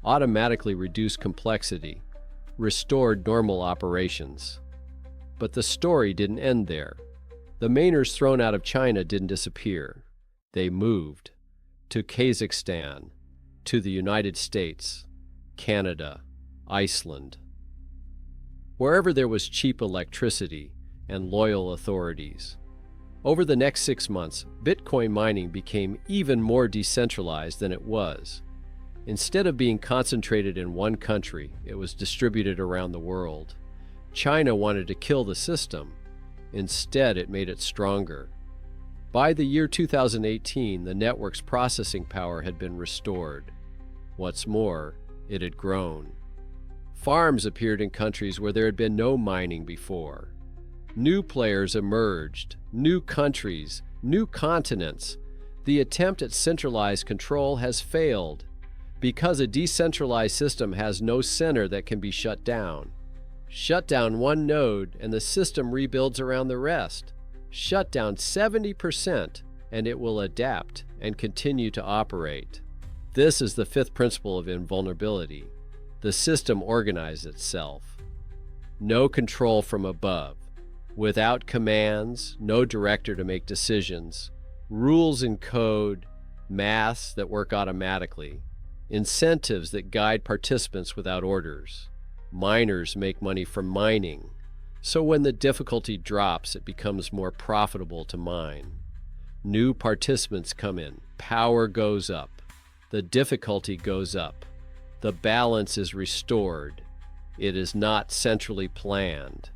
automatically reduced complexity, restored normal operations. But the story didn't end there. The miners thrown out of China didn't disappear. They moved to Kazakhstan, to the United States, Canada, Iceland. Wherever there was cheap electricity and loyal authorities. Over the next 6 months, Bitcoin mining became even more decentralized than it was. Instead of being concentrated in one country, it was distributed around the world. China wanted to kill the system. Instead, it made it stronger. By the year 2018, the network's processing power had been restored. What's more, it had grown. Farms appeared in countries where there had been no mining before. New players emerged, new countries, new continents. The attempt at centralized control has failed because a decentralized system has no center that can be shut down. Shut down one node and the system rebuilds around the rest. Shut down 70% and it will adapt and continue to operate. This is the fifth principle of invulnerability. The system organizes itself. No control from above. Without commands, no director to make decisions. Rules in code, maths that work automatically. Incentives that guide participants without orders. Miners make money from mining. So when the difficulty drops, it becomes more profitable to mine. New participants come in. Power goes up. The difficulty goes up. The balance is restored. It is not centrally planned.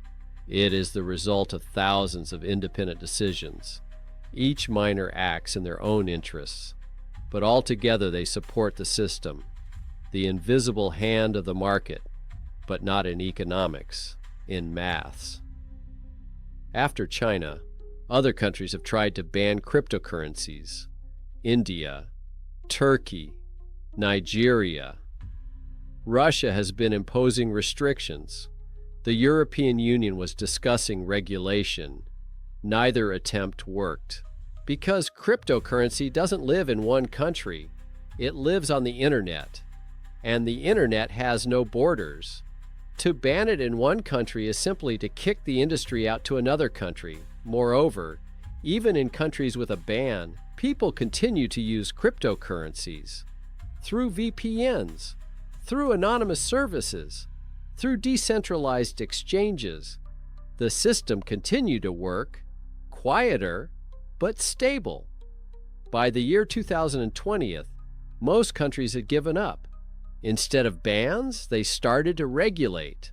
It is the result of thousands of independent decisions. Each miner acts in their own interests, but altogether they support the system, the invisible hand of the market, but not in economics, in maths. After China, other countries have tried to ban cryptocurrencies. India, Turkey, Nigeria. Russia has been imposing restrictions. The European Union was discussing regulation. Neither attempt worked. Because cryptocurrency doesn't live in one country. It lives on the internet. And the internet has no borders. To ban it in one country is simply to kick the industry out to another country. Moreover, Even in countries with a ban, people continue to use cryptocurrencies through VPNs, through anonymous services, through decentralized exchanges. The system continued to work, quieter, but stable. By the year 2020, most countries had given up. Instead of bans, they started to regulate.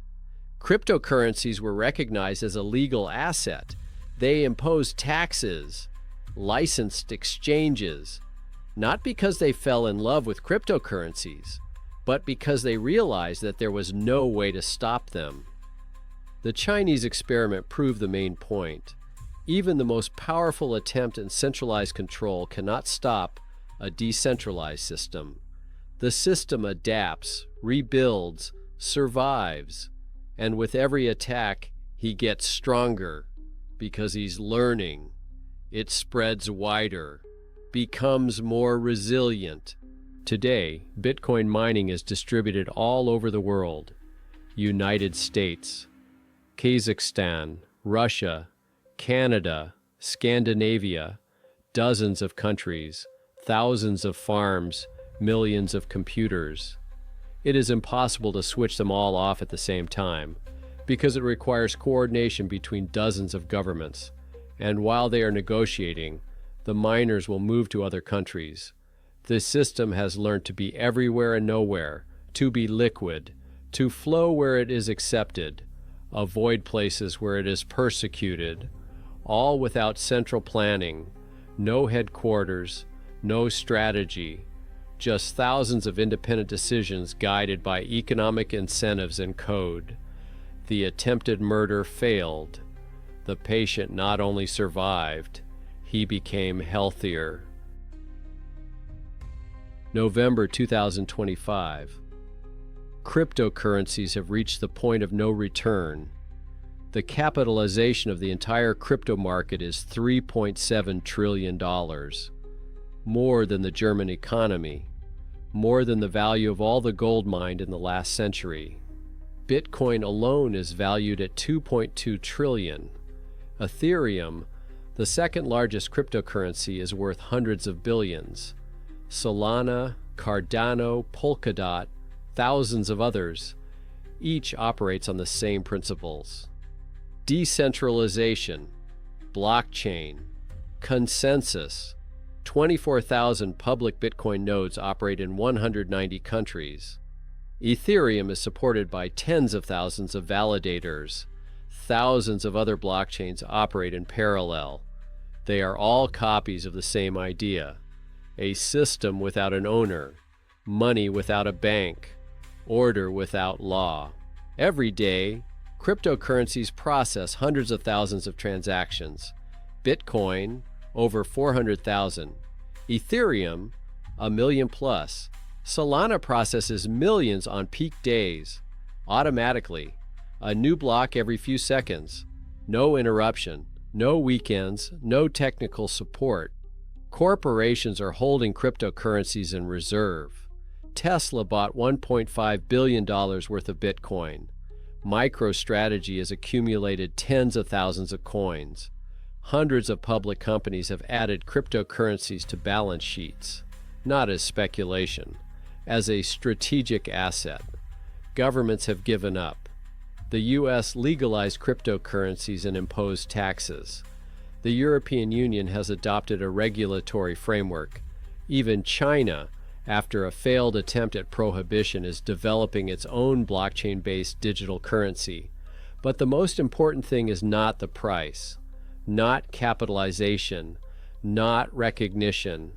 Cryptocurrencies were recognized as a legal asset. They imposed taxes, licensed exchanges, not because they fell in love with cryptocurrencies, but because they realized that there was no way to stop them. The Chinese experiment proved the main point. Even the most powerful attempt at centralized control cannot stop a decentralized system. The system adapts, rebuilds, survives, and with every attack, he gets stronger because he's learning. It spreads wider, becomes more resilient. Today, Bitcoin mining is distributed all over the world. United States, Kazakhstan, Russia, Canada, Scandinavia, dozens of countries, thousands of farms, millions of computers. It is impossible to switch them all off at the same time because it requires coordination between dozens of governments. And while they are negotiating, the miners will move to other countries. The system has learned to be everywhere and nowhere, to be liquid, to flow where it is accepted, avoid places where it is persecuted, all without central planning, no headquarters, no strategy, just thousands of independent decisions guided by economic incentives and code. The attempted murder failed. The patient not only survived, he became healthier. November 2025. Cryptocurrencies have reached the point of no return. The capitalization of the entire crypto market is $3.7 trillion. More than the German economy, more than the value of all the gold mined in the last century. Bitcoin alone is valued at $2.2 trillion. Ethereum, the second largest cryptocurrency, is worth hundreds of billions. Solana, Cardano, Polkadot, thousands of others, each operates on the same principles. Decentralization, blockchain, consensus. 24,000 public Bitcoin nodes operate in 190 countries. Ethereum is supported by tens of thousands of validators. Thousands of other blockchains operate in parallel. They are all copies of the same idea: a system without an owner, money without a bank, order without law. Every day, cryptocurrencies process hundreds of thousands of transactions. Bitcoin, over 400,000. Ethereum, 1 million plus. Solana processes millions on peak days, automatically. A new block every few seconds. No interruption, no weekends, no technical support. Corporations are holding cryptocurrencies in reserve. Tesla bought $1.5 billion worth of Bitcoin. MicroStrategy has accumulated tens of thousands of coins. Hundreds of public companies have added cryptocurrencies to balance sheets, not as speculation, as a strategic asset. Governments have given up. The U.S. legalized cryptocurrencies and imposed taxes. The European Union has adopted a regulatory framework. Even China, after a failed attempt at prohibition, is developing its own blockchain-based digital currency. But the most important thing is not the price, not capitalization, not recognition.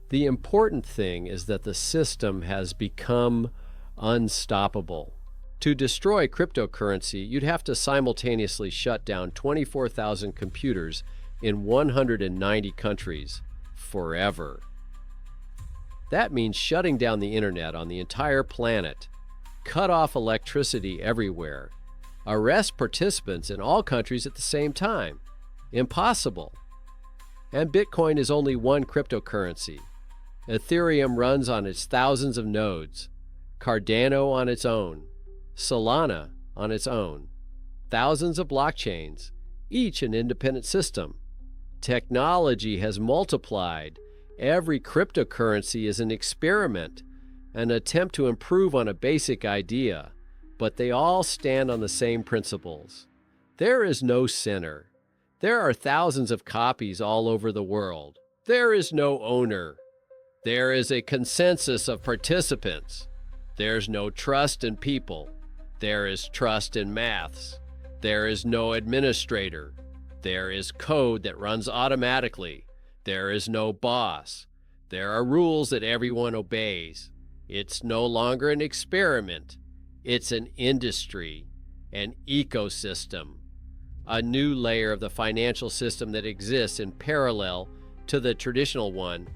The important thing is that the system has become unstoppable. To destroy cryptocurrency, you'd have to simultaneously shut down 24,000 computers in 190 countries forever. That means shutting down the internet on the entire planet, cut off electricity everywhere, arrest participants in all countries at the same time. Impossible. And Bitcoin is only one cryptocurrency. Ethereum runs on its thousands of nodes, Cardano on its own, Solana on its own, thousands of blockchains, each an independent system. Technology has multiplied. Every cryptocurrency is an experiment, an attempt to improve on a basic idea, but they all stand on the same principles. There is no sinner. There are thousands of copies all over the world. There is no owner. There is a consensus of participants. There's no trust in people. There is trust in maths. There is no administrator. There is code that runs automatically. There is no boss. There are rules that everyone obeys. It's no longer an experiment. It's an industry, an ecosystem, a new layer of the financial system that exists in parallel to the traditional one,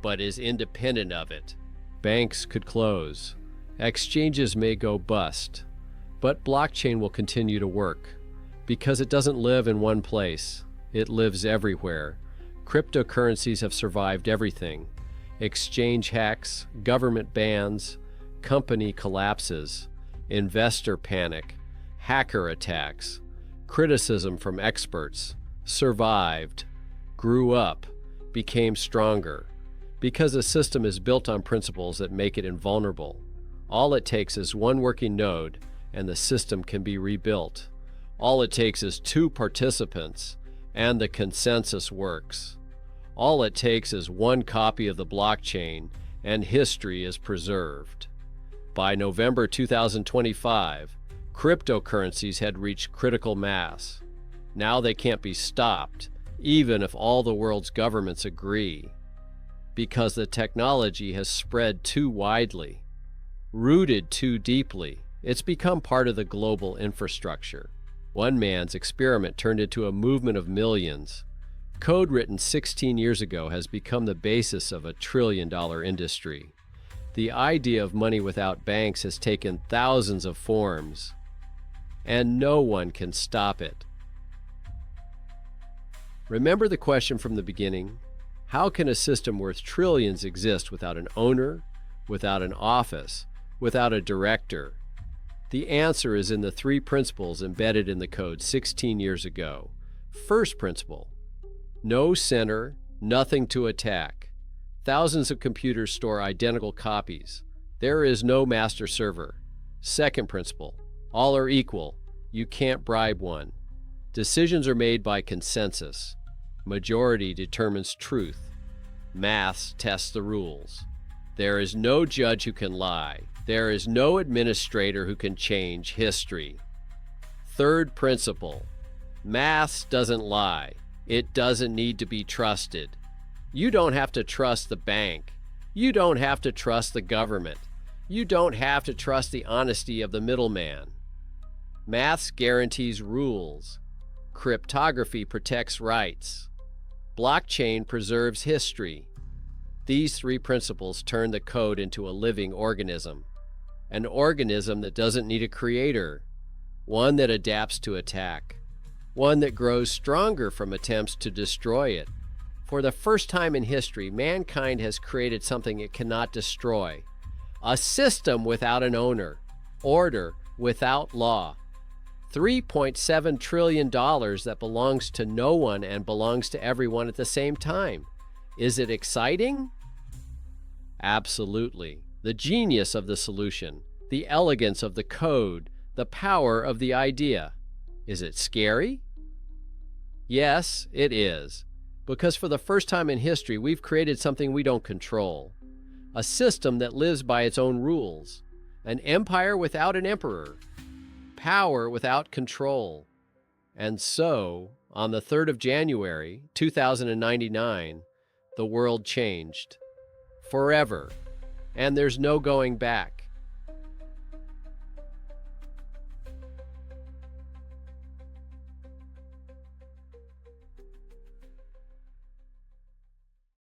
but is independent of it. Banks could close. Exchanges may go bust. But blockchain will continue to work because it doesn't live in one place. It lives everywhere. Cryptocurrencies have survived everything. Exchange hacks, government bans, company collapses, investor panic, hacker attacks, criticism from experts, survived, grew up, became stronger, because a system is built on principles that make it invulnerable. All it takes is one working node, and the system can be rebuilt. All it takes is two participants, and the consensus works. All it takes is one copy of the blockchain, and history is preserved. By November 2025, cryptocurrencies had reached critical mass. Now they can't be stopped, even if all the world's governments agree, because the technology has spread too widely, rooted too deeply. It's become part of the global infrastructure. One man's experiment turned into a movement of millions. Code written 16 years ago has become the basis of a trillion-dollar industry. The idea of money without banks has taken thousands of forms, and no one can stop it. Remember the question from the beginning? How can a system worth trillions exist without an owner, without an office, without a director? The answer is in the three principles embedded in the code 16 years ago. First principle: no center, nothing to attack. Thousands of computers store identical copies. There is no master server. Second principle: all are equal. You can't bribe one. Decisions are made by consensus. Majority determines truth. Maths tests the rules. There is no judge who can lie. There is no administrator who can change history. Third principle: maths doesn't lie. It doesn't need to be trusted. You don't have to trust the bank. You don't have to trust the government. You don't have to trust the honesty of the middleman. Maths guarantees rules. Cryptography protects rights. Blockchain preserves history. These three principles turn the code into a living organism. An organism that doesn't need a creator. One that adapts to attack. One that grows stronger from attempts to destroy it. For the first time in history, mankind has created something it cannot destroy. A system without an owner. Order without law. $3.7 trillion that belongs to no one and belongs to everyone at the same time. Is it exciting? Absolutely. The genius of the solution, the elegance of the code, the power of the idea. Is it scary? Yes, it is. Because for the first time in history, we've created something we don't control. A system that lives by its own rules. An empire without an emperor. Power without control. And so, on the 3rd of January, 2099, the world changed. Forever. And there's no going back.